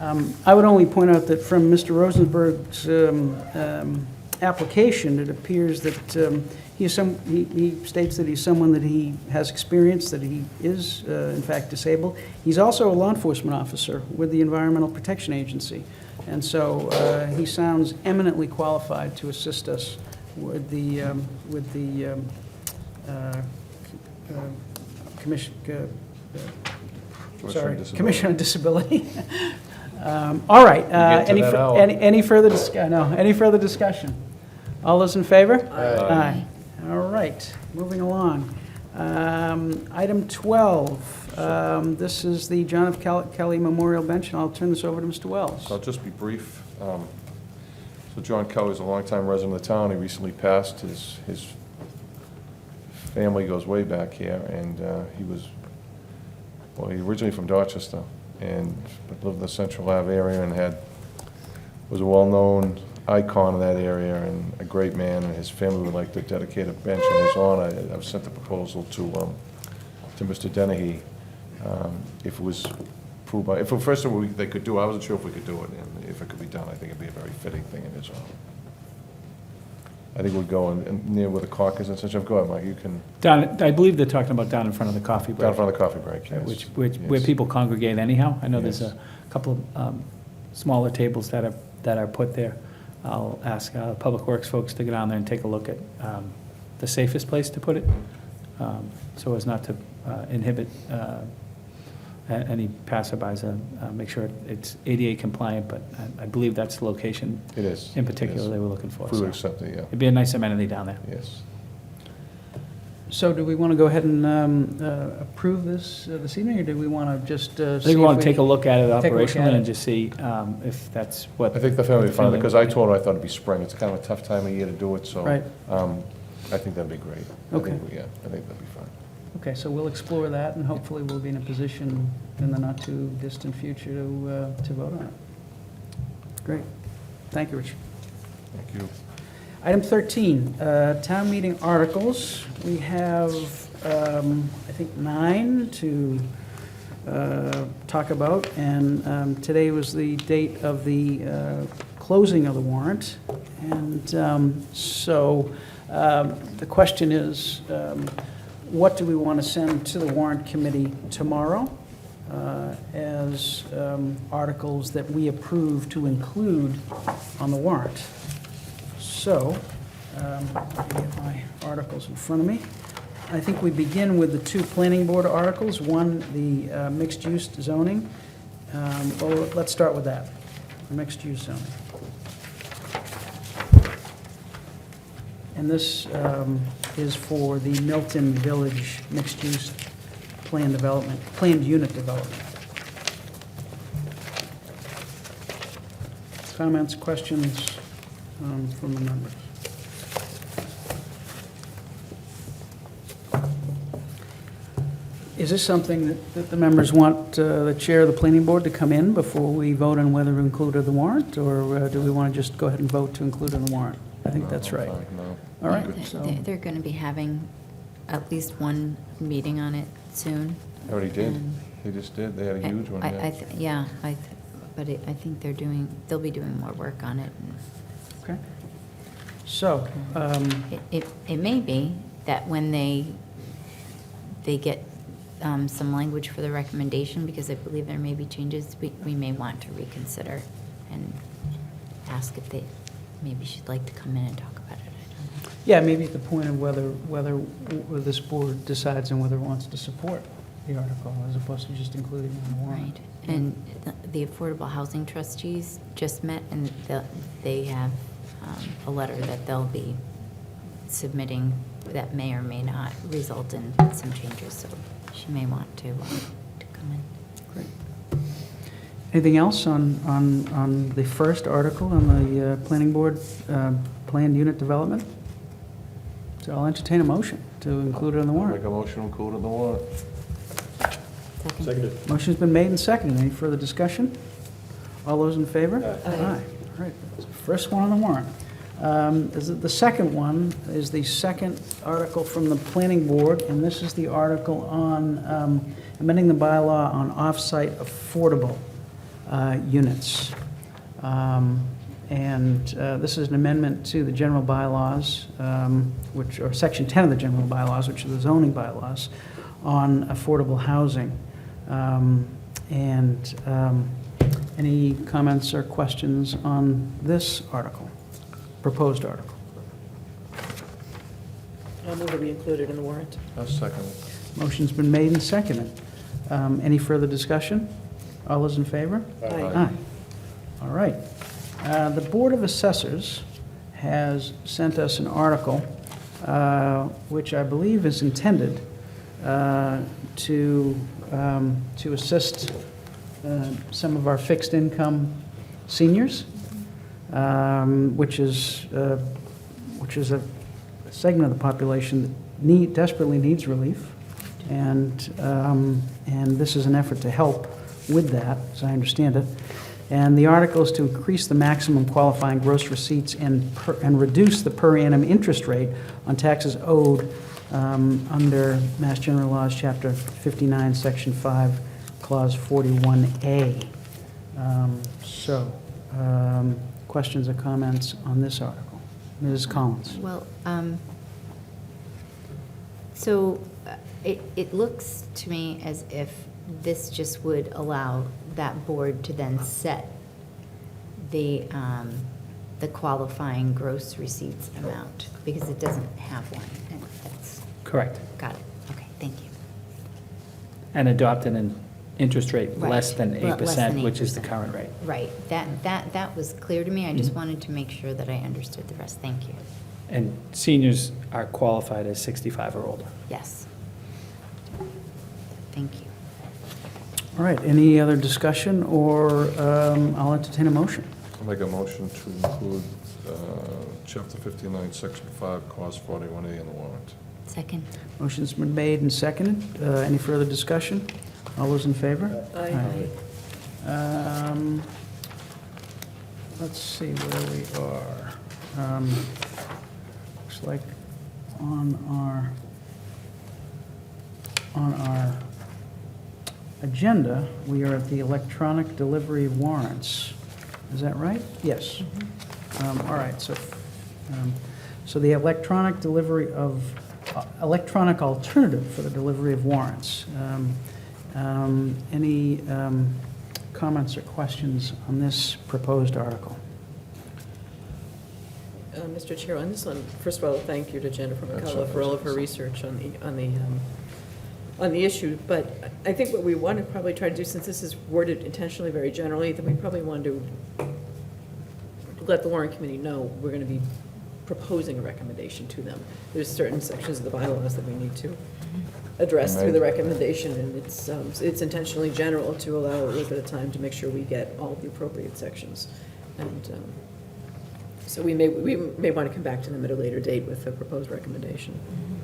I would only point out that from Mr. Rosenberg's application, it appears that he states that he's someone that he has experience, that he is, in fact, disabled. He's also a law enforcement officer with the Environmental Protection Agency. And so he sounds eminently qualified to assist us with the Commission on Disability. All right. get to that hour. Any further discussion? All those in favor? Aye. All right. Moving along. Item 12. This is the John F. Kelly Memorial Bench, and I'll turn this over to Mr. Wells. I'll just be brief. So John Kelly is a longtime resident of the town. He recently passed. His family goes way back here, and he originally from Dorchester, and lived in the Central Ave area and was a well-known icon in that area and a great man, and his family would like to dedicate a bench in his honor. I've sent the proposal to Mr. Dennehy. If it was approved by, if it first of all they could do, I wasn't sure if we could do it, and if it could be done, I think it'd be a very fitting thing in his honor. I think we'd go in near where the caucus and such. Go ahead, Mike, you can. Down, I believe they're talking about down in front of the coffee break. Down in front of the coffee break, yes. Where people congregate anyhow. I know there's Yes. a couple of smaller tables that are put there. I'll ask Public Works folks to go down there and take a look at the safest place to put it, so as not to inhibit any passerbys, make sure it's ADA compliant, but I believe that's the location. It is. In particular It is. they were looking for. If we would so accept it, yeah. It'd be a nice amenity down there. Yes. So do we want to go ahead and approve this this evening, or do we want to just see I if think we want to take a look at it take a look at operationally it? and just see if that's what. I think the family would find it, because I would told her I thought it'd be spring. It's kind of a tough time of year to do it, so. Right. I think that'd be great. Okay. Yeah, I think that'd be fine. Okay, so we'll explore that, and hopefully we'll be in a position in the not-too-distant future to vote on it. Great. Thank you, Rich. Thank you. Item 13, town meeting articles. We have, I think, 9 to talk about, and today was the date of the closing of the warrant. And so the question is, what do we want to send to the warrant committee tomorrow as articles that we approve to include on the warrant? So, let me get my articles in front of me. I think we begin with the 2 planning board articles. One, the mixed-use zoning. Well, let's start with that, mixed-use zoning. And this is for the Milton Village mixed-use planned unit development. Comments, questions from the members? Is this something that the members want the chair of the planning board to come in before we vote on whether to include in the warrant, or do we want to just go ahead and vote to include in the warrant? I think that's right. No. All right. They're going to be having at least one meeting on it soon. Already did. And They just did. They had a huge one, yeah. Yeah, but I think they'll be doing more work on it. Okay. So, It may be that when they get some language for the recommendation, because I believe there may be changes, we may want to reconsider and ask if they maybe she'd like to come in and talk about it. I don't know. yeah, maybe at the point of whether this board decides on whether it wants to support the article, as opposed to just including it in the warrant. Right. And the Affordable Housing Trustees just met, and they have a letter that they'll be submitting that may or may not result in some changes, so she may want to come in. Great. Anything else on the first article on the planning board planned unit development? So I'll entertain a motion to include it on the warrant. Make a motion to include in the warrant. Seconded. Motion's been made and seconded. Any further discussion? All those in favor? Aye. All right, that's the first one on the warrant. The second one is the second article from the planning board, and this is the article on amending the bylaw on off-site affordable units. And this is an amendment to the general bylaws, or section 10 of the general bylaws, which are the zoning bylaws, on affordable housing. Any comments or questions on this article, proposed article? I'll move that we include it in the warrant. I'll second it. Motion's been made and seconded. Any further discussion? All those in favor? Aye. All right. The Board of Assessors has sent us an article, which I believe is intended to assist some of our fixed income seniors, which is a segment of the population that desperately needs relief, and this is an effort to help with that, as I understand it. And the article is to increase the maximum qualifying gross receipts and reduce the per annum interest rate on taxes owed under Mass General Laws, Chapter 59, Section 5, Clause 41A. Questions or comments on this article? Ms. Collins? Well, so it looks to me as if this just would allow that board to then set the qualifying gross receipts amount, because it doesn't have one. And that's Correct. got it. Okay, thank you. And adopt an interest rate Right. less than Well, less than 8%, which is the 8%. current rate. Right. That was clear to me. I just wanted to make sure that I understood the rest. Thank you. And seniors are qualified as 65 or older. Yes. Thank you. All right, any other discussion, or I'll entertain a motion. I'll make a motion to include Chapter 59, Section 5, Clause 41A in the warrant. Second. Motion's been made and seconded. Any further discussion? All those in favor? Aye. Let's see where we are. Looks like on our agenda, we are at the electronic delivery warrants. Is that right? Yes. All right, so the electronic delivery of, electronic alternative for the delivery of warrants. Any comments or questions on this proposed article? Mr. Chair, on this one, first of all, thank you to Jennifer McCullough for all of her research on the issue. But I think what we want to probably try to do, since this is worded intentionally very generally, then we probably want to let the warrant committee know we're going to be proposing a recommendation to them. There's certain sections of the bylaws that we need to address through the recommendation, and it's intentionally general to allow a little bit of time to make sure we get all the appropriate sections. And so we may want to come back to them at a later date with a proposed recommendation.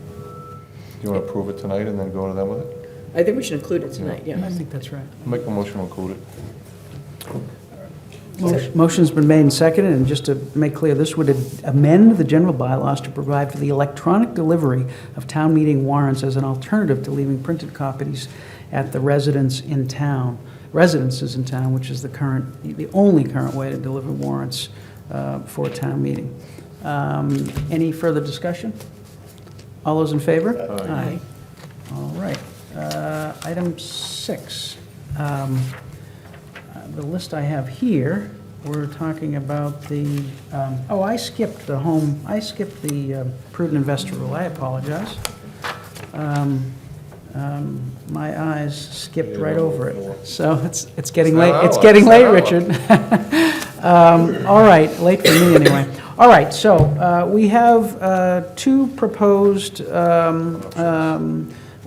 Do you want to approve it tonight and then go to them with it? I think we should include it tonight, yeah. I think that's right. I'll make a motion to include it. Motion's been made and seconded, and just to make clear, this would amend the general bylaws to provide for the electronic delivery of town meeting warrants as an alternative to leaving printed copies at the residence in town. residences in town, which is the only current way to deliver warrants for a town meeting. Any further discussion? All those in favor? Aye. All right. Item 6. The list I have here, we're talking about the, I skipped the prudent investor rule. I apologize. My eyes skipped right over it. So it's getting late. It's getting late, Richard. All right, late for me anyway. All right, so we have 2 proposed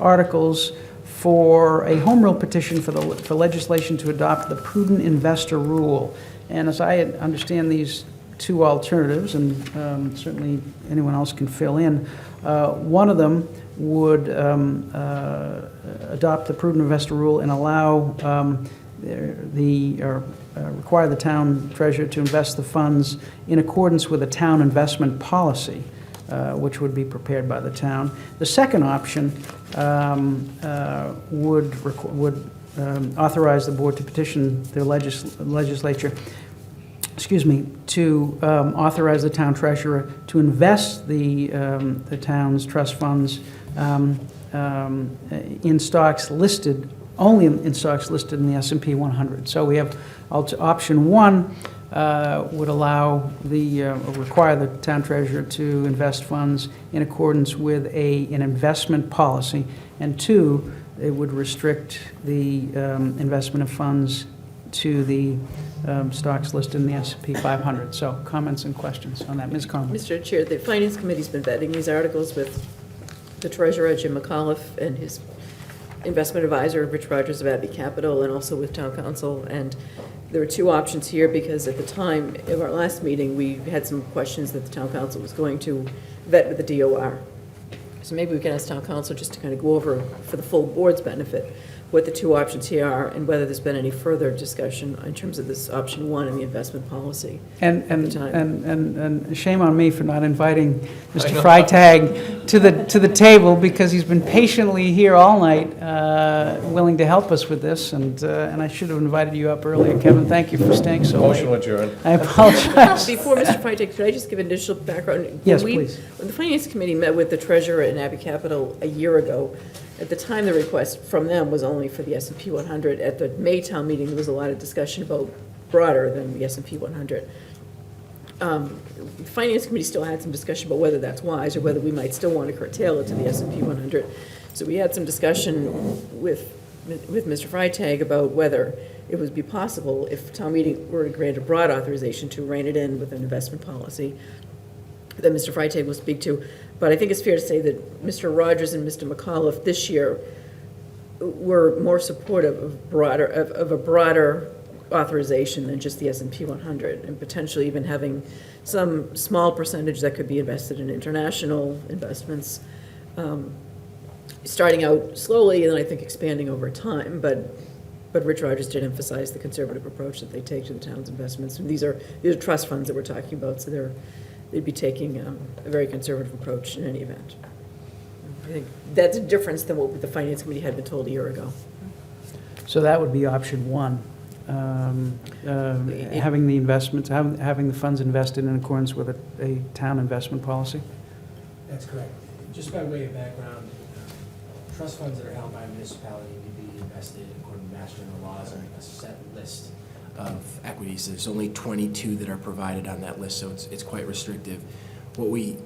articles for a home rule petition for legislation to adopt the prudent investor rule. And as I understand these 2 alternatives, and certainly anyone else can fill in, one of them would adopt the prudent investor rule and allow require the town treasurer to invest the funds in accordance with a town investment policy, which would be prepared by the town. The second option would authorize the board to petition the legislature, to authorize the town treasurer to invest the town's trust funds in stocks listed, only in stocks listed in the S&P 100. So we have option 1 would allow require the town treasurer to invest funds in accordance with an investment policy, and 2, it would restrict the investment of funds to the stocks listed in the S&P 500. So comments and questions on that. Ms. Conlon. Mr. Chair, the Finance Committee's been vetting these articles with the Treasurer, Jim McAuliffe, and his investment advisor, Rich Rogers of Abbey Capital, and also with Town Council. And there were 2 options here because at the time of our last meeting, we had some questions that the Town Council was going to vet with the DOR. So maybe we can ask Town Council just to kind of go over, for the full board's benefit, what the 2 options here are and whether there's been any further discussion in terms of this option 1 and the investment policy. And shame on me for not inviting Mr. Freitag to the table, because he's been patiently here all night, willing to help us with this, and I should have invited you up earlier. Kevin, thank you for staying so late. Motion adjourned. I apologize. Before Mr. Freitag, could I just give initial background? Yes, please. When the Finance Committee met with the Treasurer in Abbey Capital a year ago, at the time, the request from them was only for the S&P 100. At the May town meeting, there was a lot of discussion about broader than the S&P 100. The Finance Committee still had some discussion about whether that's wise or whether we might still want to curtail it to the S&P 100. So we had some discussion with Mr. Freitag about whether it would be possible, if town meeting were to grant a broad authorization, to rein it in with an investment policy that Mr. Freitag will speak to. But I think it's fair to say that Mr. Rogers and Mr. McAuliffe this year were more supportive of a broader authorization than just the S&P 100, and potentially even having some small percentage that could be invested in international investments, starting out slowly and then I think expanding over time. But Rich Rogers did emphasize the conservative approach that they take to the town's investments. And these are trust funds that we're talking about, so they'd be taking a very conservative approach in any event. I think that's a difference than what the Finance Committee had been told a year ago. So that would be option 1, having the investments, having the funds invested in accordance with a town investment policy? That's correct. Just by way of background, trust funds that are held by a municipality need to be invested according to Mass General laws on a set list of equities. There's only 22 that are provided on that list, so it's quite restrictive. What we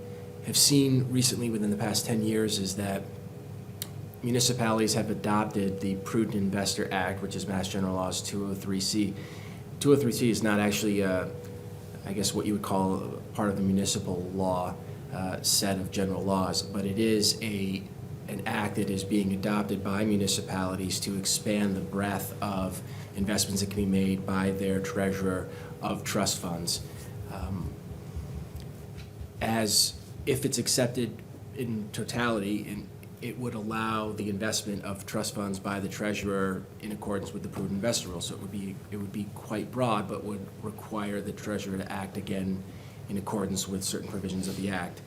have seen recently within the past 10 years is that municipalities have adopted the Prudent Investor Act, which is Mass General Laws 203C. 203C is not actually, I guess, what you would call part of the municipal law set of general laws, but it is an act that is being adopted by municipalities to expand the breadth of investments that can be made by their treasurer of trust funds. As if it's accepted in totality, it would allow the investment of trust funds by the treasurer in accordance with the prudent investor rule. So it would be quite broad, but would require the treasurer to act again in accordance with certain provisions of the act.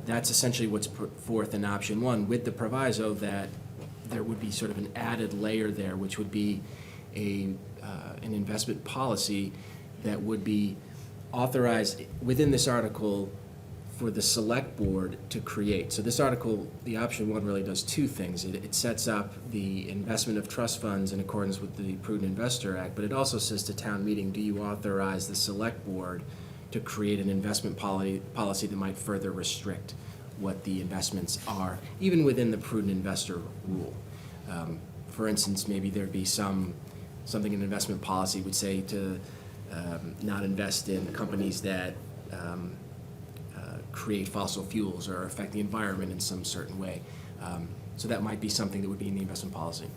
That's essentially what's put forth in option 1, with the proviso that there would be sort of an added layer there, which would be an investment policy that would be authorized within this article for the select board to create. So this article, the option one, really does two things. It sets up the investment of trust funds in accordance with the Prudent Investor Act, but it also says to town meeting, do you authorize the select board to create an investment policy that might further restrict what the investments are, even within the prudent investor rule. For instance, maybe there'd be something in investment policy would say to not invest in companies that create fossil fuels or affect the environment in some certain way. So that might be something that would be in the investment policy.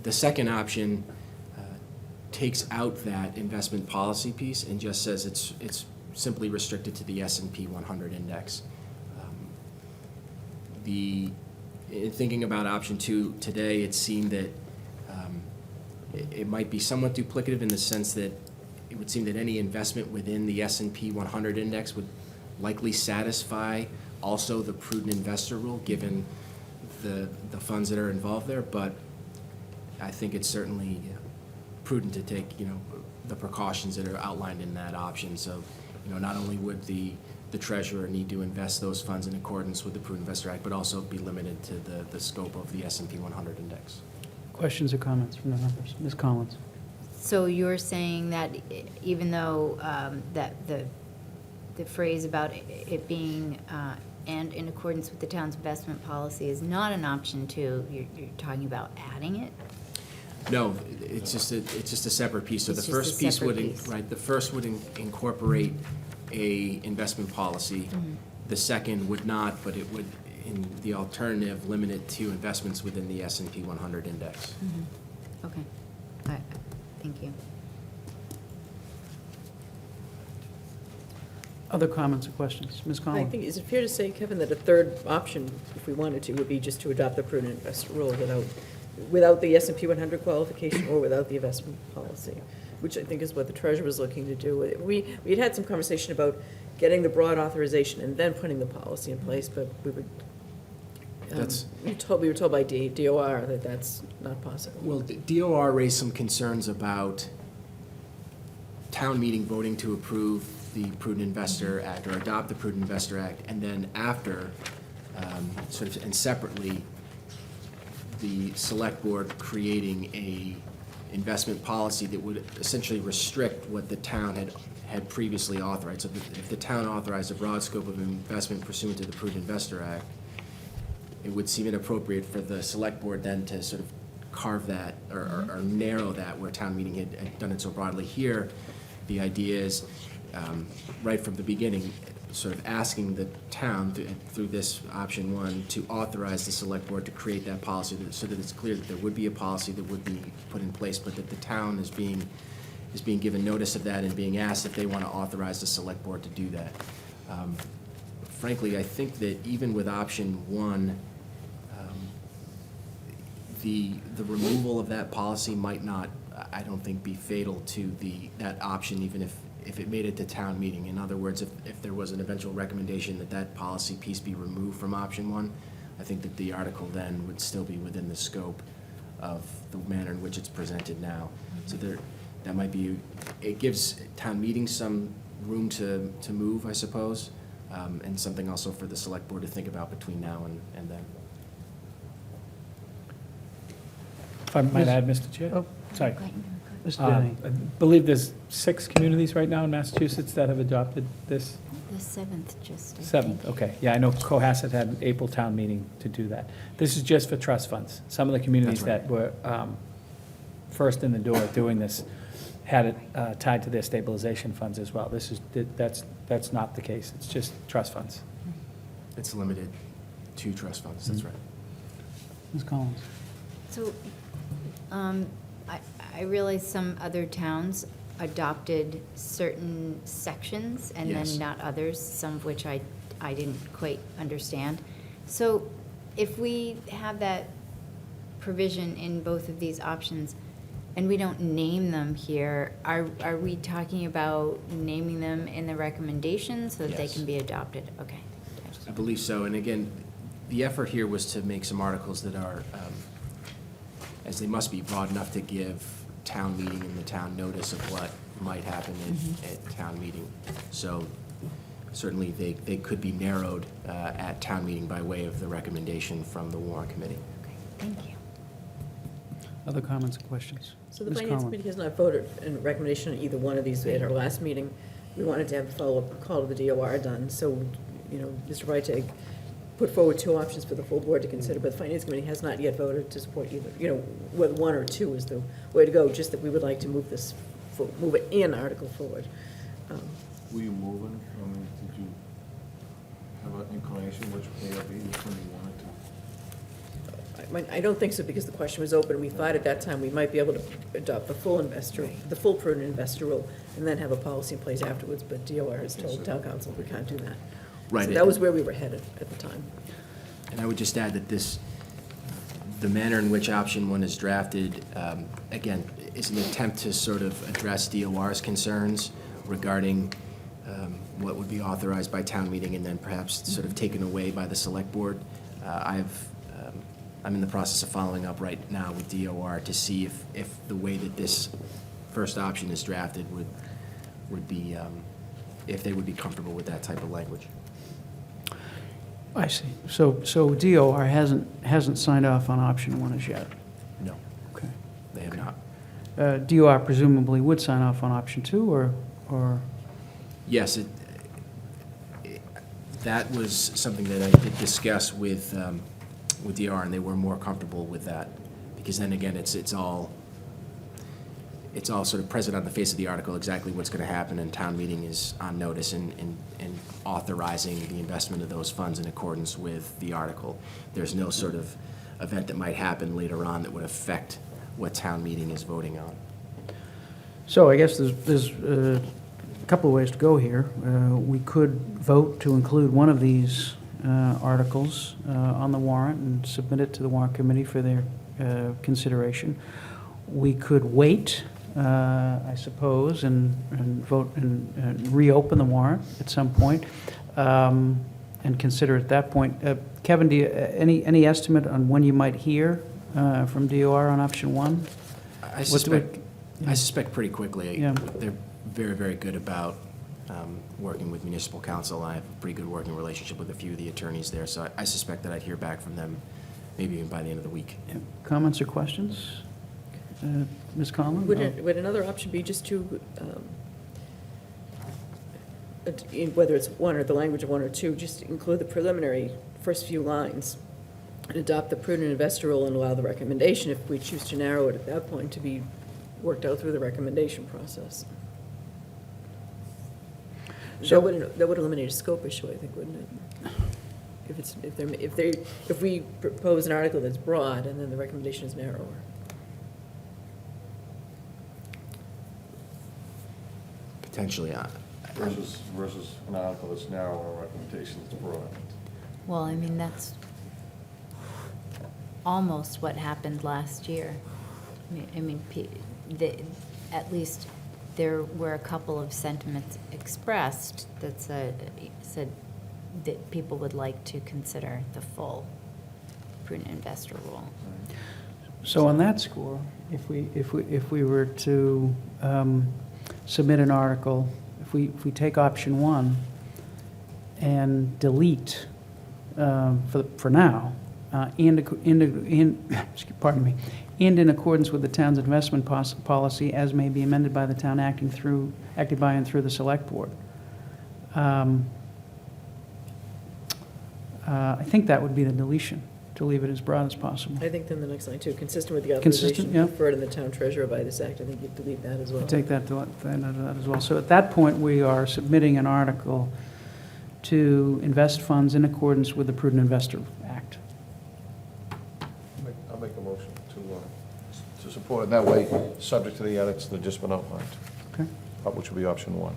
The second option takes out that investment policy piece and just says it's simply restricted to the S&P 100 index. In thinking about option two today, it seemed that it might be somewhat duplicative in the sense that it would seem that any investment within the S&P 100 index would likely satisfy also the prudent investor rule, given the funds that are involved there. But I think it's certainly prudent to take, the precautions that are outlined in that option. So, not only would the treasurer need to invest those funds in accordance with the Prudent Investor Act, but also be limited to the scope of the S&P 100 index. Questions or comments from the members? Ms. Collins? So you're saying that even though that the phrase about it being and in accordance with the town's investment policy is not an option two, you're talking about adding it? No, it's just a separate piece. So It's the just a first piece separate would, piece. right, the first would incorporate a investment policy. Mhm. The second would not, but it would, in the alternative, limit it to investments within the S&P 100 index. Mhm. Okay. Thank you. Other comments or questions? Ms. I Collins? think, is it fair to say, Kevin, that a third option, if we wanted to, would be just to adopt the prudent investor rule without the S&P 100 qualification or without the investment policy, which I think is what the treasurer was looking to do. We had some conversation about getting the broad authorization and then putting the policy in place, but we would, we were told by DOR that that's not possible. Well, DOR raised some concerns about town meeting voting to approve the Prudent Investor Act or adopt the Prudent Investor Act, and then after, and separately, the select board creating a investment policy that would essentially restrict what the town had previously authorized. So if the town authorized a broad scope of investment pursuant to the Prudent Investor Act, it would seem inappropriate for the select board then to sort of carve that or narrow that where town meeting had done it so broadly. Here, the idea is, right from the beginning, sort of asking the town through this option one to authorize the select board to create that policy so that it's clear that there would be a policy that would be put in place, but that the town is being given notice of that and being asked if they want to authorize the select board to do that. Frankly, I think that even with option one, the removal of that policy might not, I don't think, be fatal to that option, even if it made it to town meeting. In other words, if there was an eventual recommendation that policy piece be removed from option one, I think that the article then would still be within the scope of the manner in which it's presented now. So that might be, it gives town meeting some room to move, I suppose, and something also for the select board to think about between now and then. If I might add, Mr. Chair? Oh, sorry. Mr. Denny. I believe there's 6 communities right now in Massachusetts that have adopted this. The 7th just, I Seventh, think. okay. Yeah, I know Cohasset had an April town meeting to do that. This is just for trust funds. Some of the communities That's that were first in the door doing this had it tied to their stabilization funds as well. That's not the case. It's just trust funds. It's limited to trust funds, that's right. Ms. Collins? So, I realize some other towns adopted certain sections and Yes. then not others, some of which I didn't quite understand. So if we have that provision in both of these options and we don't name them here, are we talking about naming them in the recommendation so that they Yes. can be adopted? Okay. I believe so, and again, the effort here was to make some articles that are as they must be broad enough to give town meeting and the town notice of what might happen at town meeting. So certainly they could be narrowed at town meeting by way of the recommendation from the warrant committee. Thank you. Other comments or questions? So the Ms. Finance Conlon. Committee has not voted in recommendation on either one of these at our last meeting. We wanted to have a follow-up call to the DOR done, so, you know, Mr. Freitag put forward two options for the full board to consider, but the Finance Committee has not yet voted to support either, you know, whether one or two is the way to go, just that we would like to move this, move it in article forward. Were you moving? I mean, did you have an inclination which way or B, which one you wanted to? I don't think so, because the question was open. We thought at that time we might be able to adopt the full investor, the full prudent investor rule, and then have a policy in place afterwards, but DOR has told town council we can't do that. Right. So that was where we were headed at the time. And I would just add that the manner in which option one is drafted, again, is an attempt to sort of address DOR's concerns regarding what would be authorized by town meeting and then perhaps sort of taken away by the select board. I'm in the process of following up right now with DOR to see if the way that this first option is drafted would be, if they would be comfortable with that type of language. I see. So DOR hasn't signed off on option one as yet? No. Okay. They have not. DOR presumably would sign off on option two, or? Yes, that was something that I did discuss with DR, and they were more comfortable with that, because then again, it's all sort of present on the face of the article, exactly what's going to happen, and town meeting is on notice and authorizing the investment of those funds in accordance with the article. There's no sort of event that might happen later on that would affect what town meeting is voting on. So I guess there's a couple of ways to go here. We could vote to include one of these articles on the warrant and submit it to the warrant committee for their consideration. We could wait, I suppose, and vote and reopen the warrant at some point, and consider at that point. Kevin, do you, any estimate on when you might hear from DOR on option one? I suspect pretty quickly. Yeah. They're very, very good about working with municipal council. I have a pretty good working relationship with a few of the attorneys there, so I suspect that I'd hear back from them maybe even by the end of the week. Yeah. Comments or questions? Ms. Conlon? Would another option be just to, whether it's one or the language of one or two, just include the preliminary first few lines and adopt the prudent investor rule and allow the recommendation, if we choose to narrow it at that point, to be worked out through the recommendation process? So- That would eliminate a scope issue, I think, wouldn't it? If we propose an article that's broad and then the recommendation is narrower. Potentially, Versus an article that's narrow or recommendation that's broad. Well, I mean, that's almost what happened last year. At least there were a couple of sentiments expressed that said that people would like to consider the full prudent investor rule. So on that score, if we were to submit an article, if we take option one and delete for now, pardon me, and in accordance with the town's investment policy as may be amended by the town acting by and through the select board. I think that would be the deletion, to leave it as broad as possible. I think then the next line too, consistent with the Consistent, authorization yeah. conferred in the town treasurer by this act, I think you'd delete that as well. Take that as well. So at that point, we are submitting an article to invest funds in accordance with the Prudent Investor Act. I'll make a motion to support it that way, subject to the edits that have just been outlined. Okay. Which will be option one.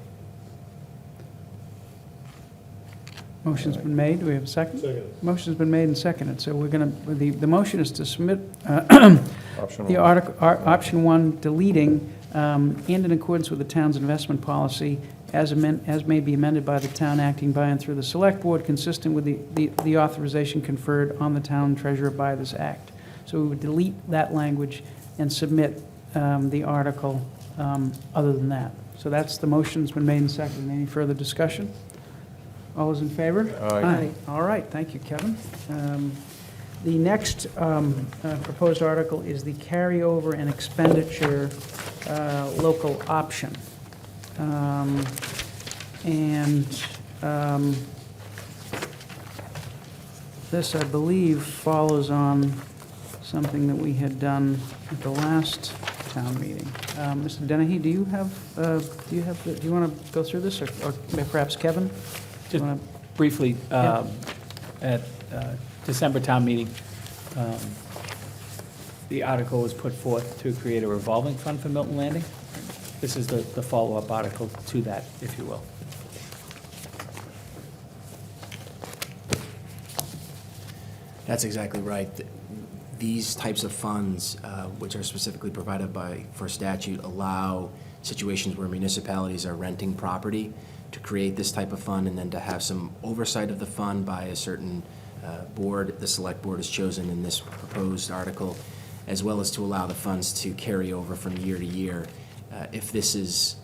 Motion's been made. Do we have a second? Second. Motion's been made and seconded. So we're going to, the motion is to submit Option the one. article, option one, deleting, and in accordance with the town's investment policy as may be amended by the town acting by and through the select board, consistent with the authorization conferred on the town treasurer by this act. So we would delete that language and submit the article other than that. So that's, the motion's been made and seconded. Any further discussion? All those in favor? Aye. All right, thank you, Kevin. The next proposed article is the carryover and expenditure local option. This, I believe, follows on something that we had done at the last town meeting. Mr. Dennehy, do you want to go through this, or perhaps Kevin? Do you Just wanna- briefly, Yeah. at December town meeting, the article was put forth to create a revolving fund for Milton Landing. This is the follow-up article to that, if you will. That's exactly right. These types of funds, which are specifically provided for statute, allow situations where municipalities are renting property to create this type of fund and then to have some oversight of the fund by a certain board. The select board is chosen in this proposed article, as well as to allow the funds to carry over from year to year. If this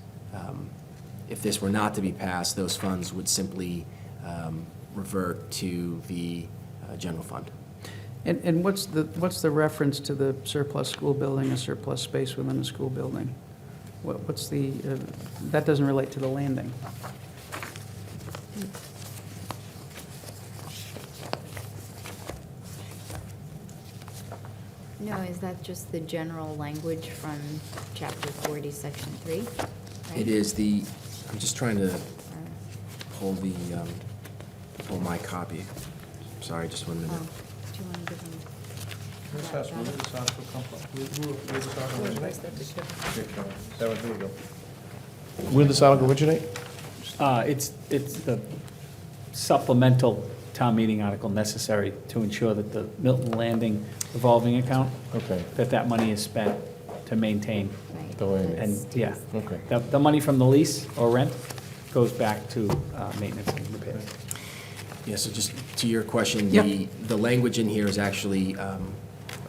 were not to be passed, those funds would simply revert to the general fund. And what's the reference to the surplus school building, a surplus space within a school building? What's the, that doesn't relate to the landing. No, is that just the general language from chapter 40, section 3? It is the, I'm just trying to pull my copy. Sorry, just 1 minute. Do you want to give them? Where's this article come from? Where's this article originate? There you go. Where did this article originate? It's the supplemental town meeting article necessary to ensure that the Milton Landing revolving account, Okay. that money is spent to maintain. The landing. And, yeah, Okay. the money from the lease or rent goes back to maintenance and repairs. Yeah, so just to your question, Yep. the language in here is actually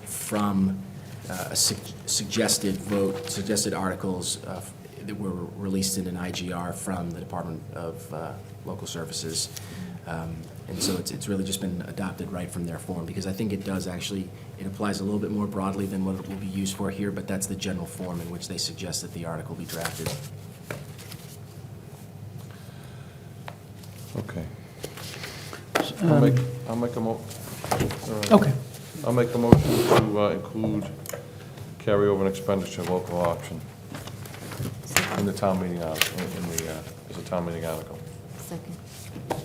from a suggested articles that were released in an IGR from the Department of Local Services. And so it's really just been adopted right from their form, because I think it does actually, it applies a little bit more broadly than what it will be used for here, but that's the general form in which they suggest that the article be drafted. Okay. I'll make a Okay. I'll make a motion to include carryover and expenditure local option in the town meeting article, as a town meeting article. Second.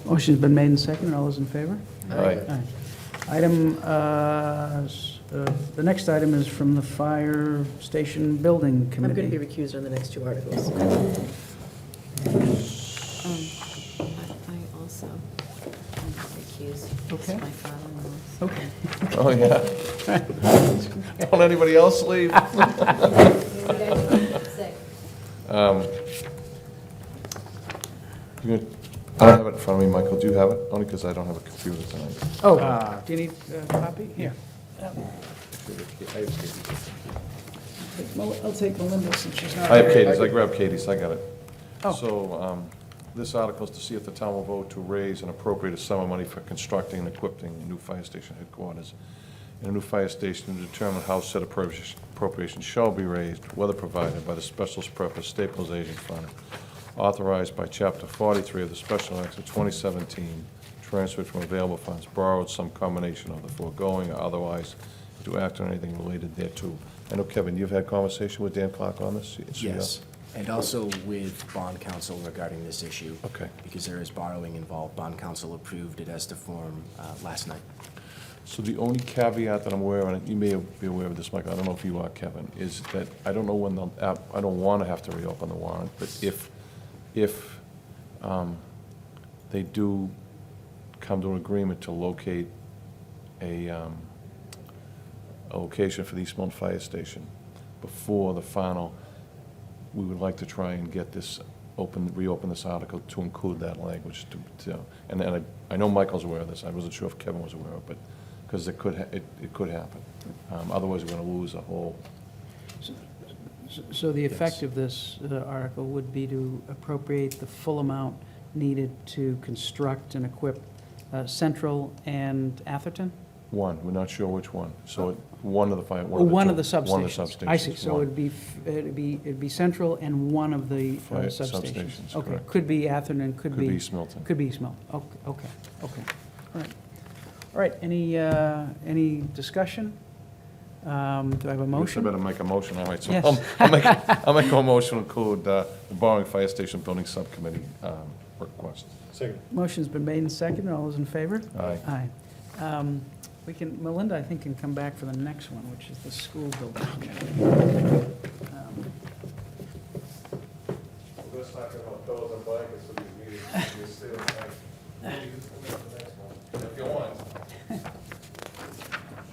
Motion's been made and seconded. All those in favor? Aye. Item, the next item is from the Fire Station Building I'm Committee. going to be recused on the next two articles. I also recuse. Okay. My father-in-law. Okay. Oh, yeah. Don't anybody else leave? I don't have it in front of me, Michael. Do you have it? Only because I don't have a computer tonight. Oh, do you need a copy? Here. I'll take Melinda since she's not. I have here. Katie's. I grabbed Katie's. I got it. Oh. So, this article is to see if the town will vote to raise and appropriate a sum of money for constructing and equipping a new fire station headquarters and a new fire station, to determine how said appropriation shall be raised, whether provided by the Special Purpose Stabilization Fund, authorized by Chapter 43 of the Special Acts of 2017, transferred from available funds, borrowed some combination of the foregoing, or otherwise to act on anything related thereto. I know, Kevin, you've had conversation with Dan Clark on this? Yes, and also with bond counsel regarding this issue. Okay. Because there is borrowing involved. Bond counsel approved it as to form last night. So the only caveat that I'm aware of, and you may be aware of this, Michael, I don't know if you are, Kevin, is that I don't know when I don't want to have to reopen the warrant, but if they do come to an agreement to locate a location for the East Milton Fire Station before the final, we would like to try and get this reopen this article to include that language and I know Michael's aware of this. I wasn't sure if Kevin was aware of it, because it could happen. Otherwise, we're going to lose a whole, So the effect of this article would be to appropriate the full amount needed to construct and equip Central and Atherton? one, we're not sure which one. So one of the five, One of the two. One of the substations. substations. I see, so one. it'd be Central and one of the Five substations. substations, Okay, correct. could be Atherton, could be... Could be East Milton. Could be East Milton, okay, all right. All right, any discussion? Do I have a I guess I motion? better make a motion, all right. So Yes. I'll make a motion to include the borrowing fire station building subcommittee request. Second. Motion's been made and seconded, all those in favor? Aye. Aye. Melinda, I think, can come back for the next one, which is the school building committee. Let's talk about those and blankets for these meetings. If you want.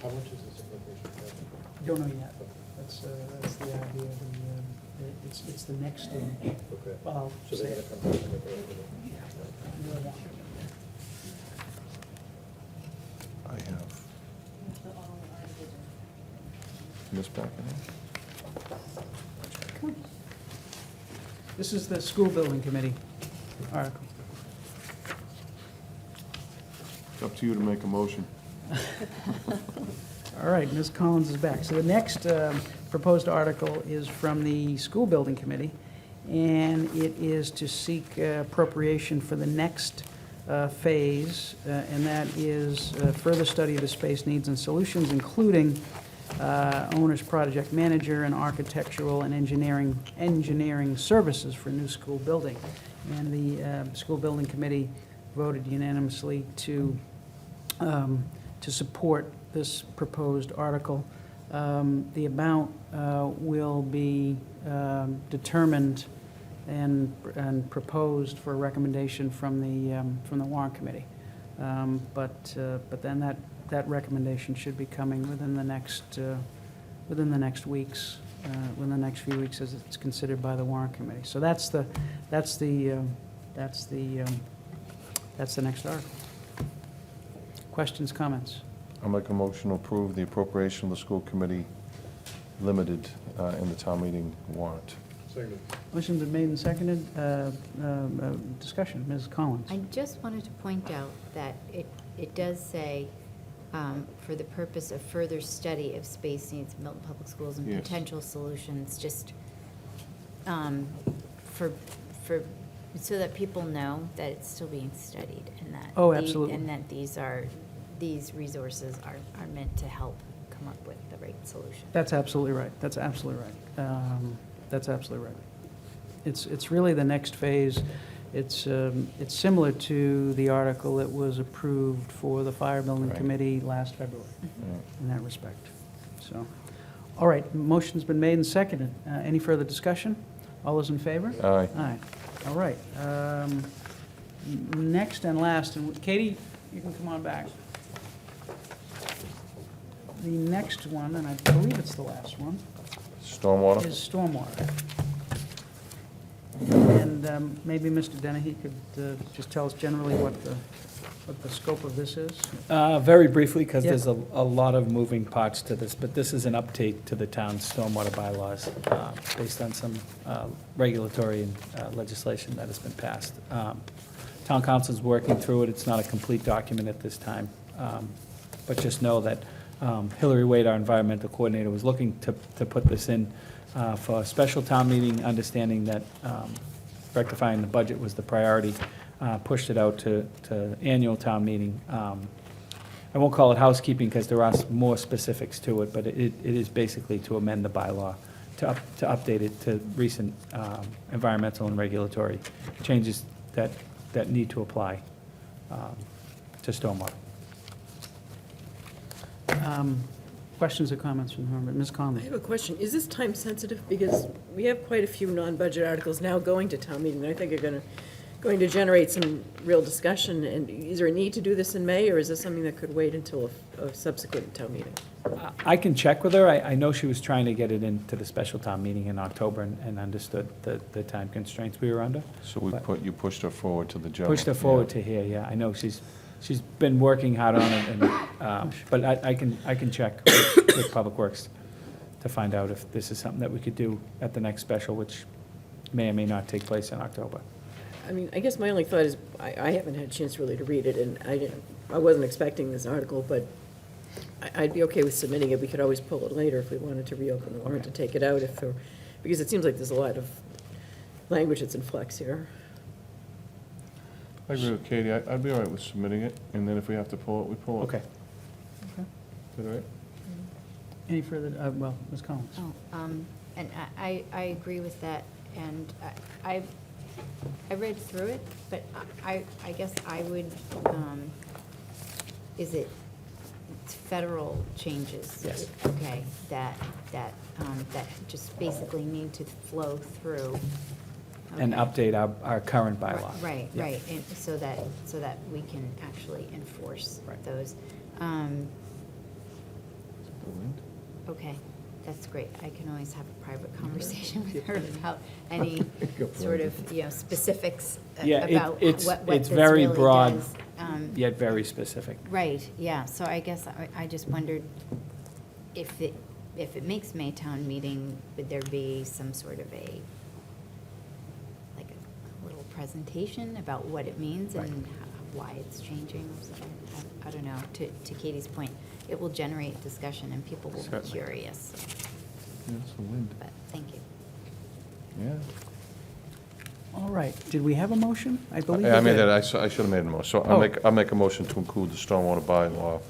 How much is this appropriation? Don't know yet. That's the idea. It's the next stage. Okay. Well, So they're gonna come back and make a I have. This back in This is the school building committee article. It's up to you to make a motion. All right, Ms. Collins is back. So the next proposed article is from the school building committee, and it is to seek appropriation for the next phase, and that is further study of the space needs and solutions, including owner's project manager and architectural and engineering services for new school building. And the school building committee voted unanimously to support this proposed article. The amount will be determined and proposed for recommendation from the warrant committee. But then that recommendation should be coming within the next weeks, within the next few weeks, as it's considered by the warrant committee. So that's the next article. Questions, comments? I'll make a motion to approve the appropriation of the school committee limited in the town meeting warrant. Second. Motion's been made and seconded. Discussion, Ms. Collins. I just wanted to point out that it does say, for the purpose of further study of space needs of Milton Public Schools and Yes. potential solutions, just for, so that people know that it's still being studied and that. Oh, absolutely. And that these resources are meant to help come up with the right solution. That's absolutely right. That's absolutely right. That's absolutely right. It's really the next phase. It's similar to the article that was approved for the fire building Right. committee last February in that respect. So, all right, motion's been made and seconded. Any further discussion? All those in favor? Aye. Aye. All right. Next and last, and Katie, you can come on back. The next one, and I believe it's the last one, Stormwater? is stormwater. And maybe Mr. Dennehy could just tell us generally what the scope of this is? Very briefly, because Yeah. there's a lot of moving parts to this, but this is an update to the town's stormwater bylaws based on some regulatory and legislation that has been passed. Town council's working through it. It's not a complete document at this time, but just know that Hillary Wade, our environmental coordinator, was looking to put this in for a special town meeting, understanding that rectifying the budget was the priority, pushed it out to annual town meeting. I won't call it housekeeping because there are more specifics to it, but it is basically to amend the bylaw, to update it to recent environmental and regulatory changes that need to apply to stormwater. Questions or comments from the member? Ms. I Conley? have a question. Is this time sensitive? Because we have quite a few non-budget articles now going to town meeting that I think are going to generate some real discussion. And is there a need to do this in May, or is this something that could wait until a subsequent town meeting? I can check with her. I know she was trying to get it into the special town meeting in October and understood the time constraints we were under. So you pushed her forward to the general. Pushed her forward to here, yeah. I know she's she's been working hard on it, and, but I can check with Public Works to find out if this is something that we could do at the next special, which may or may not take place in October. I mean, I guess my only thought is, I haven't had a chance really to read it, and I wasn't expecting this article, but I'd be okay with submitting it. We could always pull it later if we wanted to reopen the warrant to take it out because it seems like there's a lot of language that's in flux here. I agree with Katie. I'd be all right with submitting it, and then if we have to pull it, we pull it. Okay. Is that all right? Any further, well, Ms. Collins? Oh, and I agree with that, and I read through it, but I guess I would, is it federal changes? Yes. Okay, that just basically need to flow through. And Okay. update our current bylaw. Right, Yeah. right, and so that we can actually enforce those. Okay, that's great. I can always have a private conversation with her about any sort of, specifics Yeah, about it's what this very really broad, does. yet very specific. Right, yeah, so I guess I just wondered if it makes Maytown meeting, would there be some sort of a little presentation about what it means and why it's changing? So, I don't know, to Katie's point, it will generate discussion and people will be Certainly. curious. Yeah, it's the wind. But, thank you. Yeah. All right, did we have a motion? I believe I we made did. that, I should have made a motion. So Oh. I'll make a motion to include the stormwater bylaw,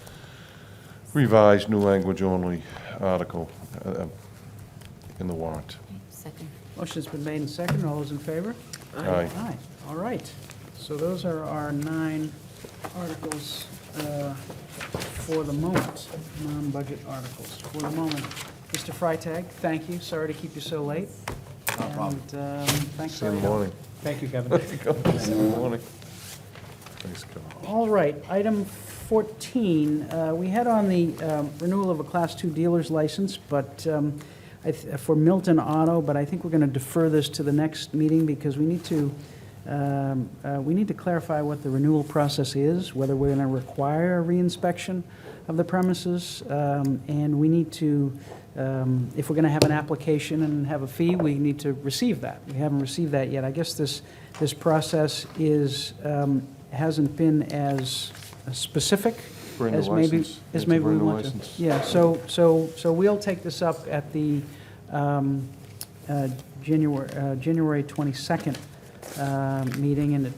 revised, new language only article in the warrant. Second. Motion's been made and seconded. All those in favor? Aye. Aye. All right. So those are our 9 articles for the moment, non-budget articles for the moment. Mr. Freitag, thank you. Sorry to keep you so late. No problem. And thanks See for you in your the help. morning. Thank you, Kevin. There you go. See you in the morning. Thanks, Kevin. All right, item 14, we had on the renewal of a Class 2 dealer's license, but for Milton Auto, but I think we're going to defer this to the next meeting because we need to clarify what the renewal process is, whether we're going to require a reinspection of the premises, and we need to, if we're going to have an application and have a fee, we need to receive that. We haven't received that yet. I guess this process hasn't been as specific Brand new as maybe, license. as It's a maybe we brand new want to. license. Yeah, so we'll take this up at the January 22nd meeting, and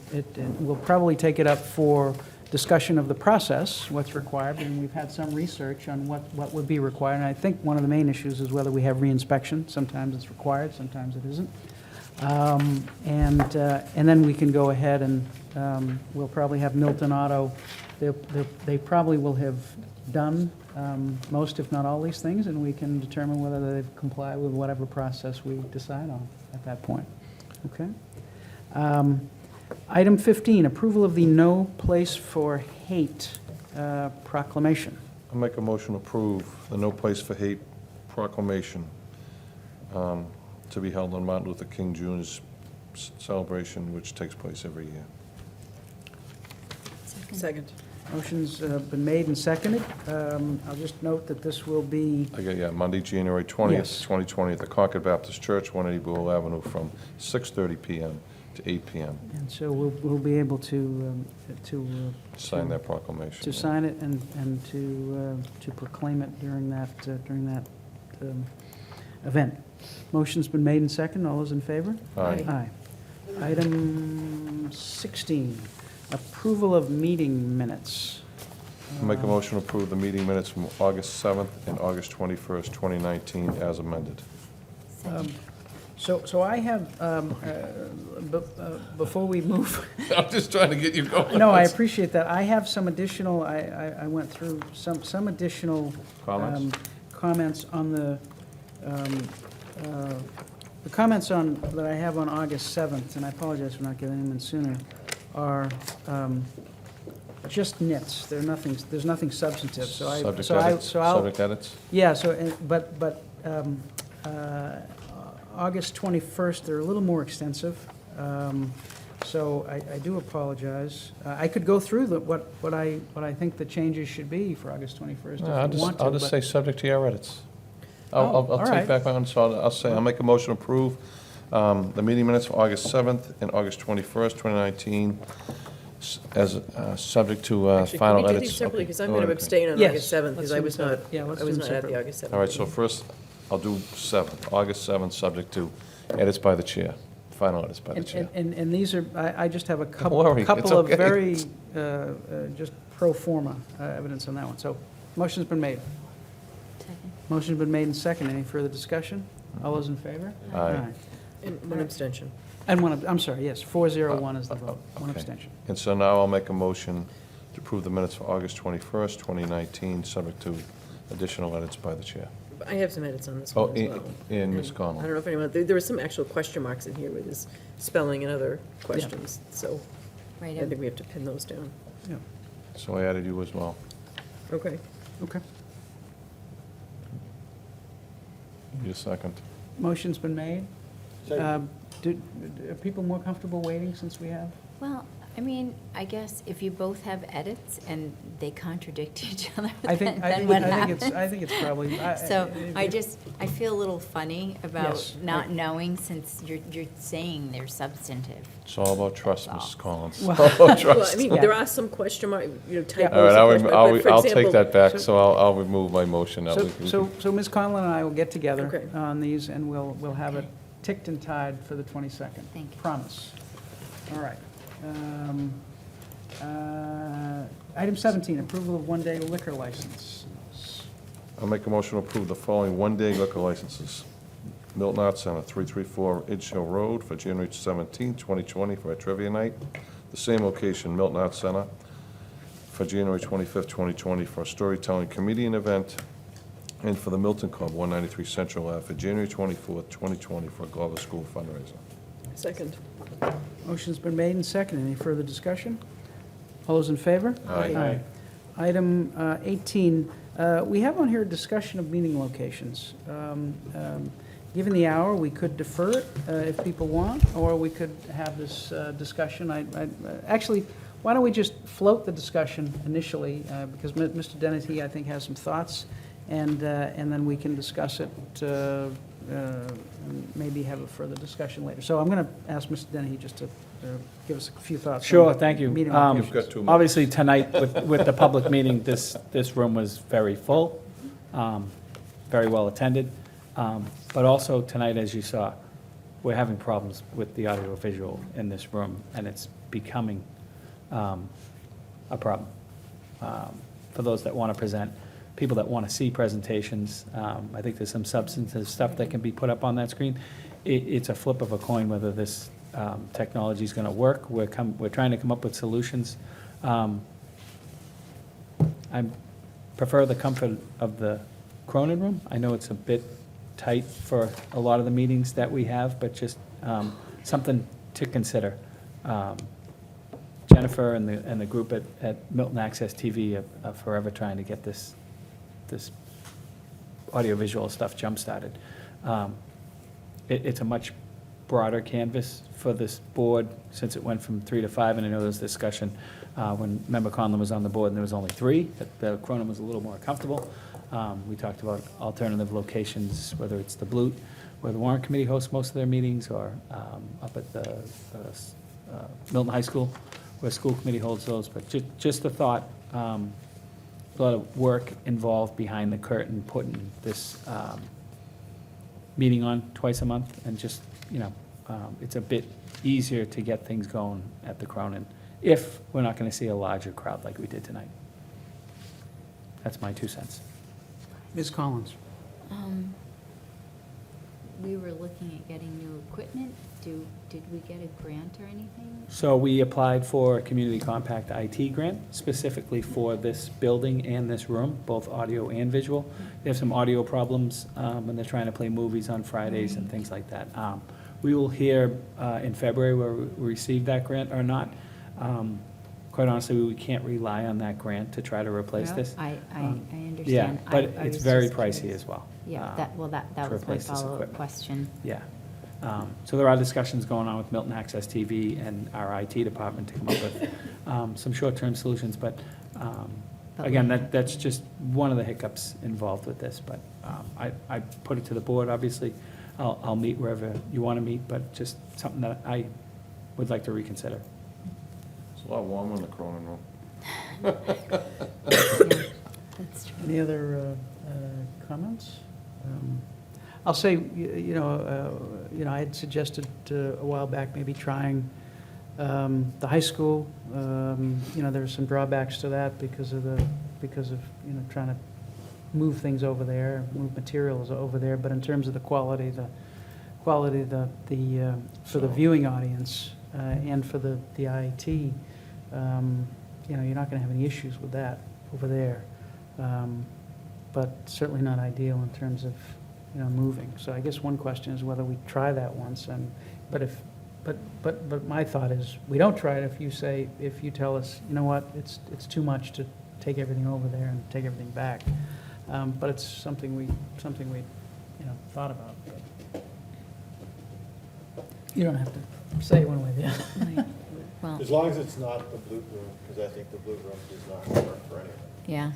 we'll probably take it up for discussion of the process, what's required, and we've had some research on what would be required, and I think one of the main issues is whether we have reinspection. Sometimes it's required, sometimes it isn't. And then we can go ahead and we'll probably have Milton Auto, they probably will have done most, if not all, these things, and we can determine whether they've complied with whatever process we decide on at that point. Okay? Item 15, approval of the No Place for Hate proclamation. I'll make a motion to approve the No Place for Hate proclamation to be held on Martin Luther King Jr.'s celebration, which takes place every year. Second. Motion's been made and seconded. I'll just note that this will be, Monday, January 20th, Yes. 2020, at the Concord Baptist Church, 180 Buell Avenue, from 6:30 PM to 8 PM. and so we'll be able to Sign that proclamation. to sign it and to proclaim it during that event. Motion's been made and seconded. All those in favor? Aye. Aye. Item 16, approval of meeting minutes. I'll make a motion to approve the meeting minutes from August 7th and August 21st, 2019, as amended. So I have, before we move. I'm just trying to get you going. No, I appreciate that. I have some additional, I went through some additional comments on the comments that I have on August 7th, and I apologize for not getting them in sooner, are just nits. There's nothing substantive. Subject edits? Yeah, but August 21st, they're a little more extensive. So I do apologize. I could go through what I think the changes should be for August 21st if you want to. I'll just but- say subject to your edits. Oh, I'll all right. take back my own, so I'll say, I'll make a motion to approve the meeting minutes for August 7th and August 21st, 2019, as, subject to Actually, final can we do edits. these separately, because I'm Okay. going to abstain on Yes, August 7th, because let's I do was them not, separate. Yeah, let's I do was them not at the separate. August 7th. All right, so first, I'll do 7th, August 7th, subject to edits by the chair, final edits by the chair. And these are, I just have a couple worry, it's couple of okay. very, just pro forma evidence on that one. So, motion's been made. Motion's been made and second. Any further discussion? All those in favor? Aye. And one abstention. And one, I'm sorry, yes, 401 is the vote, one Okay. abstention. And so now I'll make a motion to approve the minutes for August 21st, 2019, subject to additional edits by the chair. I have some edits on this Oh, one as well. and Ms. I Conlon. don't know if anyone, there were some actual question marks in here with his spelling and other questions, so Right, I think we have to pin those down. Yeah, So I added you as well. Okay. okay. Need a second? Motion's been made. Are people more comfortable waiting since we have? Well, I mean, I guess if you both have edits and they contradict each other, I think, then what happens? I think it's probably. So I feel a little funny about Yes, not knowing since you're saying they're substantive. It's all about trust, That's all. Mrs. Collins. Well- All about Well, trust. I mean, Yeah. there are some question mark, typos. All right, and question mark, but for I'll take example- that back, So- so I'll remove my motion. Now we can- So Ms. Conlon and I will get together Okay. on these, and we'll have it ticked and tied for the 22nd. Thank you. Promise. All right. Item 17, approval of one-day liquor license. I'll make a motion to approve the following one-day liquor licenses. Milton Arts Center, 334 Edge Hill Road, for January 17, 2020, for a trivia night. The same location, Milton Arts Center, for January 25th, 2020, for a storytelling comedian event. And for the Milton Club, 193 Central Ave, for January 24th, 2020, for a Glover School fundraiser. Second. Motion's been made and seconded. Any further discussion? All those in favor? Aye. Item 18, we have on here a discussion of meeting locations. Given the hour, we could defer it if people want, or we could have this discussion. Actually, why don't we just float the discussion initially, because Mr. Dennehy, I think, has some thoughts, and then we can discuss it, and maybe have a further discussion later. So I'm going to ask Mr. Dennehy just to give us a few thoughts. on Sure, thank you. meeting You've locations. got 2 minutes. Obviously, tonight, with the public meeting, this room was very full, very well attended. But also tonight, as you saw, we're having problems with the audiovisual in this room, and it's becoming a problem. For those that want to present, people that want to see presentations, I think there's some substantive stuff that can be put up on that screen. It's a flip of a coin whether this technology is going to work. We're trying to come up with solutions. I prefer the comfort of the Cronin room. I know it's a bit tight for a lot of the meetings that we have, but just something to consider. Jennifer and the group at Milton Access TV are forever trying to get this audiovisual stuff jump-started. It's a much broader canvas for this board, since it went from 3 to 5, and I know there was discussion when Member Conlon was on the board, and there was only 3, that the Cronin was a little more comfortable. We talked about alternative locations, whether it's the Blute, where the warrant committee hosts most of their meetings, or up at the Milton High School, where school committee holds those. But just a thought, a lot of work involved behind the curtain, putting this meeting on twice a month, and just, it's a bit easier to get things going at the Cronin, if we're not going to see a larger crowd like we did tonight. That's my 2 cents. Ms. Collins? We were looking at getting new equipment. Did we get a grant or anything? So we applied for a Community Compact IT grant specifically for this building and this room, both audio and visual. They have some audio problems when they're trying to play movies on Fridays and things like that. We will hear in February whether we received that grant or not. Quite honestly, we can't rely on that grant to try to replace Yeah. this. I understand. Yeah, but I it's was very just pricey curious. as well. Yeah, to that was my replace this follow-up equipment. question. Yeah. So there are discussions going on with Milton Access TV and our IT department to come up with some short-term solutions, but again, that's just one of the hiccups involved with this, but I put it to the board, obviously. I'll meet wherever you want to meet, but just something that I would like to reconsider. It's a lot warmer in the Cronin room. That's true. Any other comments? I'll say, I had suggested a while back maybe trying the high school. There are some drawbacks to that because of trying to move things over there, move materials over there. But in terms of the quality for the viewing audience and for the IET, you're not going to have any issues with that over there. But certainly not ideal in terms of moving. So I guess one question is whether we try that once. But my thought is we don't try it if you tell us, you know what, it's too much to take everything over there and take everything back. But it's something we thought about. You don't have to say one way or the other. Well, As long as it's not the blue room, because I think the blue room does not work for anyone. yeah.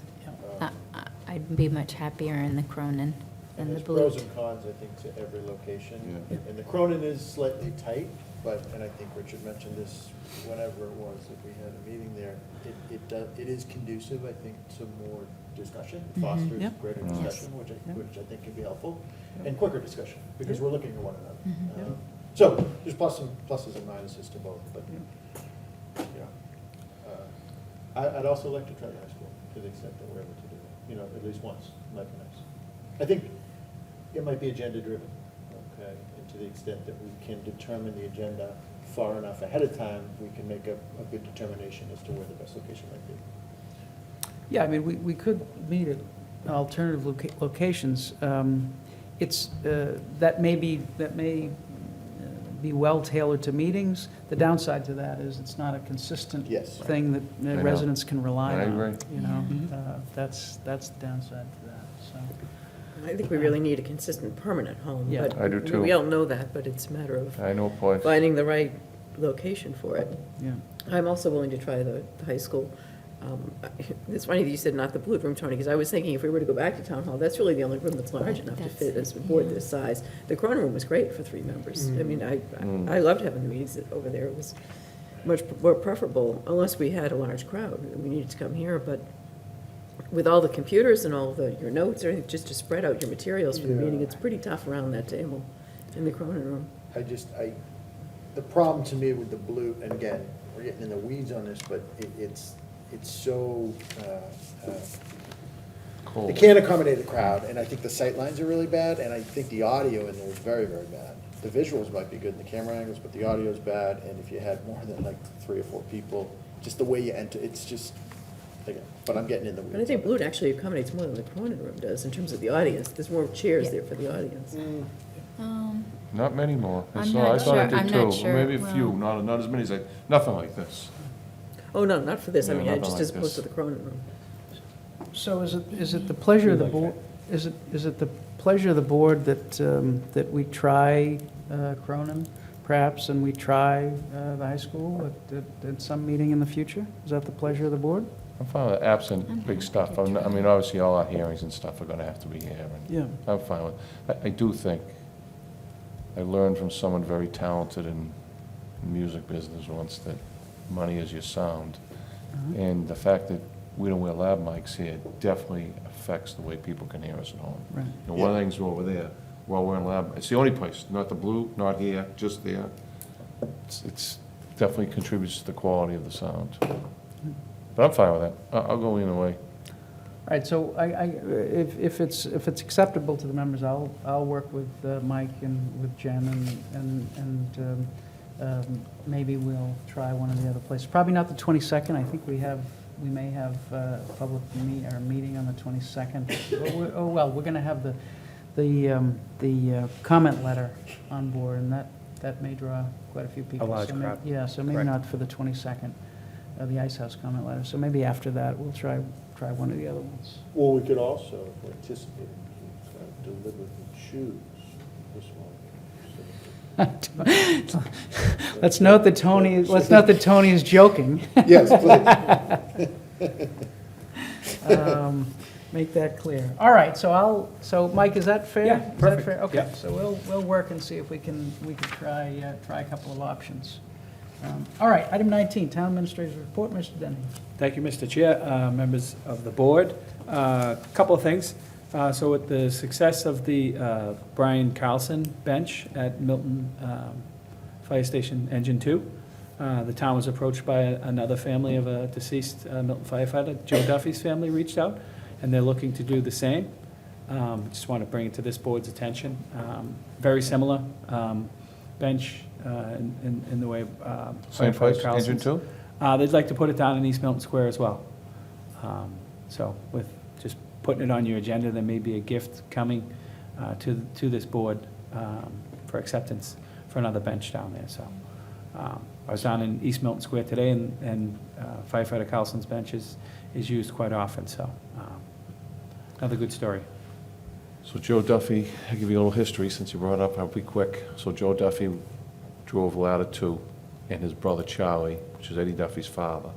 I'd be much happier in the Cronin than the There's Blue. pros and cons, I think, to every location. And the Cronin is slightly tight, and I think Richard mentioned this whenever it was that we had a meeting there. It is conducive, I think, to more discussion, fosters Yep. greater Yes. discussion, which I think can be helpful, and quicker discussion, because Yep. we're looking at one another. So there's pluses and minuses to both, but, I'd also like to try the high school to the extent that we're able to do that, at least once, might be nice. I think it might be agenda driven, okay? And to the extent that we can determine the agenda far enough ahead of time, we can make a good determination as to where the best location might be. Yeah, I mean, we could meet at alternative locations. That may be well tailored to meetings. The downside to that is it's not a consistent thing that I know. residents can rely on. I agree. That's the downside to that, so. I think we really need a consistent, permanent home. Yeah. But I do too. we all know that, but it's a matter of I know a place. finding the right location for it. Yeah. I'm also willing to try the high school. It's funny that you said not the blue room, Tony, because I was thinking if we were to go back to town hall, that's really the only room that's large enough to fit as a board this size. The Cronin room was great for 3 members. I mean, I loved having the meetings over there. It was much more preferable, unless we had a large crowd. We needed to come here, but with all the computers and all your notes, everything, just to spread out your materials for the meeting, it's pretty tough around that table in the Cronin room. The problem to me with the blue, and again, we're getting in the weeds on this, but it's so, Cold. it can't accommodate a crowd, and I think the sight lines are really bad, and I think the audio in there is very, very bad. The visuals might be good in the camera angles, but the audio is bad, and if you had more than like 3 or 4 people, just the way you enter, it's just, again, but I'm getting in the weeds. But I think blue actually accommodates more than the Cronin room does in terms of the audience. There's more chairs there for the audience. Not many more. I I'm saw- not I thought I sure- I'm did not too. sure. Maybe a Well- few, not as many as nothing like this. Oh, no, not for this. I Yeah, mean, nothing just like as opposed this. to the Cronin room. So is it the pleasure of the board, is it the pleasure of the board that we try Cronin perhaps, and we try the high school at some meeting in the future? Is that the pleasure of the board? I'm fine with absent big stuff. I mean, obviously, all our hearings and stuff are gonna have to be here. and Yeah. I'm fine with, I do think, I learned from someone very talented in music business once that money is your sound. And the fact that we don't wear lab mics here definitely affects the way people can hear us at home. Right. And one of the things over there, while we're in lab, it's the only place, not the blue, not here, just there. It's definitely contributes to the quality of the sound. But I'm fine with that. I'll go either way. All right, so if it's acceptable to the members, I'll work with Mike and with Jen, and maybe we'll try one of the other places. Probably not the 22nd. I think we may have a public meeting on the 22nd. Oh, well, we're going to have the comment letter on board, and that may draw quite a few people. A large So may- crowd. Yeah, so maybe Correct. not for the 22nd, the Ice House comment letter. So maybe after that, we'll try one of the other ones. Well, we could also, if we're anticipating, deliberately choose this one. Let's note that Tony is joking. Yes, Make that clear. All right, so Mike, is that fair? Yeah, Is that perfect. fair? Okay, Yep. so we'll work and see if we can try a couple of options. All right, item 19, Town Administrator's Report, Mr. Denny. Thank you, Mr. Chair, members of the board. Couple of things. So with the success of the Brian Carlson bench at Milton Fire Station Engine 2, the town was approached by another family of a deceased Milton firefighter. Joe Duffy's family reached out, and they're looking to do the same. Just want to bring it to this board's attention. Very similar bench in the way Same firefighter place, Carlson's. Engine 2? They'd like to put it down in East Milton Square as well. So with just putting it on your agenda, there may be a gift coming to this board for acceptance for another bench down there. So I was down in East Milton Square today, and firefighter Carlson's bench is used quite often, so another good story. So Joe Duffy, I'll give you a little history since you brought it up. I'll be quick. So Joe Duffy drove Ladder 2, and his brother Charlie, which is Eddie Duffy's father,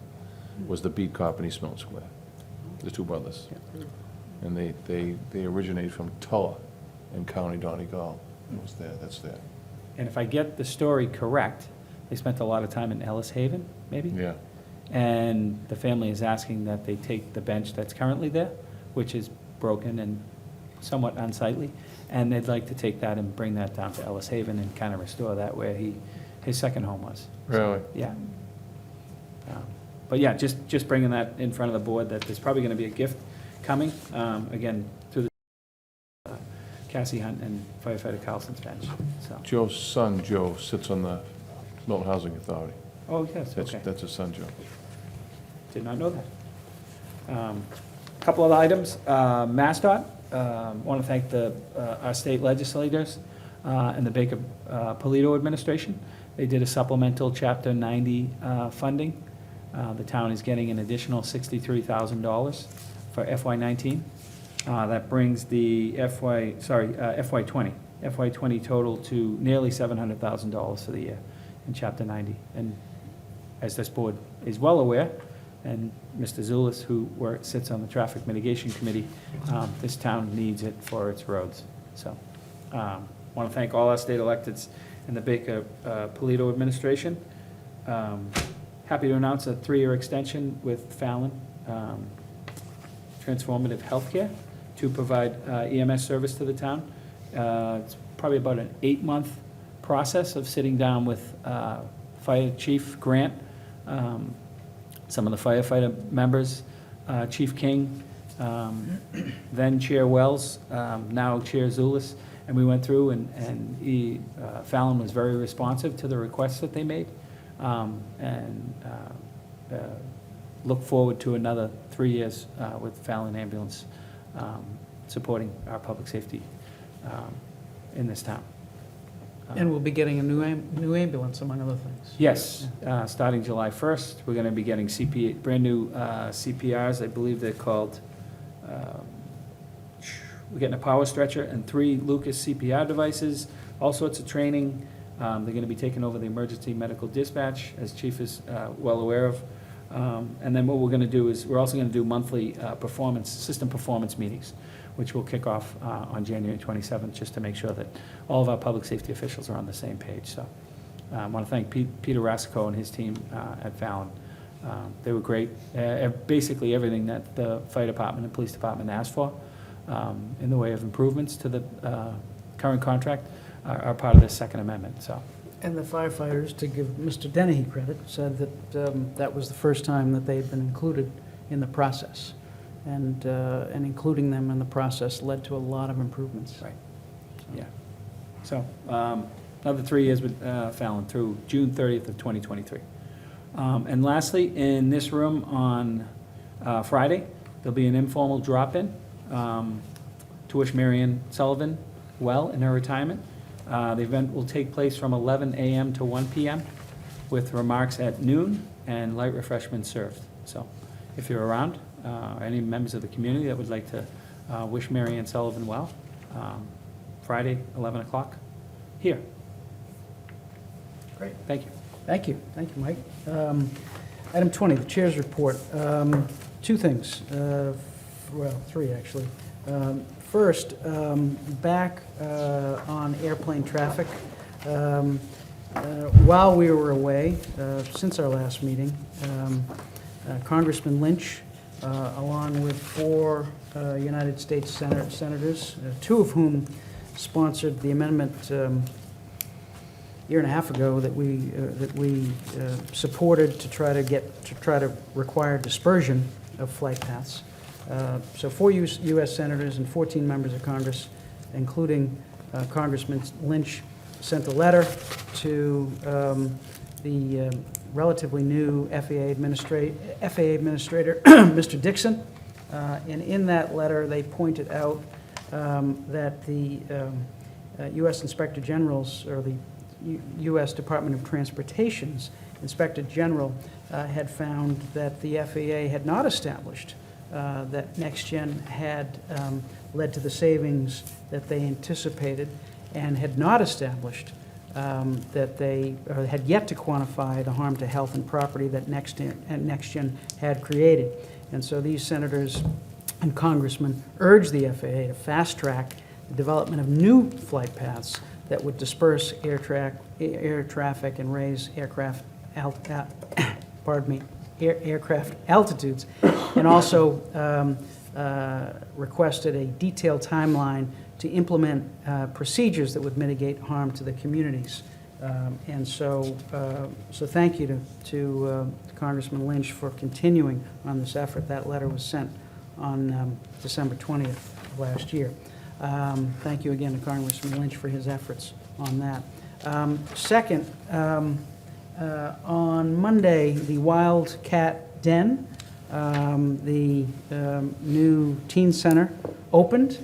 was the beat cop in East Milton Square. The two brothers. And they originated from Tulla in County Donegal. It was there, that's there. And if I get the story correct, they spent a lot of time in Ellis Haven, maybe? Yeah. And the family is asking that they take the bench that's currently there, which is broken and somewhat unsightly, and they'd like to take that and bring that down to Ellis Haven and kind of restore that where his second home was. Really? Yeah. But yeah, just bringing that in front of the board, that there's probably going to be a gift coming, again, through the Cassie Hunt and firefighter Carlson's bench, so. Joe's son, Joe, sits on the Milton Housing Authority. Oh, yes, That's, okay. that's his son, Joe. Did not know that. Couple other items. MassDOT, want to thank our state legislators and the Baker Polito administration. They did a supplemental Chapter 90 funding. The town is getting an additional $63,000 for FY19. That brings the FY20 total to nearly $700,000 for the year in Chapter 90. And as this board is well aware, and Mr. Zulus, who sits on the Traffic Mitigation Committee, this town needs it for its roads. So, want to thank all our state electeds and the Baker Polito administration. Happy to announce a 3-year extension with Fallon Transformative Healthcare to provide EMS service to the town. It's probably about an 8-month process of sitting down with Fire Chief Grant, some of the firefighter members, Chief King, then Chair Wells, now Chair Zulus, and we went through and Fallon was very responsive to the requests that they made, and look forward to another 3 years with Fallon Ambulance supporting our public safety in this town. And we'll be getting a new ambulance, among other things. Yes, starting July 1st, we're going to be getting brand-new CPRs, I believe they're called, we're getting a power stretcher and 3 Lucas CPR devices, all sorts of training. They're going to be taking over the emergency medical dispatch, as Chief is well aware of. And then what we're going to do is, we're also going to do monthly system performance meetings, which will kick off on January 27th, just to make sure that all of our public safety officials are on the same page. So I want to thank Peter Rassico and his team at Fallon. They were great. Basically everything that the fire department and police department asked for in the way of improvements to the current contract are part of this Second Amendment. So. And the firefighters, to give Mr. Dennehy credit, said that that was the first time that they had been included in the process. And including them in the process led to a lot of improvements. Right. Yeah. So another 3 years with Fallon through June 30th of 2023. And lastly, in this room on Friday, there'll be an informal drop-in to wish Marianne Sullivan well in her retirement. The event will take place from 11 a.m. to 1 p.m. with remarks at noon and light refreshments served. So if you're around, any members of the community that would like to wish Marianne Sullivan well, Friday, 11 o'clock, here. Great, thank you. Thank you, Mike. Item 20, the chair's report. Two things, well, three, actually. First, back on airplane traffic. While we were away, since our last meeting, Congressman Lynch, along with four United States senators, two of whom sponsored the amendment year and a half ago that we supported to try to require dispersion of flight paths. So four U.S. senators and 14 members of Congress, including Congressman Lynch, sent a letter to the relatively new FAA administrator, Mr. Dixon, and in that letter they pointed out that the U.S. Inspector General's, or the U.S. Department of Transportation's Inspector General had found that the FAA had not established that NextGen had led to the savings that they anticipated, and had not established that they had yet to quantify the harm to health and property that NextGen had created. And so these senators and congressmen urged the FAA to fast-track the development of new flight paths that would disperse air traffic and raise aircraft altitudes, and also requested a detailed timeline to implement procedures that would mitigate harm to the communities. And so thank you to Congressman Lynch for continuing on this effort. That letter was sent on December 20th of last year. Thank you again to Congressman Lynch for his efforts on that. Second, on Monday, the Wildcat Den, the new teen center, opened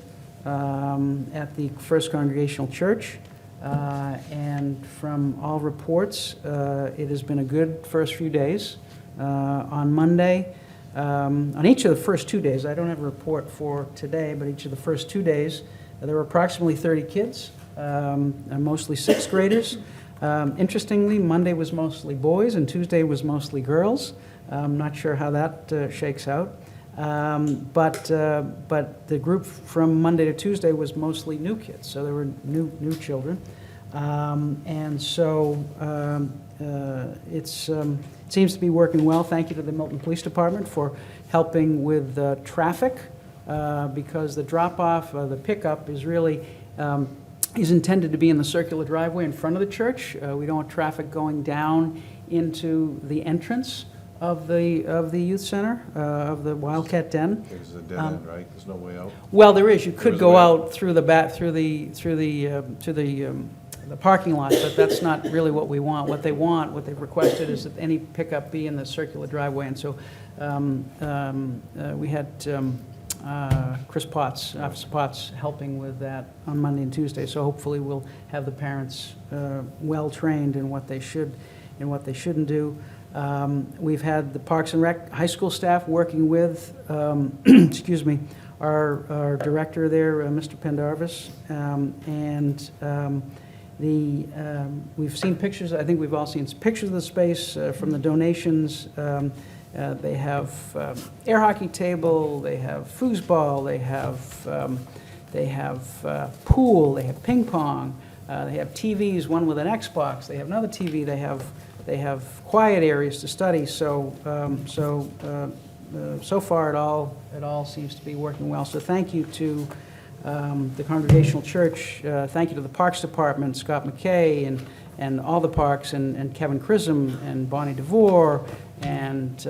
at the First Congregational Church. And from all reports, it has been a good first few days. On Monday, on each of the first 2 days, I don't have a report for today, but each of the first 2 days, there were approximately 30 kids, mostly sixth graders. Interestingly, Monday was mostly boys and Tuesday was mostly girls. I'm not sure how that shakes out. But the group from Monday to Tuesday was mostly new kids, so there were new children. And so it seems to be working well. Thank you to the Milton Police Department for helping with traffic, because the drop-off, the pickup is really is intended to be in the circular driveway in front of the church. We don't want traffic going down into the entrance of the youth center, of the Wildcat Den. It's a dead end, right? There's no way out? Well, there is. You There could is a go way out through the back, through the parking lot, but that's not really what we want. What they've requested is that any pickup be in the circular driveway. And so we had Chris Potts, Officer Potts, helping with that on Monday and Tuesday. So hopefully we'll have the parents well-trained in what they should and what they shouldn't do. We've had the Parks and Rec high school staff working with, excuse me, our director there, Mr. Pendarvis, we've seen pictures. I think we've all seen pictures of the space from the donations. They have air hockey table, they have foosball, they have pool, they have ping pong, they have TVs, one with an Xbox, they have another TV, they have quiet areas to study. So far it all seems to be working well. So thank you to the Congregational Church. Thank you to the Parks Department, Scott McKay, and all the parks, and Kevin Chisholm, and Bonnie DeVore, and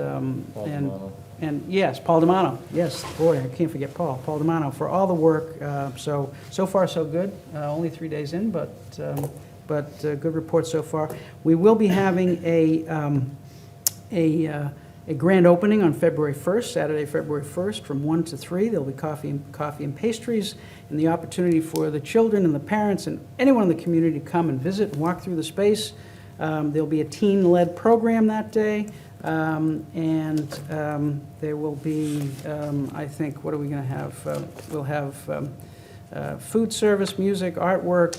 yes, Paul D'Amano. Yes, boy, I can't forget Paul D'Amano for all the work. So far so good. Only 3 days in, but good report so far. We will be having a grand opening on February 1st, Saturday, February 1st, from 1 to 3. There'll be coffee and pastries, and the opportunity for the children and the parents and anyone in the community to come and visit and walk through the space. There'll be a teen-led program that day, and there will be, I think, what are we going to have? We'll have food service, music, artwork,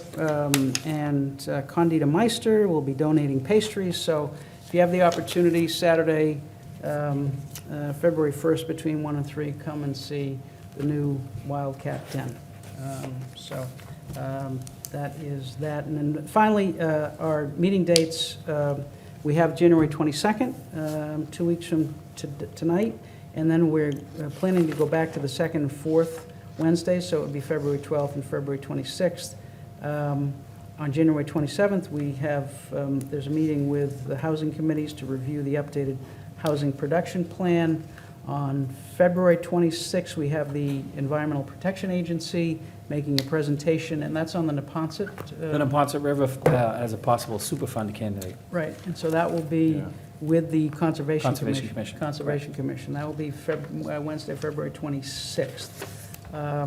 and Condita Meister will be donating pastries. So if you have the opportunity, Saturday, February 1st, between 1 and 3, come and see the new Wildcat Den. That is that. And then finally, our meeting dates, we have January 22nd, 2 weeks from tonight, and then we're planning to go back to the second and fourth Wednesdays, so it would be February 12th and February 26th. On January 27th, we have, there's a meeting with the housing committees to review the updated housing production plan. On February 26th, we have the Environmental Protection Agency making a presentation, and that's on the Neponset. The Neponset River as a possible Superfund candidate. Right, and so that will be with the Conservation Conservation Commission. Commission. Conservation Commission. That will be Wednesday, February 26th. I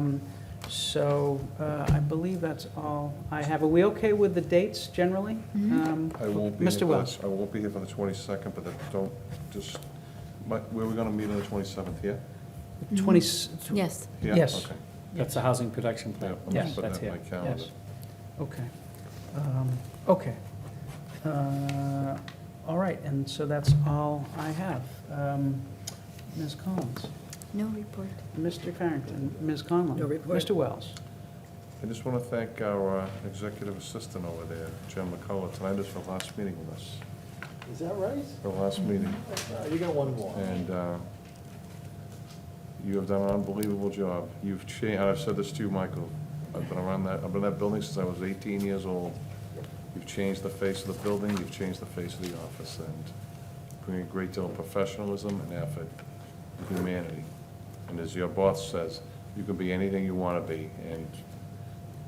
believe that's all I have. Are we okay with the dates generally? I won't be here Mr. for Wells? I won't be here for the 22nd, but don't, just, where are we gonna meet on the 27th, here? 20. Yes. Yeah? Yes. Okay. That's the housing production Yeah, plan. I'm Yes, just putting that's that in here. my calendar. Yes. Okay. All right, and so that's all I have. Ms. Collins? No report. Mr. Farrington? Ms. Conlon? No report. Mr. Wells? I just want to thank our executive assistant over there, Jen McCullough, tonight is her last meeting with us, Is that right? her last meeting. You got one more. And you have done an unbelievable job. You've changed, and I've said this to you, Michael, I've been in that building since I was 18 years old. You've changed the face of the building, you've changed the face of the office, and bring a great deal of professionalism and effort and humanity. And as your boss says, you can be anything you want to be. And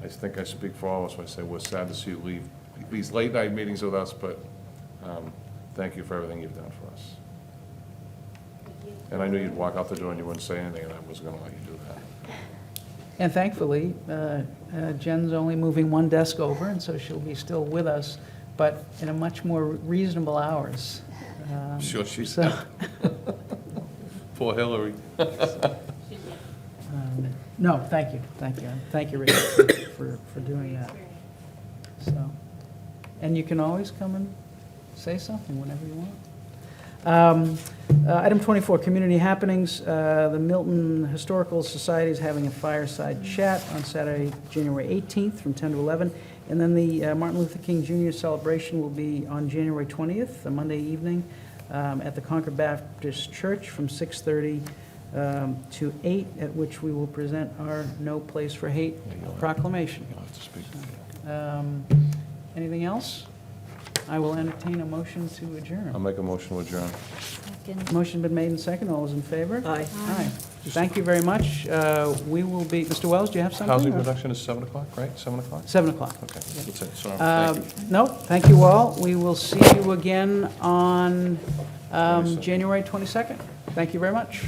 I think I speak for all of us when I say we're sad to see you leave these late night meetings with us, but thank you for everything you've done for us. And I knew you'd walk out the door and you wouldn't say anything, and I wasn't going to let you do that. And thankfully, Jen's only moving one desk over, and so she'll be still with us, but in a much more reasonable hours. Sure, she's so- Poor Hillary. No, thank you, Richard, for doing that. So, and you can always come and say something whenever you want. Item 24, community happenings. The Milton Historical Society is having a fireside chat on Saturday, January 18th from 10 to 11. And then the Martin Luther King Jr. celebration will be on January 20th, a Monday evening, at the Concord Baptist Church from 6:30 to 8, at which we will present our No Place for Hate proclamation. You'll have to speak. Anything else? I will entertain a motion to adjourn. I'll make a motion to adjourn. Motion been made and second. All those in favor? Aye. Aye. Thank you very much. We will be, Mr. Wells, do you have something? Housing or- production is 7 o'clock, right? 7 o'clock? 7 o'clock. Okay, that's it, sorry. Thank you. No, thank you all. We will see you again on January 22nd. Thank you very much.